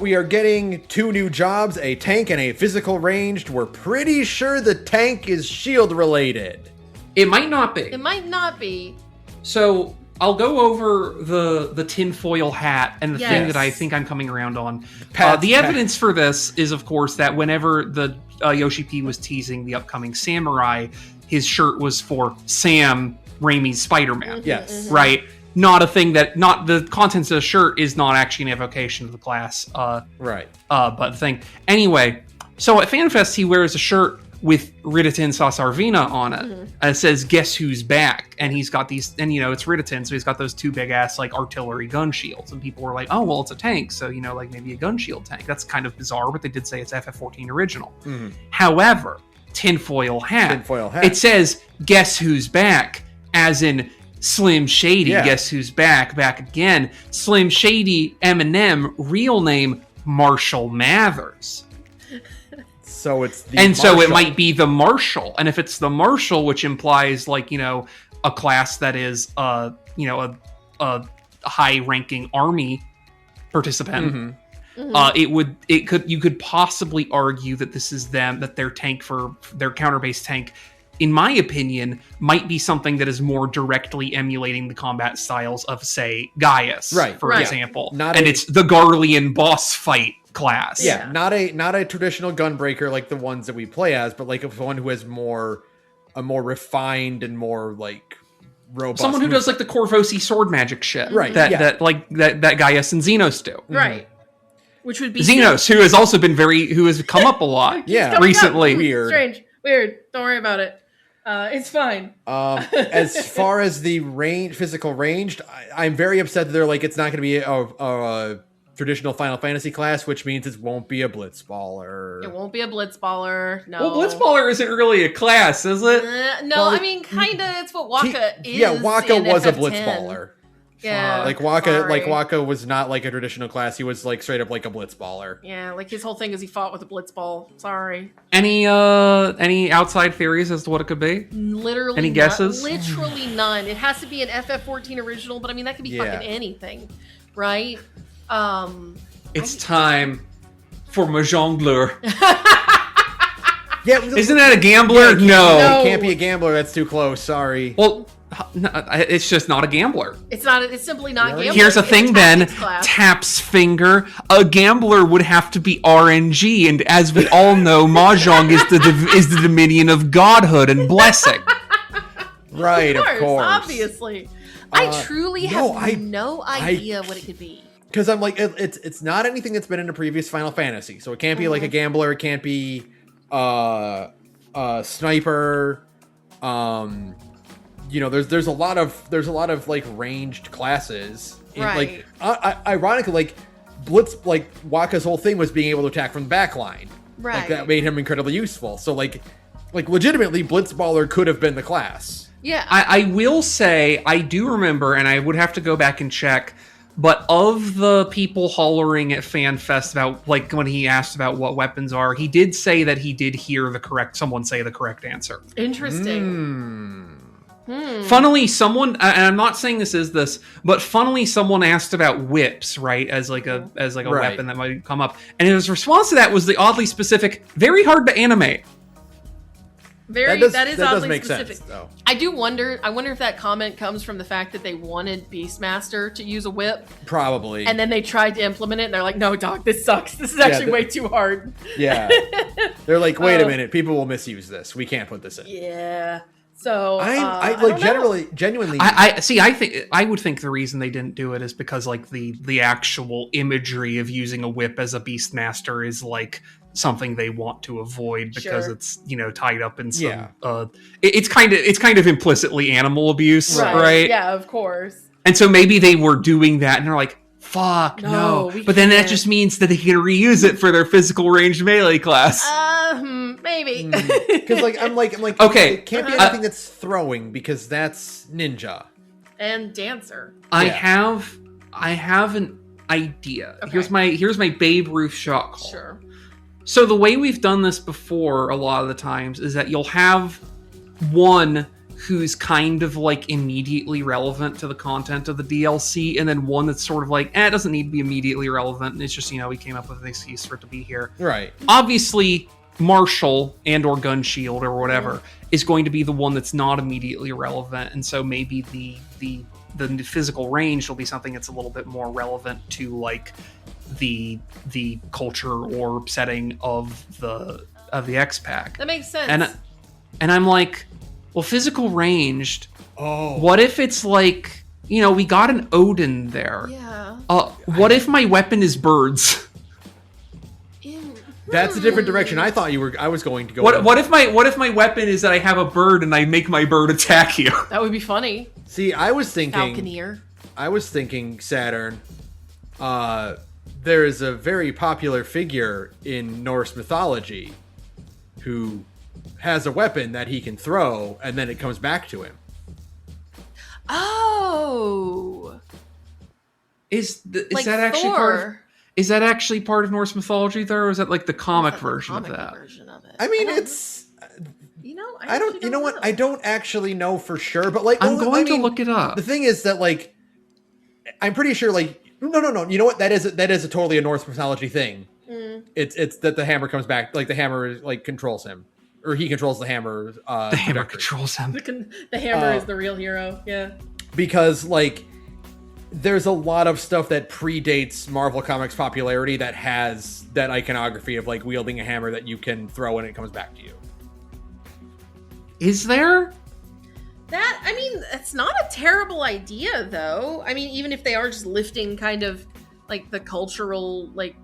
We are getting 2 new jobs, a tank and a physical ranged. We're pretty sure the tank is shield related. It might not be. It might not be. So I'll go over the tinfoil hat and the thing that I think I'm coming around on. The evidence for this is, of course, that whenever the Yoshi P was teasing the upcoming Samurai, his shirt was for Sam Raimi's Spider-Man. Yes. Right? Not a thing the contents of the shirt is not actually an evocation of the class. Right. But the thing. Anyway, so at FanFest, he wears a shirt with Ridditon Sasarvina on it. Mm-hmm. And it says, "Guess who's back?" And he's got these, and it's Ridditon, so he's got those 2 big ass like artillery gun shields. And people were like, "Oh, well, it's a tank, so like maybe a gun shield tank." That's kind of bizarre, but they did say it's FF14 original. Mm-hmm. However, tinfoil hat. It says, "Guess who's back?" As in Slim Shady. Guess who's back again. Slim Shady, Eminem, real name Marshall Mathers. So it's the and Marshall. So it might be the Marshall, and if it's the Marshall, which implies like a class that is a high ranking army participant. Mm-hmm. You could possibly argue that this is that their tank for their counter-base tank, in my opinion, might be something that is more directly emulating the combat styles of, say, Gaius, for example. It's the Garlean boss fight class. Yeah, not a traditional gunbreaker like the ones that we play as, but like one who has a more refined and more like robust. Someone who does like the Corvosi sword magic shit, right? That Gaius and Xenos do, right? Which would be Xenos, who has also been who has come up a lot, recently. Weird. Don't worry about it. It's fine. As far as the physical ranged, I'm very upset that they're like, it's not going to be a traditional Final Fantasy class, which means it won't be a Blitzballer. It won't be a Blitzballer, no. Well, Blitzballer isn't really a class, is it? No, I mean, kind of. It's what Waka is. Yeah, Waka was FF10. a Blitzballer. Yeah, Waka was not like a traditional class. He was like straight up like a Blitzballer. Yeah, like his whole thing is he fought with a Blitzball. Sorry. Any outside theories as to what it could be? Literally, any guesses? Literally none. It has to be an FF14 original, but I mean that could be fucking anything, right? It's time for Majongler. Yeah, isn't that a gambler? No, it can't be a gambler. That's too close. Sorry. Well, no, it's just not a gambler. It's not. It's simply not gambler. Here's the thing, then. Tap's finger. A gambler would have to be RNG, and as we all know, Mahjong is the dominion of godhood and blessing. Right, of course. Obviously. I truly have no idea what it could be. Because I'm like, it's not anything that's been in a previous Final Fantasy, so it can't be like a gambler. It can't be sniper. There's a lot of like ranged classes. Right. Like ironically, like Blitz, like Waka's whole thing was being able to attack from the back line. Right. Like that made him incredibly useful. So like legitimately, Blitzballer could have been the class. Yeah. I will say, I do remember, and I would have to go back and check, but of the people hollering at FanFest about, like, when he asked about what weapons are, he did say that he did hear someone say the correct answer. Interesting. Funnily, someone, and I'm not saying this is this, but funnily, someone asked about whips, right, as like a Right. weapon that might come up, and his response to that was the oddly specific, very hard to animate. That is does oddly make specific. sense, though. I wonder if that comment comes from the fact that they wanted Beastmaster to use a whip, Probably. and then they tried to implement it, and they're like, no, Doc, this sucks. This is actually way too hard. Yeah. They're like, wait a minute, people will misuse this. We can't put this in. Yeah. So I don't know. genuinely. I would think the reason they didn't do it is because like the actual imagery of using a whip as a Beastmaster is like something they want to avoid because Sure. it's, you know, tied up in some Yeah. it's kind of implicitly animal abuse, right? Yeah, of course. And so maybe they were doing that and they're like, fuck, no. we But then that can't. just means that they can reuse it for their physical ranged melee class. Maybe. Because I'm like, Okay. it can't be anything that's throwing because that's ninja. And Dancer. I Yeah. have an idea. Okay. Here's my Babe Ruth shot call. Sure. So the way we've done this before a lot of the times is that you'll have one who's kind of like immediately relevant to the content of the DLC, and then one that's sort of like, it doesn't need to be immediately relevant, and it's just, you know, we came up with an excuse for it to be here. Right. Obviously, Marshall and or Gun Shield or whatever is going to be the one that's not immediately relevant, and so maybe the physical range will be something that's a little bit more relevant to like the culture or setting of the X-Pack. That makes sense. And I'm like, well, physical ranged, Oh. what if it's like, you know, we got an Odin there. Yeah. What if my weapon is birds? That's a different direction I thought I was going to go. What if my weapon is that I have a bird and I make my bird attack you? That would be funny. See, I was thinking Falconeer. Saturn. There is a very popular figure in Norse mythology who has a weapon that he can throw and then it comes back to him. Oh. Is Like that actually Thor. part of? Is that actually part of Norse mythology, though, or is that like the comic Is that the version comic of that? version of it? I mean, don't it's. You know, I don't. You know what? I don't actually know for sure, but like, I'm going to look it up. The thing is that like, I'm pretty sure like, no. You know what? That is a totally a Norse mythology thing. It's that the hammer comes back, like the hammer like controls him, or he controls the hammer. The hammer trajectory. controls him. The hammer is the real hero. Yeah. Because like there's a lot of stuff that predates Marvel Comics popularity that has that iconography of like wielding a hammer that you can throw and it comes back to you. Is there? That, I mean, it's not a terrible idea, though. I mean, even if they are just lifting kind of like the cultural, like,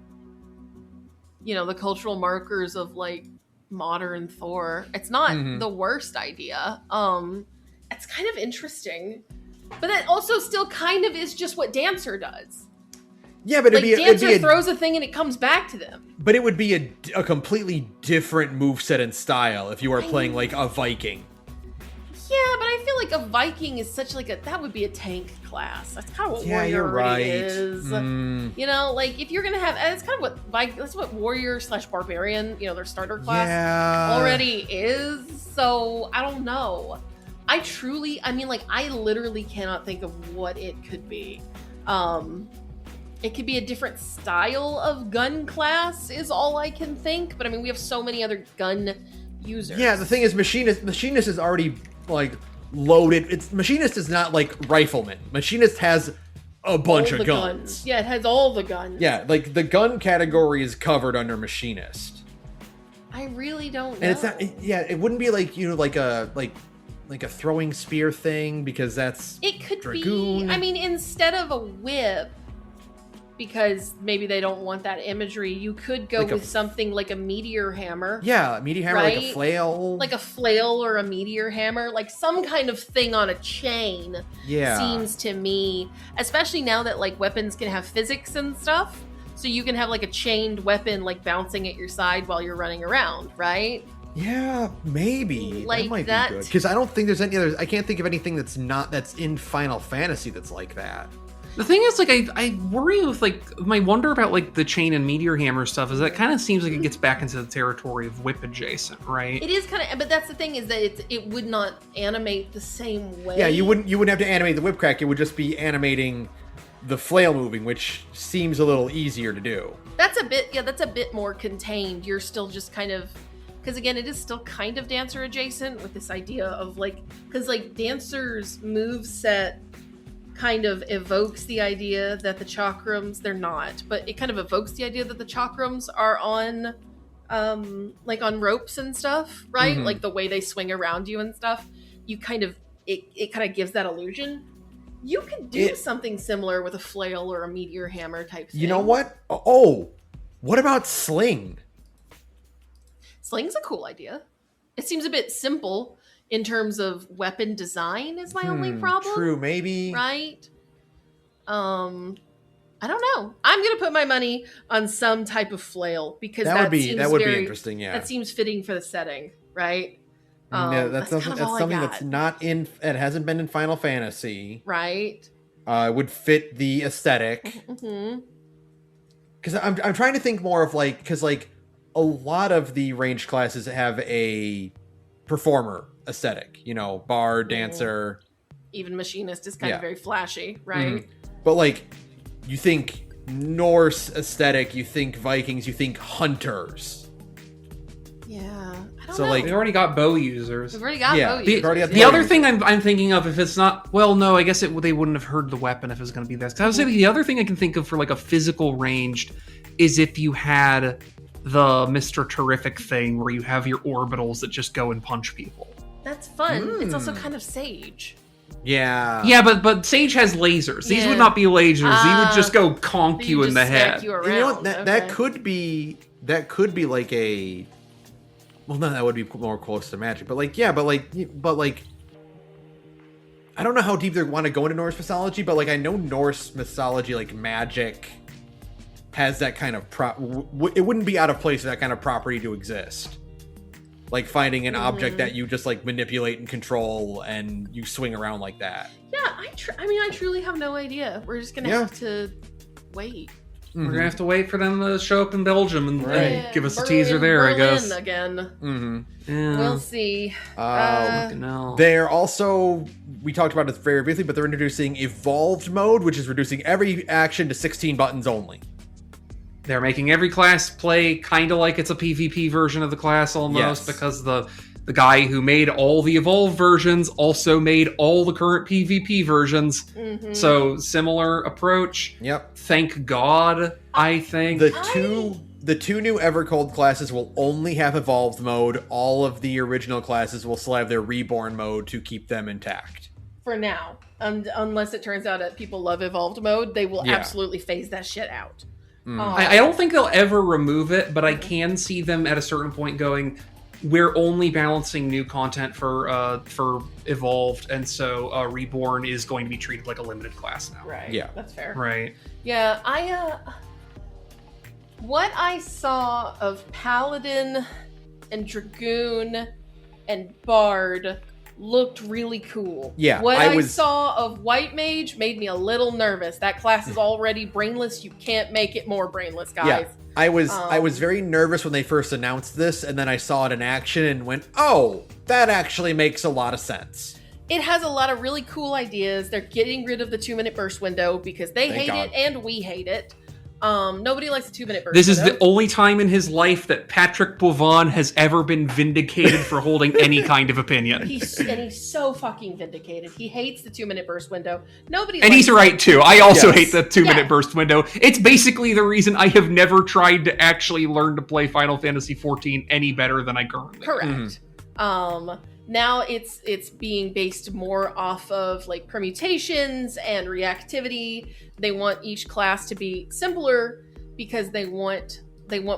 you know, the cultural markers of like modern Thor, it's not the worst idea. It's kind of interesting, but that also still kind of is just what Dancer does. Yeah, but Like Dancer throws a thing and it comes back to them. But it would be a completely different moveset and style if you were playing like a Viking. Yeah, but I feel like a Viking is such like that would be a tank class. That's kind of what Warrior you're already right. is. You know, like if you're gonna have, it's kind of that's what Warrior / Barbarian, you know, their starter class already is. So I don't know. I mean, like I literally cannot think of what it could be. It could be a different style of gun class is all I can think. But I mean, we have so many other gun users. Yeah, the thing is, Machinist is already like loaded. Machinist is not like Rifleman. Machinist has a bunch of guns. Yeah, it has all the guns. Yeah, like the gun category is covered under Machinist. I really don't know. And it's not. It wouldn't be like like a throwing spear thing because that's It could Dragoon. be. I mean, instead of a whip, because maybe they don't want that imagery, you could go Like with something like a meteor hammer. Yeah, a meteor hammer, like a Right? flail. Like a flail or a meteor hammer, like some kind of thing on a chain. Yeah. Seems to me, especially now that like weapons can have physics and stuff. So you can have like a chained weapon like bouncing at your side while you're running around, right? Yeah, maybe. Like that might that- be good. Because I don't think there's any other... I can't think of anything that's in Final Fantasy that's like that. The thing is, like, I worry with, like, my wonder about, like, the chain and meteor hammer stuff is that it kind of seems like it gets back into the territory of whip adjacent, right? It is kind of, but that's the thing is that it would not animate the same way. Yeah, you wouldn't have to animate the whip crack. It would just be animating the flail moving, which seems a little easier to do. That's a bit more contained. You're still just kind of, because again, it is still kind of dancer adjacent with this idea of like, because like Dancer's moveset kind of evokes the idea that the chakrams, they're not, but it kind of evokes the idea that the chakrams are on like on ropes and stuff, right? Mhm. Like the way they swing around you and stuff. You kind of it kind of gives that illusion. You could do something similar with a flail or a meteor hammer type thing. You know what? Oh, what about sling? Sling's a cool idea. It seems a bit simple in terms of weapon design is my only problem. True, maybe. Right? I don't know. I'm gonna put my money on some type of flail because that would be interesting. Yeah, that seems fitting for the setting, right? Yeah, that's kind of all I something got. that's not in. It hasn't been in Final Fantasy. Right. It would fit the aesthetic. Mm-hmm. Because I'm trying to think more of like, because like a lot of the ranged classes have a performer aesthetic. You know, bard, dancer. Even machinist is kind of Yeah. very flashy, right? But like, you think Norse aesthetic, you think Vikings, you think hunters. Yeah. I don't So, know. like, We already got bow users. We've already got Yeah, bow the- users. already got The bow other users. thing I'm thinking of, if it's not, well, no, I guess they wouldn't have heard the weapon if it was going to be this. 'Cause I was saying the other thing I can think of for like a physical ranged is if you had the Mr. Terrific thing where you have your orbitals that just go and punch people. That's fun. It's also kind of sage. Yeah. Yeah, but Sage has lasers. These Yeah. would not be lasers. He would just go conk you You in the just smack head. you around. You know what? That Okay. could be like a. Well, no, that would be more close to magic. But like, yeah, but like, I don't know how deep they want to go into Norse mythology. But like, I know Norse mythology, like magic, has that kind of it wouldn't be out of place for that kind of property to exist. Like finding an object that you just like manipulate and control, and you swing around like that. Yeah, I truly have no idea. We're just gonna have to wait. We're gonna have to wait for them to show up in Belgium and Right. give us a Berlin- teaser there, I Berlin guess. again. Mm-hmm. Yeah. We'll see. No. They're also, we talked about it very briefly, but they're introducing evolved mode, which is reducing every action to 16 buttons only. They're making every class play kind of like it's a PvP version of the class almost, Yes. because the guy who made all the evolved versions also made all the current PvP versions. Mm-hmm. So similar approach. Yep. Thank God, I think. The two new Evercold classes will only have evolved mode. All of the original classes will still have their reborn mode to keep them intact. For now, unless it turns out that people love evolved mode, they will Yeah. absolutely phase that shit out. I don't think they'll ever remove it, but I can see them at a certain point going, we're only balancing new content for evolved, and so reborn is going to be treated like a limited class now. Right. Yeah. That's fair. Right. Yeah, what I saw of Paladin and Dragoon and Bard looked really cool. Yeah, What I I was- saw of White Mage made me a little nervous. That class is already brainless. You can't make it more brainless, guys. Yeah, I was very nervous when they first announced this, and then I saw it in action and went, "Oh, that actually makes a lot of sense." It has a lot of really cool ideas. They're getting rid of the 2-minute burst window because they Thank hate God. it and we hate it. Nobody likes a 2-minute burst This is window. the only time in his life that Patrick Boivin has ever been vindicated for holding any kind of opinion. He's so fucking vindicated. He hates the 2-minute burst window. Nobody And likes he's right too. I also Yes. hate the 2-minute Yeah. burst window. It's basically the reason I have never tried to actually learn to play Final Fantasy XIV any better than I currently do. Correct. Now it's being based more off of like permutations and reactivity. They want each class to be simpler because they want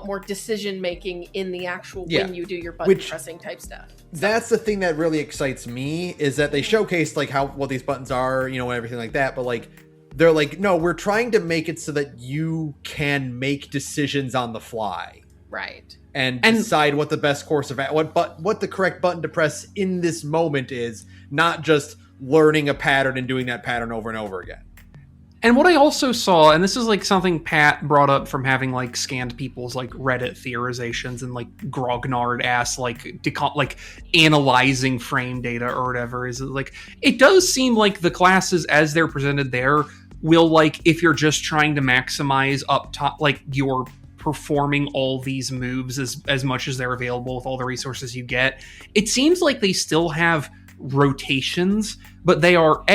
more decision making in the actual Yeah. when you do your button Which- pressing type stuff. That's the thing that really excites me, is that they showcased like what these buttons are, you know, and everything like that. But like, they're like, no, we're trying to make it so that you can make decisions on the fly. Right. And decide what the best course of what the correct button to press in this moment is, not just learning a pattern and doing that pattern over and over again. And what I also saw, and this is like something Pat brought up from having like scanned people's like Reddit theorizations and like grognard ass like analyzing frame data or whatever, is like it does seem like the classes as they're presented there will, like, if you're just trying to maximize up top, like you're performing all these moves as much as they're available with all the resources you get. It seems like they still have rotations, but they are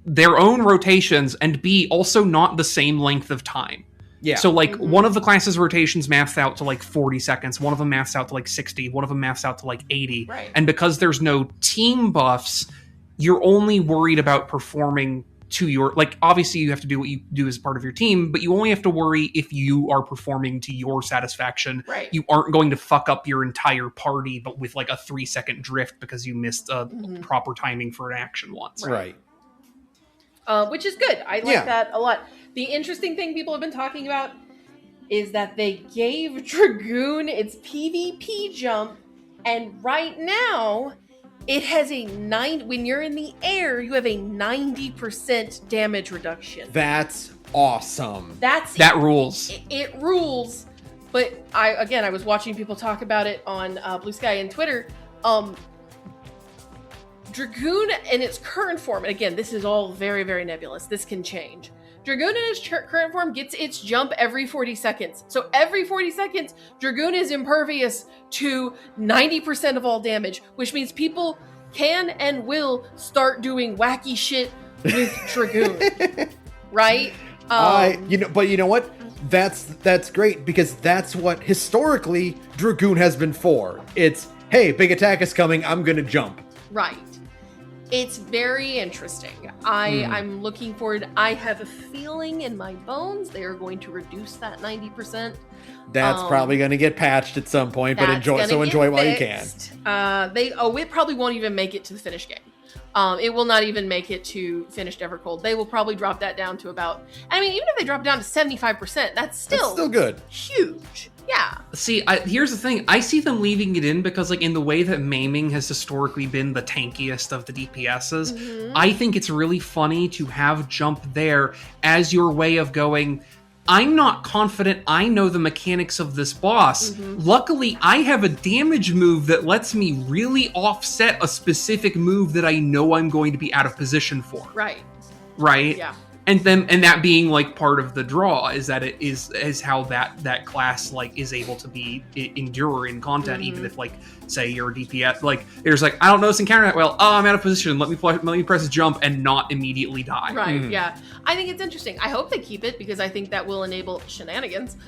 their own rotations, and B, also not the same length of time. Yeah. So like one of the classes rotations maths out to like 40 seconds, one of them maths out to like 60, one of them maths out to like 80. Right. And because there's no team buffs, you're only worried about performing to your, like, obviously you have to do what you do as part of your team, but you only have to worry if you are performing to your satisfaction. Right. You aren't going to fuck up your entire party, but with like a 3-second drift because you missed proper timing for an action once. Right. Which is good. I like that a lot. The interesting thing people have been talking about is that they gave Dragoon its PvP jump, and right now it has when you're in the air, you have a 90% damage reduction. That's awesome. That rules. It rules. But I was watching people talk about it on BlueSky and Twitter. Dragoon in its current form, and again, this is all very, very nebulous. This can change. Dragoon in its current form gets its jump every 40 seconds. So every 40 seconds, Dragoon is impervious to 90% of all damage, which means people can and will start doing wacky shit with Dragoon. Right? But you know what? That's great, because that's what historically Dragoon has been for. It's, hey, big attack is coming, I'm gonna jump. Right. It's very interesting. I'm looking forward. I have a feeling in my bones they are going to reduce that 90%. That's probably going to get patched at some point, but enjoy it while you can. It probably won't even make it to the finished game. It will not even make it to finished Evercold. They will probably drop that down to about, even if they drop it down to 75%, that's still good. Huge. Yeah. See, here's the thing. I see them leaving it in because, like, in the way that maiming has historically been the tankiest of the DPSs, I think it's really funny to have jump there as your way of going, I'm not confident I know the mechanics of this boss. Luckily, I have a damage move that lets me really offset a specific move that I know I'm going to be out of position for. Right? Yeah. And that being like part of the draw is that it is how that class like is able to be endure in content, even if, like, say you're a DPS, like there's like, I don't know this encounter that well. Oh, I'm out of position. Let me press jump and not immediately die. Right. Yeah. I think it's interesting. I hope they keep it because I think that will enable shenanigans.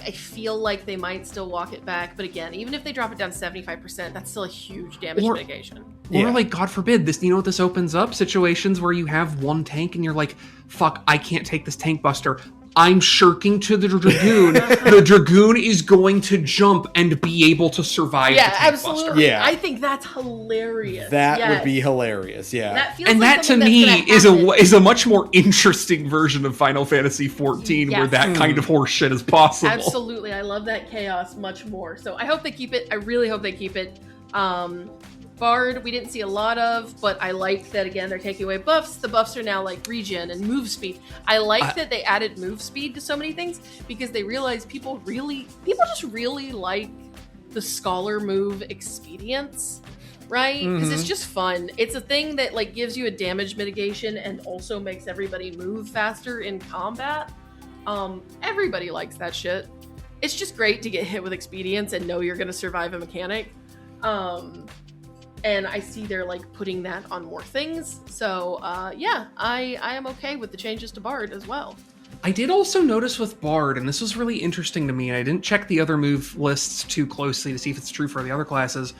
I feel like they might still walk it back, but again, even if they drop it down to 75%, that's still a huge damage mitigation. Or like, God forbid, this, you know what this opens up? Situations where you have one tank and you're like, fuck, I can't take this tank buster. I'm shirking to the Dragoon. The Dragoon is going to jump and be able to survive the tank absolutely. buster. Yeah, I think that's hilarious. That would be hilarious, yeah. That to me is a much more interesting version of Final Fantasy XIV where that kind of horse shit is possible. Absolutely, I love that chaos much more. So I hope they keep it. I really hope they keep it. Bard, we didn't see a lot of, but I like that, again, they're taking away buffs. The buffs are now like regen and move speed. I like that they added move speed to so many things because they realize people just really like the scholar move expedience, right? Because it's just fun. It's a thing that like gives you a damage mitigation and also makes everybody move faster in combat. Everybody likes that shit. It's just great to get hit with expedience and know you're going to survive a mechanic. And I see they're like putting that on more things. So I am okay with the changes to Bard as well. I did also notice with Bard, and this was really interesting to me, and I didn't check the other move lists too closely to see if it's true for the other classes.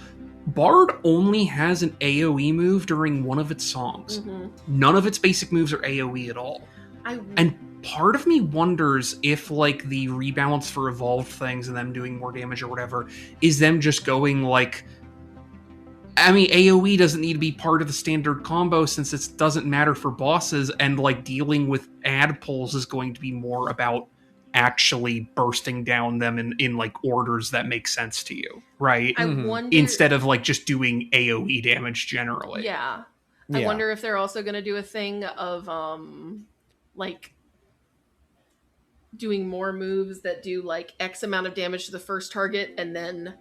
Bard only has an AoE move during one of its songs. None of its basic moves are AoE at all. And part of me wonders if, like, the rebalance for evolved things and them doing more damage or whatever is them just going, like, I mean, AoE doesn't need to be part of the standard combo since it doesn't matter for bosses, and like dealing with ad pulls is going to be more about actually bursting down them in like orders that make sense to you, right? I Mhm. wonder Instead of like just doing AoE damage generally. Yeah. I Yeah. wonder if they're also going to do a thing of like doing more moves that do like X amount of damage to the first target and then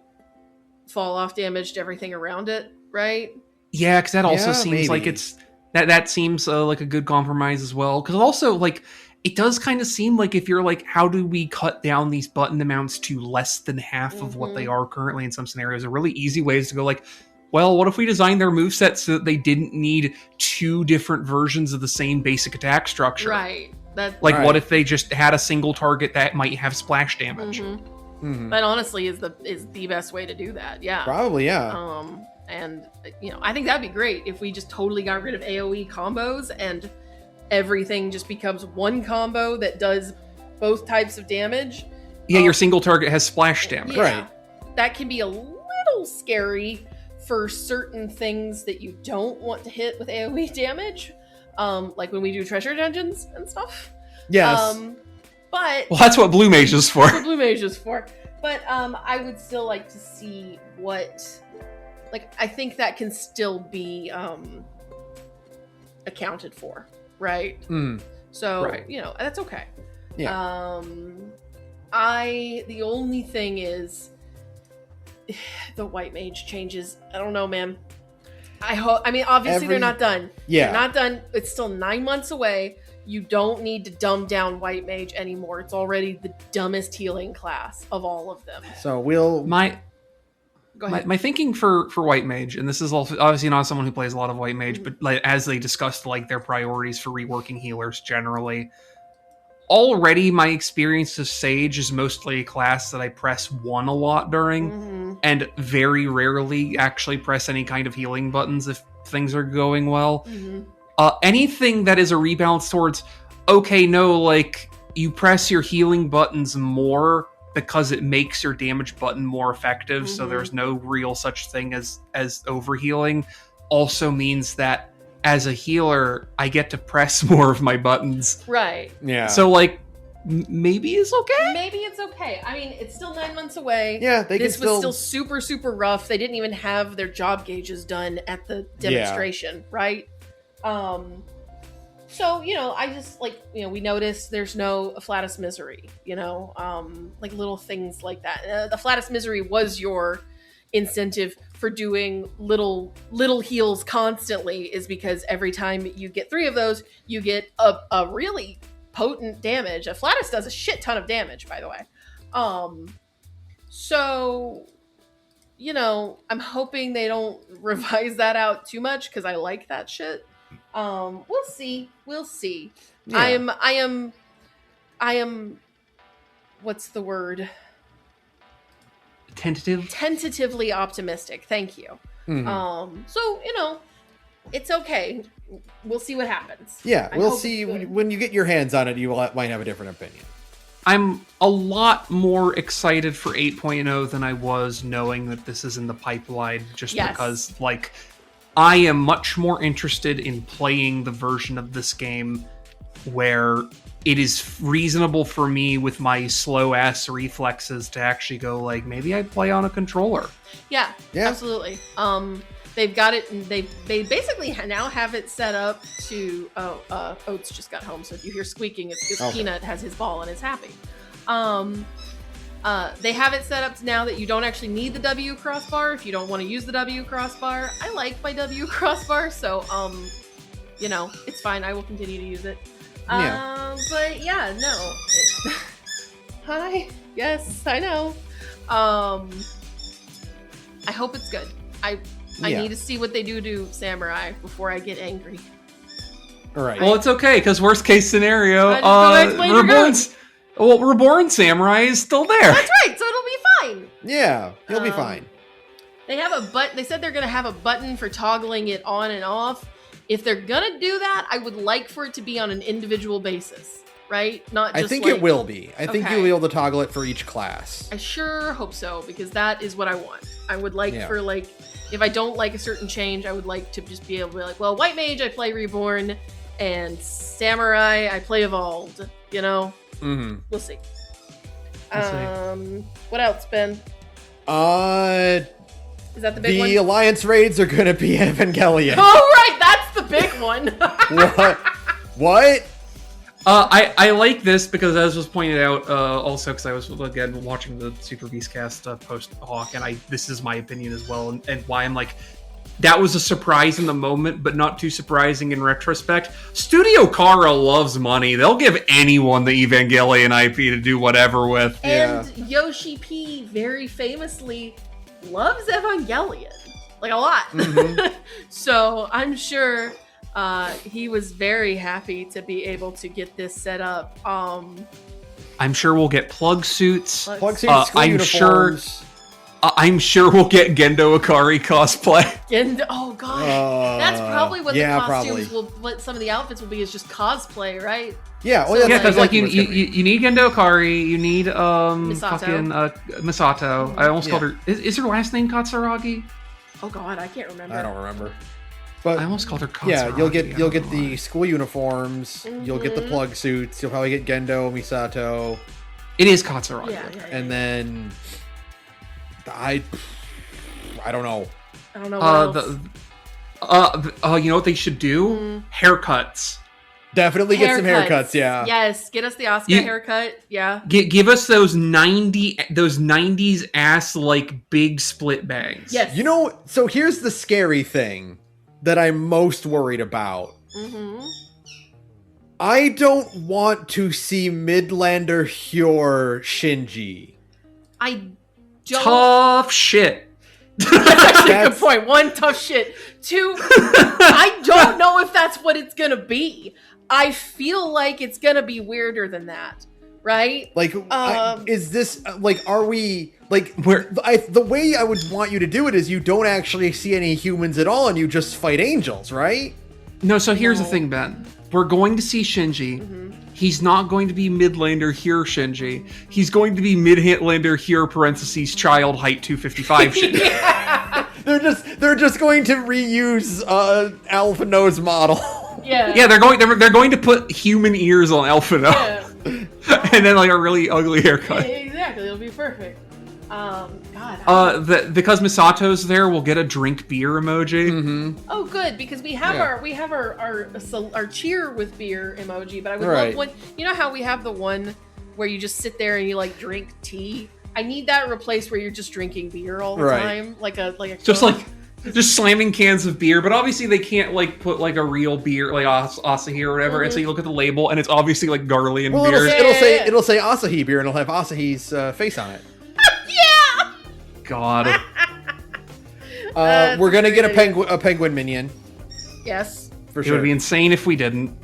fall off damage to everything around it, right? Yeah, because that also Yeah, seems like maybe. it's that seems like a good compromise as well. Because also like it does kind of seem like if you're like, how do we cut down these button amounts to less than half of what they are currently in some scenarios? A really easy way is to go like, well, what if we designed their moveset so that they didn't need 2 different versions of the same basic attack structure? Right. That Like, Right. what if they just had a single target that might have splash damage? Mhm. that honestly is the best way to do that. Yeah. Probably, yeah. And I think that'd be great if we just totally got rid of AoE combos and everything just becomes one combo that does both types of damage. Yeah, your single target has splash damage. Yeah. Right. That can be a little scary for certain things that you don't want to hit with AoE damage. Like when we do treasure dungeons and stuff. Yes. But Well, that's what Blue Mage is for. that's what Blue Mage is for. But I would still like to see what, like, I think that can still be accounted for, right? Mm. So Right. that's okay. Yeah. The only thing is the white mage changes. I don't know, man. I mean, obviously they're not done. Yeah. They're not done. It's still 9 months away. You don't need to dumb down white mage anymore. It's already the dumbest healing class of all of them. So we'll. Go ahead. My thinking for white mage, and this is also obviously not someone who plays a lot of white mage, but like as they discussed like their priorities for reworking healers generally, already my experience of Sage is mostly a class that I press 1 a lot during, Mhm. and very rarely actually press any kind of healing buttons if things are going well. Mhm. Anything that is a rebalance towards, okay, no, like you press your healing buttons more because it makes your damage button more effective, so Mhm. there's no real such thing as overhealing, also means that as a healer, I get to press more of my buttons. Right. Yeah. So like, maybe it's okay? Maybe it's okay. I mean, it's still 9 months away. yeah, they This can still. was still super, super rough. They didn't even have their job gauges done at the demonstration, right? So, I just, like, we noticed there's no Afflatus Misery, like little things like that. The Afflatus Misery was your incentive for doing little heals constantly, is because every time you get 3 of those, you get a really potent damage. Afflatus does a shit ton of damage, by the way. So, I'm hoping they don't revise that out too much because I like that shit. We'll see. Yeah. I am what's the word? Tentatively optimistic. Thank you. Mhm. So, it's okay. We'll see what happens. Yeah, I we'll hope see it's good. when you get your hands on it. You might have a different opinion. I'm a lot more excited for 8.0 than I was knowing that this is in the pipeline, just Yes. because, like, I am much more interested in playing the version of this game where it is reasonable for me with my slow ass reflexes to actually go like, maybe I'd play on a controller. Yeah, Yeah. absolutely. They've got it, and they basically now have it set up to. Oates just got home, so if you hear squeaking, it's because Okay. Peanut has his ball and is happy. They have it set up to now that you don't actually need the W crossbar if you don't want to use the W crossbar. I like my W crossbar, so it's fine. I will continue to use it. Yeah. But yeah, no. Hi. Yes, I know. I hope it's good. I Yeah. need to see what they do to Samurai before I get angry. All right. Well, it's okay, because worst case scenario, I just go explain your Reborn Samurai is still there. That's right, so it'll be fine. Yeah, you'll be Um, fine. They have a They said they're gonna have a button for toggling it on and off. If they're gonna do that, I would like for it to be on an individual basis. right? Not just I think like, it will be. I think Okay. you'll be able to toggle it for each class. I sure hope so, because that is what I want. I would like Yeah. for, like, if I don't like a certain change, I would like to just be able to be like, well, White Mage, I play Reborn, and Samurai, I play Evolved, you know? Mm-hmm. We'll see. We'll see. What else, Ben? Is that the big The one? Alliance raids are going to be Evangelion. Oh, right, that's the big one. What? What? I like this because, as was pointed out, also because I was again watching the Super Beastcast post Hawk, and this is my opinion as well, and why I'm like, that was a surprise in the moment, but not too surprising in retrospect. Studio Kara loves money; they'll give anyone the Evangelion IP to do whatever with. And Yoshi P very famously loves Evangelion, like a lot. Mhm. So I'm sure he was very happy to be able to get this set up. I'm sure we'll get plug suits. Plug suits, school I'm sure. uniforms. I'm sure we'll get Gendo Akari cosplay. And oh god, that's probably what yeah, the costumes probably. will. What some of the outfits will be is just cosplay, right? Yeah, well, So, that's Yeah, because like exactly you, what's you, gonna be. you need Gendo Akari, you need Misato. fucking Misato. I almost Yeah. called her. Is her last name Katsuragi? Oh god, I can't remember. I don't remember. But I almost called her Katsuragi. yeah, you'll I get don't know the why. school uniforms. You'll get the Mhm. plug suits. You'll probably get Gendo, Misato, It is Katsuragi. Yeah, yeah, yeah. and then I don't know. I don't know what else. You know what they should do? Mm. Haircuts. Definitely get some haircuts. Yeah. Yes, get us the Oscar haircut. Yeah. Give us those 90s ass like big split bangs. Yes. You know, so here's the scary thing that I'm most worried about. Mm-hmm. I don't want to see Midlander Hyur Shinji. I don't. Tough shit. That's actually a good That's- point. One, tough shit. Two, I don't know if that's what it's gonna be. I feel like it's gonna be weirder than that, right? Like, is this like? Are we like? Where- The way I would want you to do it is you don't actually see any humans at all, and you just fight angels, right? No, so here's the No. thing, Ben. We're going to see Shinji. Mm-hmm. He's not going to be Midlander here, Shinji. He's going to be Midlander here, parentheses, child height 255 Shinji. Yeah. They're just going to reuse Alpha Nose model. Yeah. Yeah, they're going to put human ears on Alphino. Yeah. And then like a really ugly haircut. Exactly. It'll be perfect. God. Because Misato's there, we'll get a drink beer emoji. Mm-hmm. Oh, good, because we have Yeah. our cheer with beer emoji, but I would Right. love one. You know how we have the one where you just sit there and you like drink tea? I need that replaced where you're just drinking beer all the Right. time, like a Just Coke. like just slamming cans of beer, but obviously they can't like put like a real beer like Asahi or whatever. And so you look at the label and it's obviously like Garlean Well, beer. it'll say Asahi beer, and it'll have Asahi's face on it. yeah. God. That's We're gonna a get great a penguin minion Yes. for It sure. would be insane if we didn't.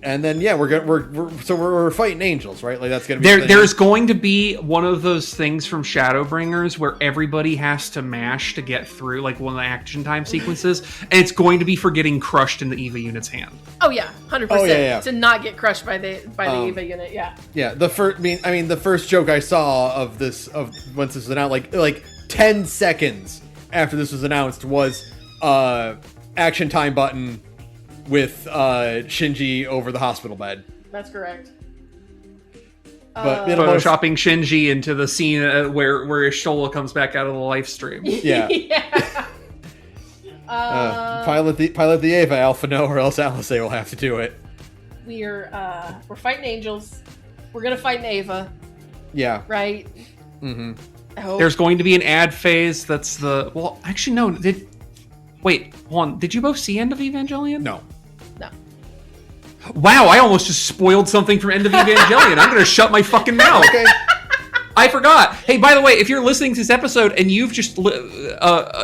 And then yeah, we're fighting angels, right? Like that's gonna be There's going to be one of those things from Shadowbringers where everybody has to mash to get through like one of the action time sequences, and it's going to be for getting crushed in the EVA unit's hand. Oh yeah, 100%. Oh, yeah. To not get crushed by the EVA unit. Yeah. yeah. The first, the first joke I saw of once this was announced, like 10 seconds after this was announced was action time button with Shinji over the hospital bed. That's correct. But it'll most- Photoshopping Shinji into the scene where Ishola comes back out of the live stream. Yeah. Yeah. Pilot the Ava Alpha No, or else Alice will have to do it. We're fighting angels. We're gonna fight an Ava, Yeah. right? Mm-hmm. I hope. There's going to be an ad phase that's actually no, wait, hold on, did you both see End of Evangelion? No. No. Wow, I almost just spoiled something from End of Evangelion. I'm gonna shut my fucking mouth. Okay. I forgot. Hey, by the way, if you're listening to this episode and you've just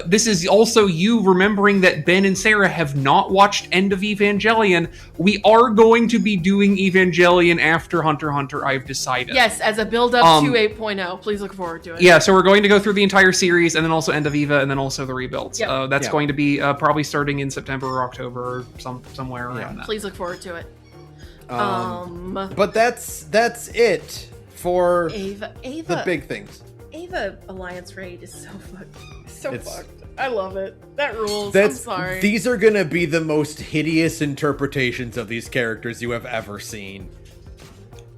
this is also you remembering that Ben and Sarah have not watched End of Evangelion, we are going to be doing Evangelion after Hunter x Hunter, I've decided. Yes, as a build-up to 8.0. Please look forward to it. Yeah, so we're going to go through the entire series, and then also End of Eva, and then also the rebuilds. Yep. That's going to be probably starting in September or October, or somewhere around that. Please look forward to it. But that's it for Ava. the big things. Ava Alliance Raid is so fucked. I love it. That rules. I'm sorry. These are gonna be the most hideous interpretations of these characters you have ever seen.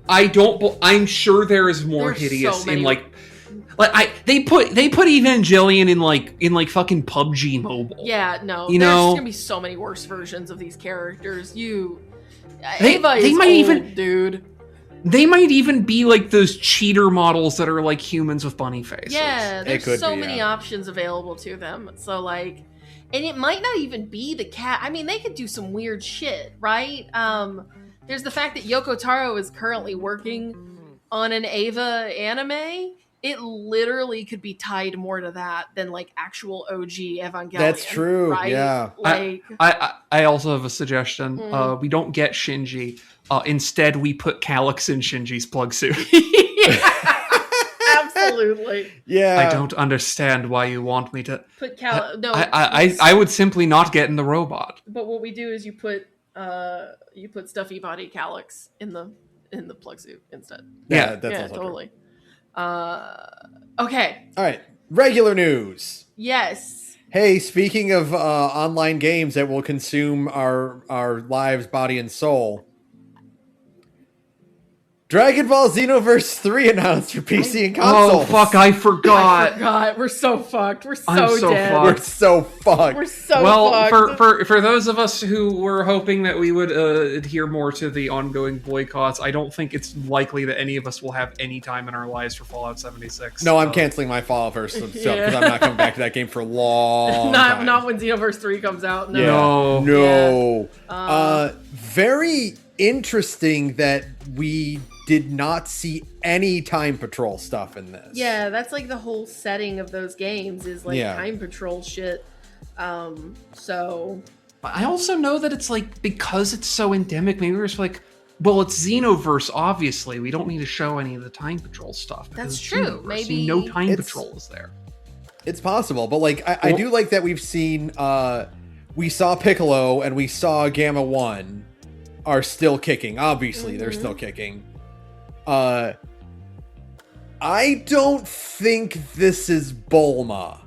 I'm sure there is more There's hideous so many. in they put Evangelion in like fucking PUBG Mobile. Yeah, no. You there's know? gonna be so many worse versions of these characters. They Ava is might old, even- dude. They might even be like those cheater models that are like humans with bunny faces. Yeah, there's could so be, many yeah. options available to them. So like, and it might not even be the cat. I mean, they could do some weird shit, right? There's the fact that Yoko Taro is currently working on an Ava anime. It literally could be tied more to that than like actual OG Evangelion. That's true, right? yeah. Like, I also have a suggestion. We don't get Shinji. Instead, we put Calyx in Shinji's plug suit. absolutely. Yeah. I don't understand why you want me to. Put no. I would simply not get in the robot. But what we do is you put stuffy body Calyx in the plug suit instead. Yeah, that's Yeah, also totally. Okay. All right. Regular news. Yes. Hey, speaking of online games that will consume our lives, body, and soul, Dragon Ball Xenoverse 3 announced for PC and consoles. Oh, fuck, I forgot. We're so fucked. We're I'm so so dead. fucked. We're so fucked. We're so Well, fucked. for those of us who were hoping that we would adhere more to the ongoing boycotts, I don't think it's likely that any of us will have any time in our lives for Fallout 76. No, I'm canceling my Fallout stuff because Yeah. I'm not coming back to that game for a long time. not when Xenoverse 3 comes out. No. Yeah. No. No. Very interesting that we did not see any Time Patrol stuff in this. Yeah, that's like the whole setting of those games is like time patrol shit. So I also know that it's like, because it's so endemic, maybe we're just like, well, it's Xenoverse, obviously. We don't need to show any of the Time Patrol stuff. That's it's true. Xenoverse. Maybe You know Time it's- Patrol is there. It's possible, but like I do like that we've seen we saw Piccolo and we saw Gamma 1 are still kicking. Obviously, they're still kicking. I don't think this is Bulma.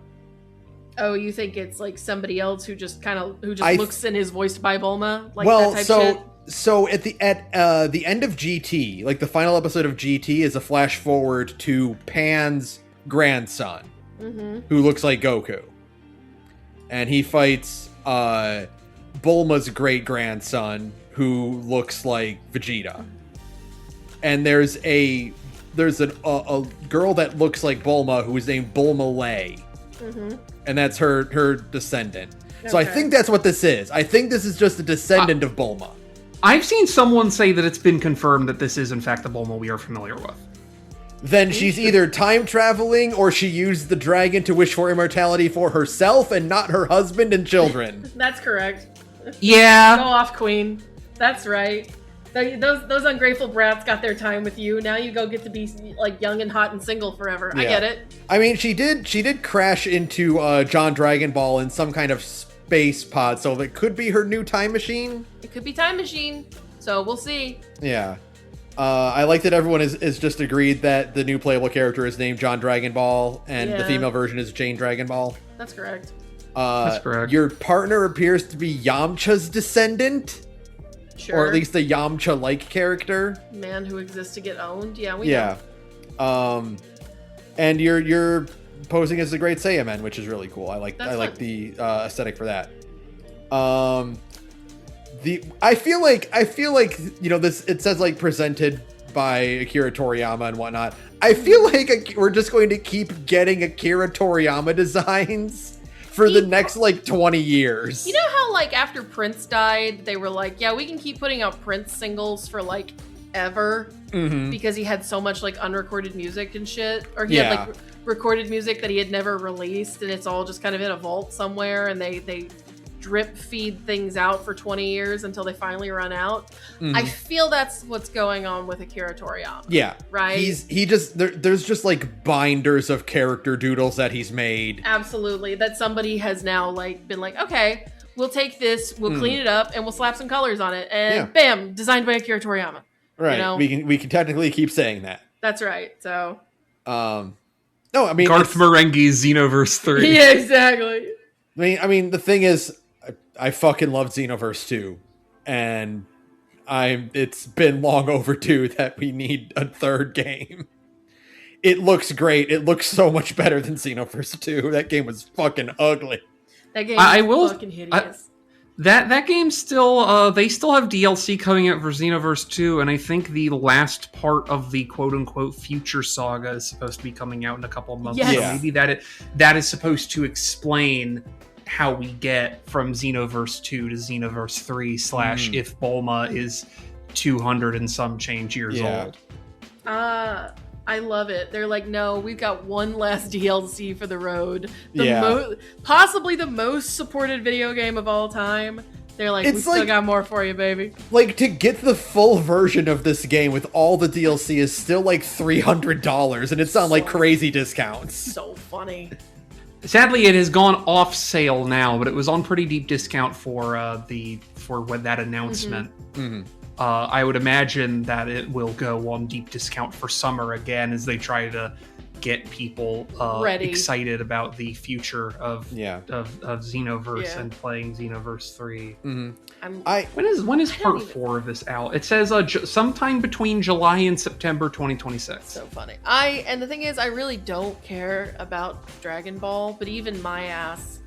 oh, you think it's like somebody else who just I- looks and is voiced by Bulma? Like Well, that type shit? so at the end of GT, like the final episode of GT is a flash forward to Pan's grandson, who looks like Goku. And he fights Bulma's great grandson, who looks like Vegeta. And there's a girl that looks like Bulma who is named Bulma Lei. And that's her descendant. So I Okay. think that's what this is. I think this is just a descendant of Bulma. I've seen someone say that it's been confirmed that this is, in fact, the Bulma we are familiar with. Then she's either time traveling or she used the dragon to wish for immortality for herself and not her husband and children. That's correct. Go Yeah. off, Queen. That's right. Those ungrateful brats got their time with you. Now you go get to be like young and hot and single forever. I Yeah. get it. I mean, she did crash into John Dragon Ball in some kind of space pod, so it could be her new time machine. It could be Time Machine. So we'll see. Yeah. I like that everyone is just agreed that the new playable character is named John Dragon Ball, and the Yeah. female version is Jane Dragon Ball. That's correct. That's correct. Your partner appears to be Yamcha's descendant, Sure. or at least a Yamcha-like character. Man who exists to get owned. Yeah, we Yeah. know. And you're posing as the Great Saiyaman, which is really cool. I like That's fun. the aesthetic for that. I feel like this, it says like presented by Akira Toriyama and whatnot. I feel like we're just going to keep getting Akira Toriyama designs for the next like 20 years. You know how like after Prince died, they were like, yeah, we can keep putting out Prince singles for like ever because he had so much like unrecorded music and shit, or he had like recorded music that he had never released, and it's all just kind of in a vault somewhere, and they drip feed things out for 20 years until they finally run out. I feel that's what's going on with Akira Toriyama. Yeah. Right? There's just like binders of character doodles that he's made. Absolutely. That somebody has now like been like, okay, we'll take this, we'll clean it up, and we'll slap some colors on it, and bam, designed by Akira Toriyama. Right. You know? We can technically keep saying that. That's right. So no, I mean Garth Marenghi's Xenoverse 3. Yeah, exactly. I mean the thing is, I fucking love Xenoverse 2, and it's been long overdue that we need a third game. It looks great. It looks so much better than Xenoverse 2. That game was fucking ugly. That game is fucking hideous. That game still, they still have DLC coming out for Xenoverse 2, and I think the last part of the quote-unquote future saga is supposed to be coming out in a couple of months. Yes. So maybe that is supposed to explain how we get from Xenoverse 2 to Xenoverse 3 / if Bulma is 200 and some change years old. I love it. They're like, no, we've got one last DLC for the road. Possibly the most supported video game of all time. They're like, we still got more for you, baby. Like, to get the full version of this game with all the DLC is still like $300, and it's on like crazy discounts. So funny. Sadly, it has gone off sale now, but it was on pretty deep discount for that announcement. I would imagine that it will go on deep discount for summer again as they try to get people excited about the future of Xenoverse and playing Xenoverse 3. When is part 4 of this out? It says sometime between July and September 2026. So funny. And the thing is, I really don't care about Dragon Ball, but even my ass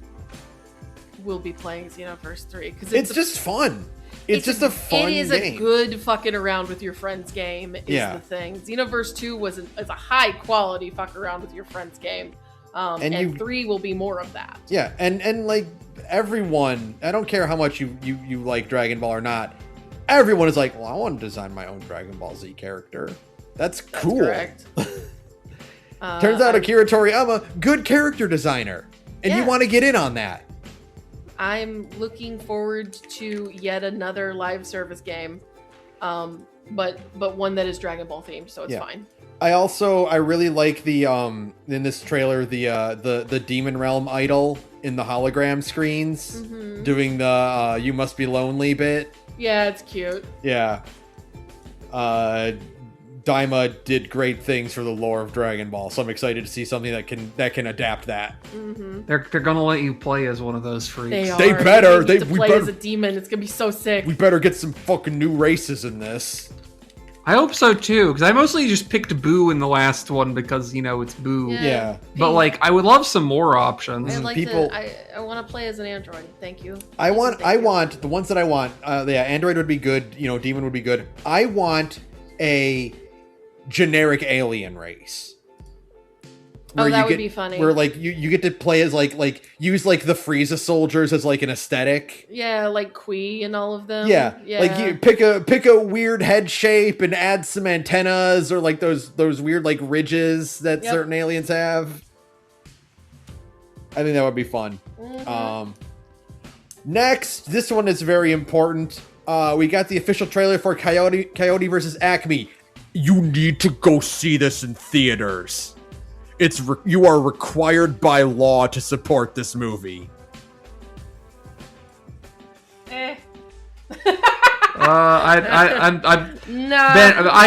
will be playing Xenoverse 3 because it's just fun. It's just a fun game. It is a good fucking around with your friends game is the thing. Xenoverse 2 is a high quality fuck around with your friends game. And 3 will be more of that. Yeah, and like everyone, I don't care how much you like Dragon Ball or not, everyone is like, well, I want to design my own Dragon Ball Z character. That's cool. Correct. Turns out Akira Toriyama, good character designer. And you want to get in on that. I'm looking forward to yet another live service game, but one that is Dragon Ball themed, so it's fine. I really like the in this trailer the Demon Realm idol in the hologram screens doing the "You Must Be Lonely" bit. Yeah, it's cute. Yeah. Daima did great things for the lore of Dragon Ball, so I'm excited to see something that can adapt that. They're gonna let you play as one of those freaks. They better. They play as a demon. It's gonna be so sick. We better get some fucking new races in this. I hope so too, because I mostly just picked Boo in the last one because it's Boo. Yeah. But like, I would love some more options. I want to play as an android. Thank you. I want the ones that I want. Android would be good. Demon would be good. I want a generic alien race. That would be funny. Where like you get to play as like use like the Frieza soldiers as like an aesthetic. Yeah, like Kui and all of them. Yeah. Like you pick a weird head shape and add some antennas or like those weird like ridges that certain aliens have. I think that would be fun. Next, this one is very important. We got the official trailer for Coyote versus Acme. You need to go see this in theaters. You are required by law to support this movie. I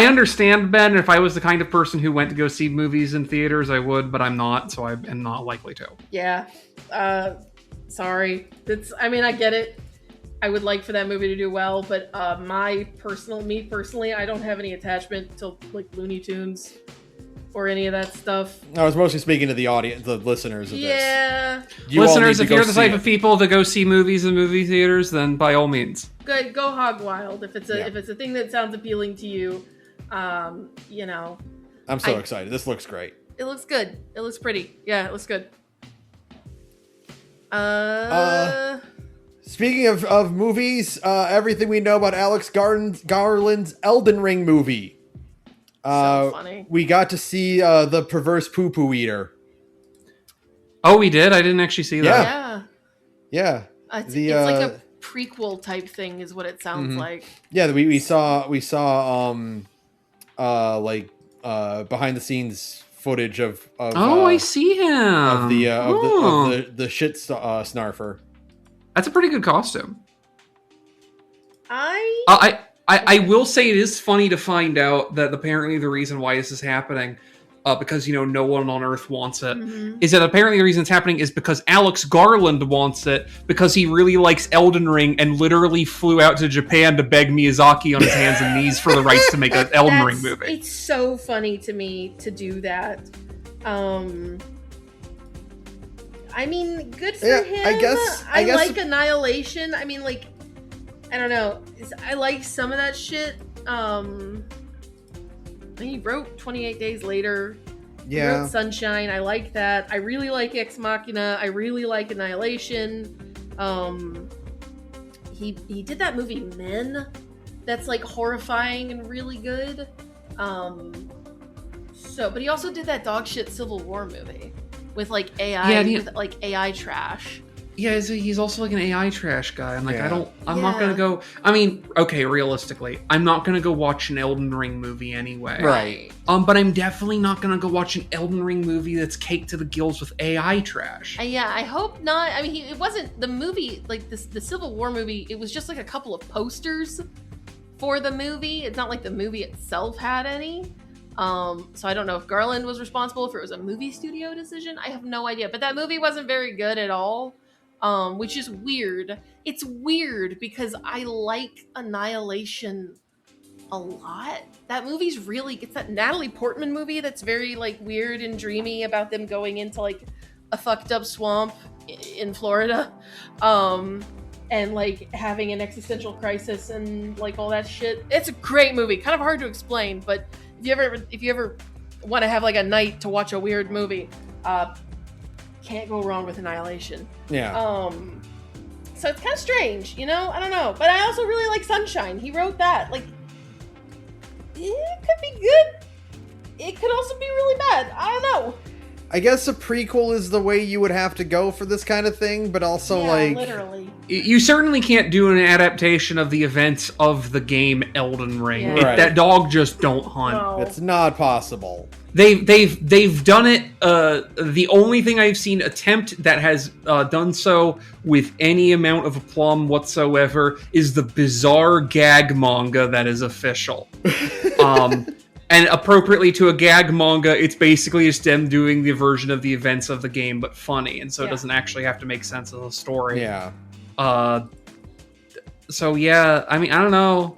understand, Ben. If I was the kind of person who went to go see movies in theaters, I would, but I'm not, so I am not likely to. Yeah. Sorry. I get it. I would like for that movie to do well, but me personally, I don't have any attachment to like Looney Tunes or any of that stuff. I was mostly speaking to the audience, the listeners of this. Yeah. Listeners, if you're the type of people to go see movies in movie theaters, then by all means. Go hog wild. If it's a thing that sounds appealing to you, I'm so excited. This looks great. It looks good. It looks pretty. Yeah, it looks good. Speaking of movies, everything we know about Alex Garland's Elden Ring movie. So funny. We got to see the perverse poo-poo eater. Oh, we did? I didn't actually see that. Yeah. It's like a prequel type thing is what it sounds like. Yeah, we saw behind the scenes footage of I see him. of the shit snarfer. That's a pretty good costume. I will say it is funny to find out that apparently the reason why this is happening, because no one on Earth wants it, is that apparently the reason it's happening is because Alex Garland wants it because he really likes Elden Ring and literally flew out to Japan to beg Miyazaki on his hands and knees for the rights to make an Elden Ring movie. It's so funny to me to do that. I mean, good for him. I guess like Annihilation. I mean, like, I don't know. I like some of that shit. He wrote 28 Days Later. He wrote Sunshine. I like that. I really like Ex Machina. I really like Annihilation. He did that movie Men. That's like horrifying and really good. But he also did that dog shit Civil War movie with like AI, with like AI trash. Yeah, he's also like an AI trash guy. I'm like, I'm not gonna go. I mean, okay, realistically, I'm not gonna go watch an Elden Ring movie anyway. Right. But I'm definitely not gonna go watch an Elden Ring movie that's caked to the gills with AI trash. Yeah, I hope not. I mean, it wasn't the movie like the Civil War movie. It was just like a couple of posters for the movie. It's not like the movie itself had any. So I don't know if Garland was responsible, if it was a movie studio decision. I have no idea. But that movie wasn't very good at all. Which is weird. It's weird because I like Annihilation a lot. That movie's it's that Natalie Portman movie that's very like weird and dreamy about them going into like a fucked up swamp in Florida. And like having an existential crisis and like all that shit. It's a great movie. Kind of hard to explain, but if you ever want to have like a night to watch a weird movie, can't go wrong with Annihilation. Yeah. So it's kind of strange, I don't know. But I also really like Sunshine. He wrote that. Like, it could be good. It could also be really bad. I don't know. I guess a prequel is the way you would have to go for this kind of thing, but also literally. You certainly can't do an adaptation of the events of the game Elden Ring. Yeah. That dog just don't hunt. No. It's not possible. They've done it. The only thing I've seen attempt that has done so with any amount of aplomb whatsoever is the bizarre gag manga that is official. And appropriately to a gag manga, it's basically just them doing the version of the events of the game, but funny, and so it doesn't actually have to make sense of the story. Yeah. So yeah, I mean, I don't know.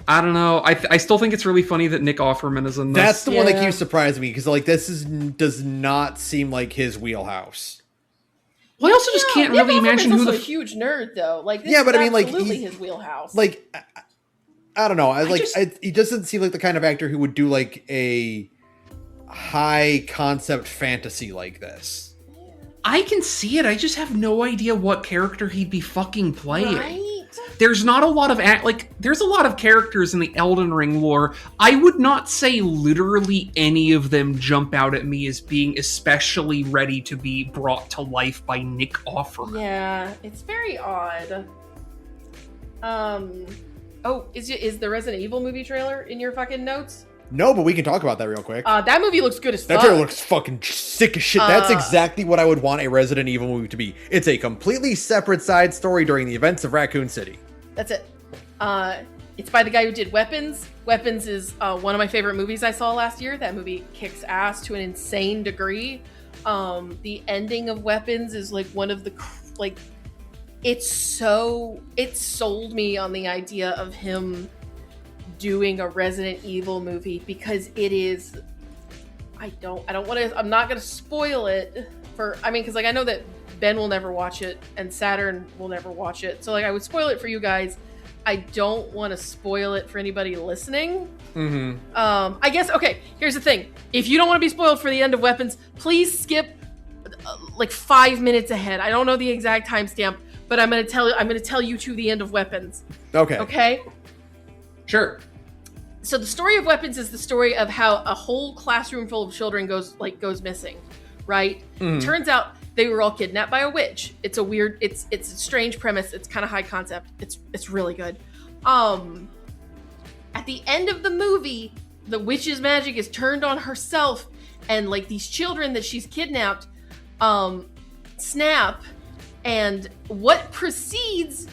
I still think it's really funny that Nick Offerman is in this. That's the one that keeps surprising me because like does not seem like his wheelhouse. Well, I also just can't really imagine who also a huge nerd though. Like this but is I mean, like absolutely his wheelhouse. Like I don't know. He doesn't seem like the kind of actor who would do like a high concept fantasy like this. I can see it. I just have no idea what character he'd be fucking playing. Right? There's not a lot of there's a lot of characters in the Elden Ring lore. I would not say literally any of them jump out at me as being especially ready to be brought to life by Nick Offerman. Yeah, it's very odd. Oh, is the Resident Evil movie trailer in your fucking notes? No, but we can talk about that real quick. That movie looks good as fuck. That trailer looks fucking sick as shit. That's exactly what I would want a Resident Evil movie to be. It's a completely separate side story during the events of Raccoon City. That's it. It's by the guy who did Weapons. Weapons is one of my favorite movies I saw last year. That movie kicks ass to an insane degree. The ending of Weapons is like one of the it sold me on the idea of him doing a Resident Evil movie because it is I'm not gonna spoil it because like I know that Ben will never watch it and Saturn will never watch it, so like I would spoil it for you guys. I don't want to spoil it for anybody listening. I guess okay, here's the thing. If you don't want to be spoiled for the end of Weapons, please skip like 5 minutes ahead. I don't know the exact timestamp, but I'm gonna tell you to the end of Weapons. Okay. Okay. Sure. So the story of Weapons is the story of how a whole classroom full of children goes missing, right? Turns out they were all kidnapped by a witch. It's a strange premise. It's kind of high concept. It's really good. At the end of the movie, the witch's magic is turned on herself, and like these children that she's kidnapped, snap, and what precedes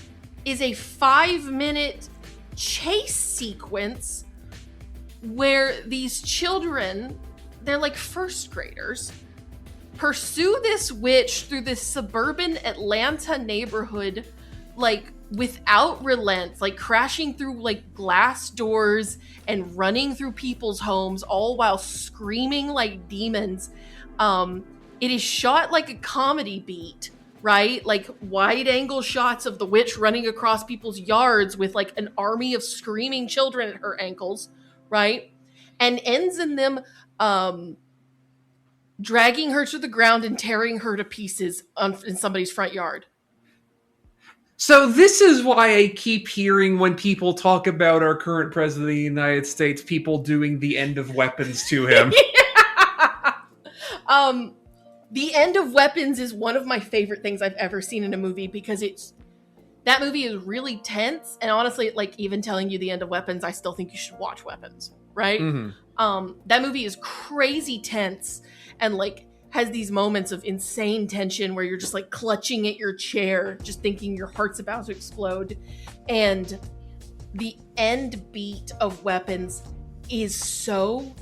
is a 5-minute chase sequence where these children, they're like first graders, pursue this witch through this suburban Atlanta neighborhood, like without relent, like crashing through like glass doors and running through people's homes, all while screaming like demons. It is shot like a comedy beat, right? Like wide angle shots of the witch running across people's yards with like an army of screaming children at her ankles, right? And ends in them dragging her to the ground and tearing her to pieces in somebody's front yard. So this is why I keep hearing when people talk about our current president of the United States, people doing the end of Weapons to him. Yeah. The end of Weapons is one of my favorite things I've ever seen in a movie because that movie is really tense, and honestly, like even telling you the end of Weapons, I still think you should watch Weapons, right? That movie is crazy tense and like has these moments of insane tension where you're just like clutching at your chair, just thinking your heart's about to explode. And the end beat of Weapons is so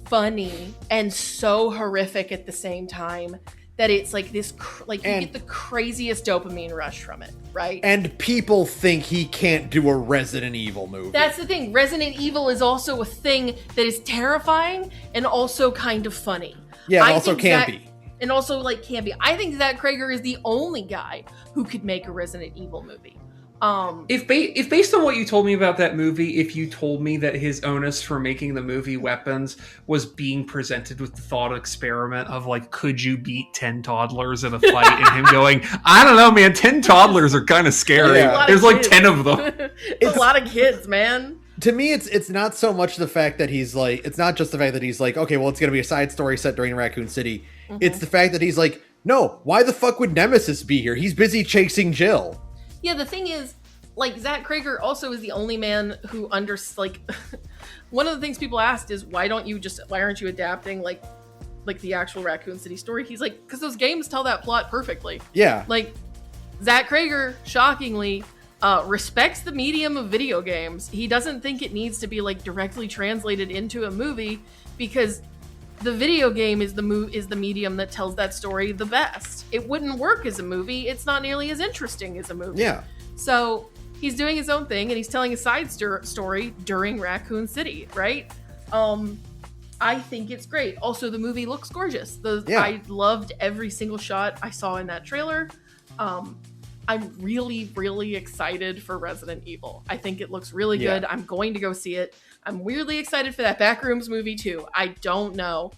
funny and so horrific at the same time that it's like this, you get the craziest dopamine rush from it, right? And people think he can't do a Resident Evil movie. That's the thing. Resident Evil is also a thing that is terrifying and also kind of funny. Yeah, it also can be. And also, like, can be. I think Zach Krager is the only guy who could make a Resident Evil movie. If based on what you told me about that movie, if you told me that his onus for making the movie Weapons was being presented with the thought experiment of, like, could you beat 10 toddlers in a fight? And him going, I don't know, man, 10 toddlers are kind of scary. Yeah. There's like 10 of them. It's a lot of kids, man. To me, it's not so much the fact that he's like, it's not just the fact that he's like, okay, well, it's going to be a side story set during Raccoon City. It's the fact that he's like, no, why the fuck would Nemesis be here? He's busy chasing Jill. Yeah, the thing is, like, Zach Krager also is the only man who one of the things people asked is, why aren't you adapting like the actual Raccoon City story? He's like, because those games tell that plot perfectly. Yeah. Like, Zach Krager, shockingly, respects the medium of video games. He doesn't think it needs to be like directly translated into a movie because the video game is the medium that tells that story the best. It wouldn't work as a movie. It's not nearly as interesting as a movie. Yeah. So he's doing his own thing and he's telling a side story during Raccoon City, right? I think it's great. Also, the movie looks gorgeous. I loved every single shot I saw in that trailer. I'm really, really excited for Resident Evil. I think it looks really good. I'm going to go see it. I'm weirdly excited for that Backrooms movie too. I don't know.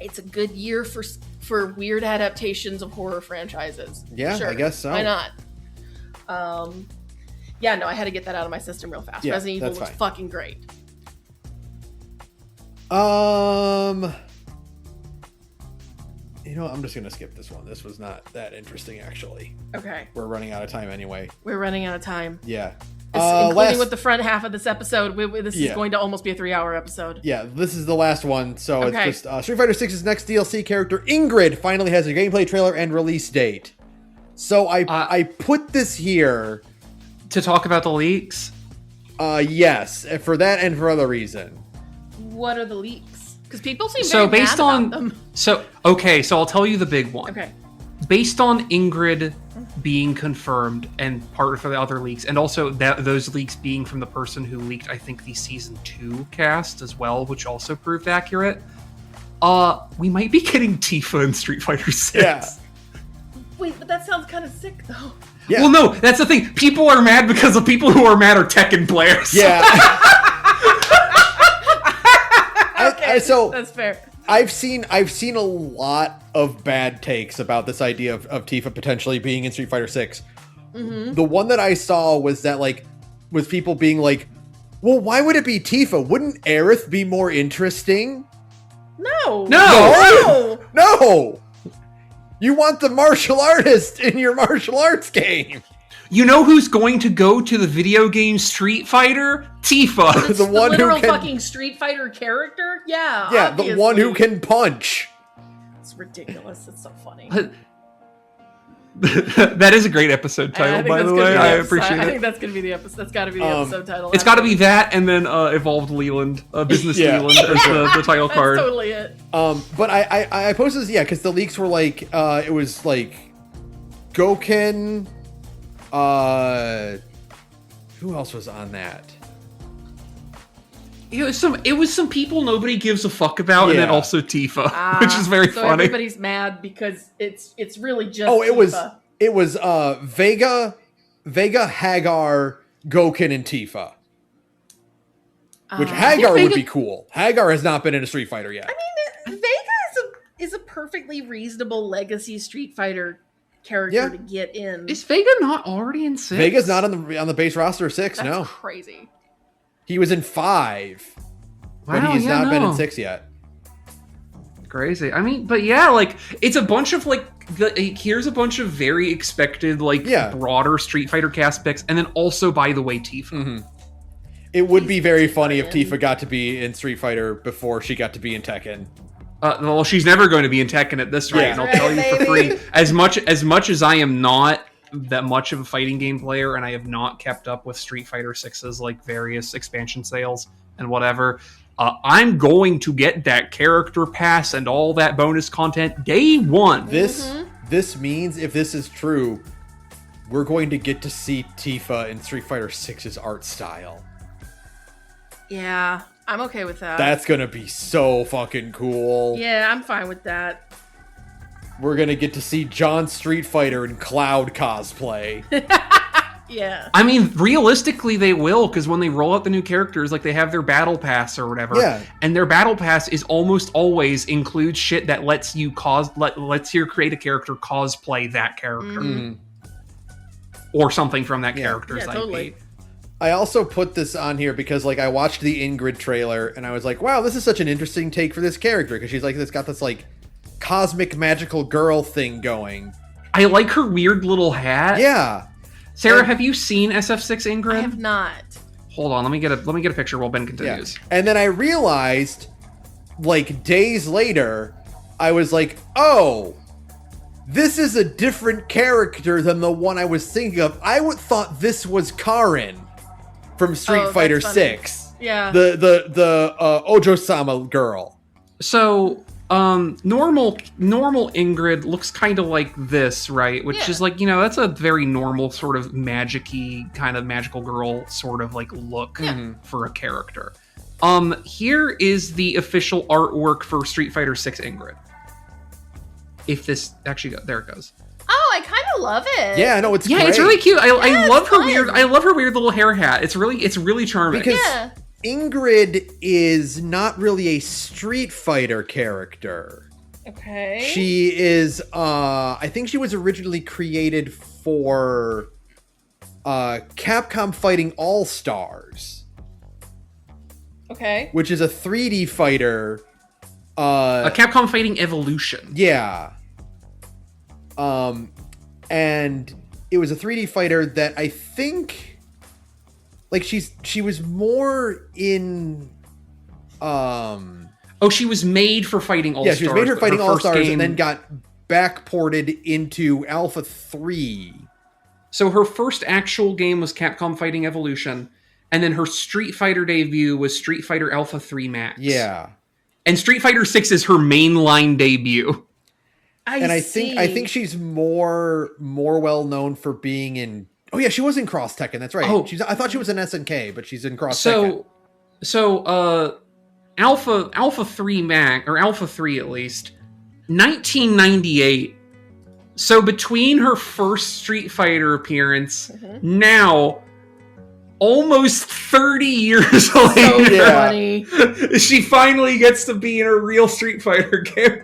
It's a good year for weird adaptations of horror franchises. Yeah, sure. I guess so. Why not? Yeah, no, I had to get that out of my system real fast. Yeah, Resident Evil looks fucking great. You know what? I'm just going to skip this one. This was not that interesting, actually. Okay. We're running out of time anyway. We're running out of time. Yeah. Including with the front half of this episode. This is going to almost be a 3-hour episode. Yeah, this is the last one. So it's just Street Fighter 6's next DLC character, Ingrid, finally has a gameplay trailer and release date. So I put this here. To talk about the leaks? Yes, for that and for other reason. What are the leaks? Because people seem very mad about them. So I'll tell you the big one. Okay. Based on Ingrid being confirmed and part of the other leaks, and also those leaks being from the person who leaked, I think, the season 2 cast as well, which also proved accurate. We might be getting Tifa in Street Fighter 6. Yeah. Wait, but that sounds kind of sick, though. Yeah. Well, no, that's the thing. People are mad because the people who are mad are Tekken players. Yeah. Okay, so that's fair. I've seen a lot of bad takes about this idea of Tifa potentially being in Street Fighter 6. Mm-hmm. The one that I saw was that like with people being like, well, why would it be Tifa? Wouldn't Aerith be more interesting? No. No. You want the martial artist in your martial arts game. You know who's going to go to the video game Street Fighter? Tifa. The one who literal can fucking Street Fighter character? Yeah, Yeah, obviously. the one who can punch. It's ridiculous. It's so funny. That is a great episode title, by the way. I appreciate I it. think that's gonna be the episode. That's got to be the episode title. It's got to be that, and then Evolved Leland, Business Yeah. Leland as the title That's card. totally it. But I posted this, because the leaks were like, it was like Gouken, who else was on that? It was some people nobody gives a fuck about, and then Yeah. also Tifa, which is very so funny. Everybody's mad because it's really just. Oh, it Tifa. was Vega, Hagar, Gouken, and Tifa. Which Hagar would be cool. Hagar has not been in a Street Fighter yet. I mean, Vega is a perfectly reasonable legacy Street Fighter character to get in. Is Vega not already in 6? Vega's not on the base roster of 6. That's No, crazy. he was in 5, but Wow, he's yeah, not been in no. 6 yet. Crazy. I mean, but yeah, like it's a bunch of here's a bunch of very expected broader Street Fighter cast picks, and then also, by the way, Tifa. Mm-hmm. It would be very funny if Tifa got to be in Street Fighter before she got to be in Tekken. Well, she's never going to be in Tekken at this rate, Yeah. and I'll tell you for free. As much as I am not that much of a fighting game player, and I have not kept up with Street Fighter 6's like various expansion sales and whatever, I'm going to get that character pass and all that bonus content day one. This means, if this is true, we're going to get to see Tifa in Street Fighter 6's art style. Yeah, I'm okay with that. That's gonna be so fucking cool. Yeah, I'm fine with that. We're gonna get to see John Street Fighter in Cloud cosplay. Yeah. I mean, realistically, they will, because when they roll out the new characters, like they have their battle pass or whatever, Yeah. and their battle pass is almost always includes shit that lets you lets you create a character cosplay that character or something from that character's IP. Totally. I also put this on here because, like, I watched the Ingrid trailer and I was like, wow, this is such an interesting take for this character, because she's like, it's got this like cosmic magical girl thing going. I like her weird little hat. Yeah. Sarah, have you seen SF6 Ingrid? I have not. Hold on, let me get a picture while Ben continues. And then I realized, like, days later, I was like, oh, this is a different character than the one I was thinking of. I thought this was Karin from Street Fighter that's 6. Yeah. The Ojo-sama girl. So, normal Ingrid looks kind of like this, right? Which is like, that's a very normal sort of magic-y, kind of magical girl sort of like look for a character. Here is the official artwork for Street Fighter 6 Ingrid. If this actually there it goes. Oh, I kind of love it. Yeah, no, it's great. It's really cute. I love her fun. weird. I love her weird little hair hat. It's really charming. Because Ingrid is not really a Street Fighter character. Okay. She is, I think she was originally created for Capcom Fighting All-Stars. Okay. Which is a 3D fighter. A Capcom Fighting Evolution. Yeah. And it was a 3D fighter that I think, like, she was more in, Oh, she was made for Fighting All-Stars. yeah, she was made for Fighting All-Stars game... and then got backported into Alpha 3. So her first actual game was Capcom Fighting Evolution, and then her Street Fighter debut was Street Fighter Alpha 3 Max. Yeah. And Street Fighter 6 is her mainline debut. I think she's more well known for being in. Oh yeah, she was in Cross Tekken. That's right. Oh. I thought she was in SNK, but she's in Cross Tekken. So Alpha 3 Max, or Alpha 3 at least, 1998. So between her first Street Fighter appearance, now almost 30 years later, So Yeah. funny. she finally gets to be in a real Street Fighter game.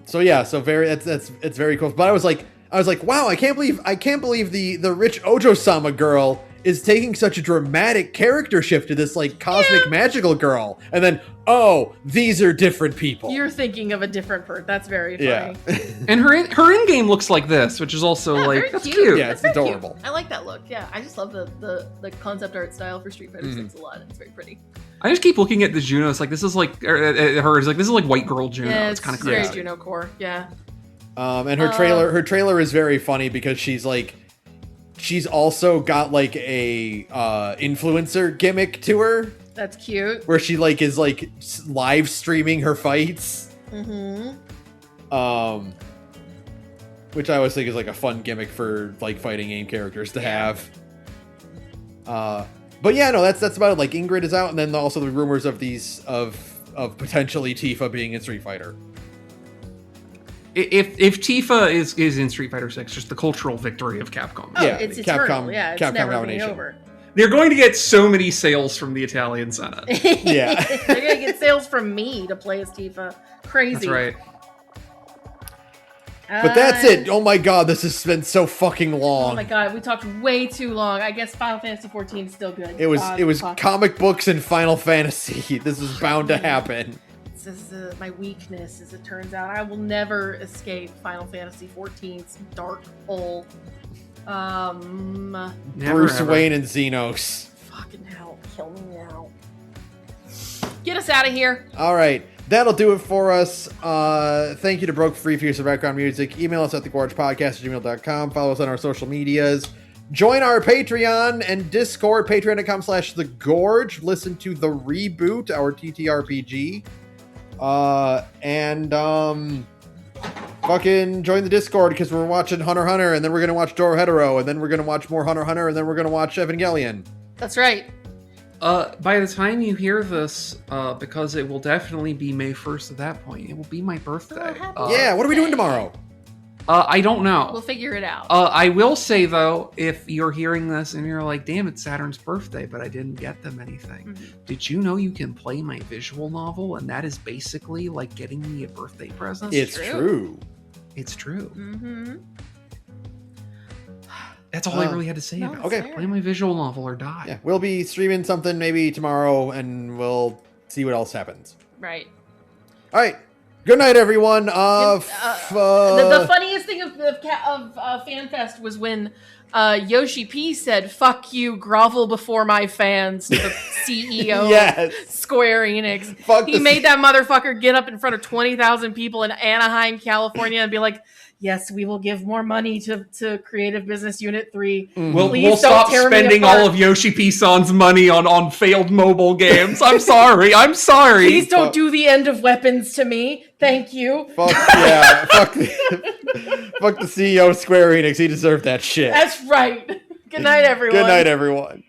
So very it's very cool. But I was like, wow, I can't believe the rich Ojo-sama girl is taking such a dramatic character shift to this like cosmic magical girl, and then these are different people. You're thinking of a different person. That's very funny. Yeah. And her in game looks like this, which is also Yeah, like very that's cute. cute. Yeah, it's That's very adorable. cute. I like that look. Yeah, I just love the concept art style for Street Fighter 6 a lot. It's very pretty. I just keep looking at the Juno. It's like this is like hers. Like this is like white girl Juno. Yeah, it's kind of very crazy. Juno core. Yeah. And her trailer is very funny because she's also got like a influencer gimmick to her That's cute. where she like is like live streaming her fights. Mm-hmm. Which I always think is like a fun gimmick for like fighting game characters to have. But yeah, no, that's about it. Like Ingrid is out, and then also the rumors of potentially Tifa being in Street Fighter. If Tifa is in Street Fighter 6, just the cultural victory of Capcom. Oh, Yeah, it's Capcom- eternal. Yeah, it's Capcom never nomination. being over. They're going to get so many sales from the Italian Senate. Yeah. They're gonna get sales from me to play as Tifa. Crazy. That's right. But that's it. Oh my god, this has been so fucking long. Oh my god, we talked way too long. I guess Final Fantasy 14 is still good. It was Fuck. comic books and Final Fantasy. This is bound to happen. This is my weakness, as it turns out. I will never escape Final Fantasy 14's dark hole. Never, Bruce ever. Wayne and Xenos. Fucking hell, kill me now. Get us out of here. All right, that'll do it for us. Thank you to Broke Free for use of background music. Email us at thegorgepodcast@gmail.com. Follow us on our social medias. Join our Patreon and Discord, patreon.com/thegorge. Listen to The Reboot, our TTRPG. Fucking join the Discord because we're watching Hunter x Hunter, and then we're going to watch Dorohedoro, and then we're going to watch more Hunter x Hunter, and then we're going to watch Evangelion. That's right. By the time you hear this, because it will definitely be May 1st at that point, it will be my birthday. Oh, happy Yeah, what are we doing tomorrow? I don't know. We'll figure it out. I will say, though, if you're hearing this and you're like, damn, it's Saturn's birthday, but I didn't get them anything. Did you know you can play my visual novel, and that is basically like getting me a birthday present? It's true. It's true. Mm-hmm. That's all I really had to say No, about it's it. fair. Play my visual novel or die. Yeah, we'll be streaming something maybe tomorrow, and we'll see what else happens. Right. All right. Good night, everyone. The funniest thing of FanFest was when Yoshi P said, "Fuck you, grovel before my fans," to the CEO Yes. of Square Enix. Fuck He the- made that motherfucker get up in front of 20,000 people in Anaheim, California, and be like, "Yes, we will give more money to Creative Business Unit 3. We'll Please we'll don't stop tear me spending apart. all of Yoshi P-san's money on failed mobile games. I'm sorry. I'm sorry. Please don't do the end of weapons to me. Thank you." Fuck yeah. Fuck the CEO of Square Enix. He deserved that shit. That's right. Good night, everyone. Good night, everyone.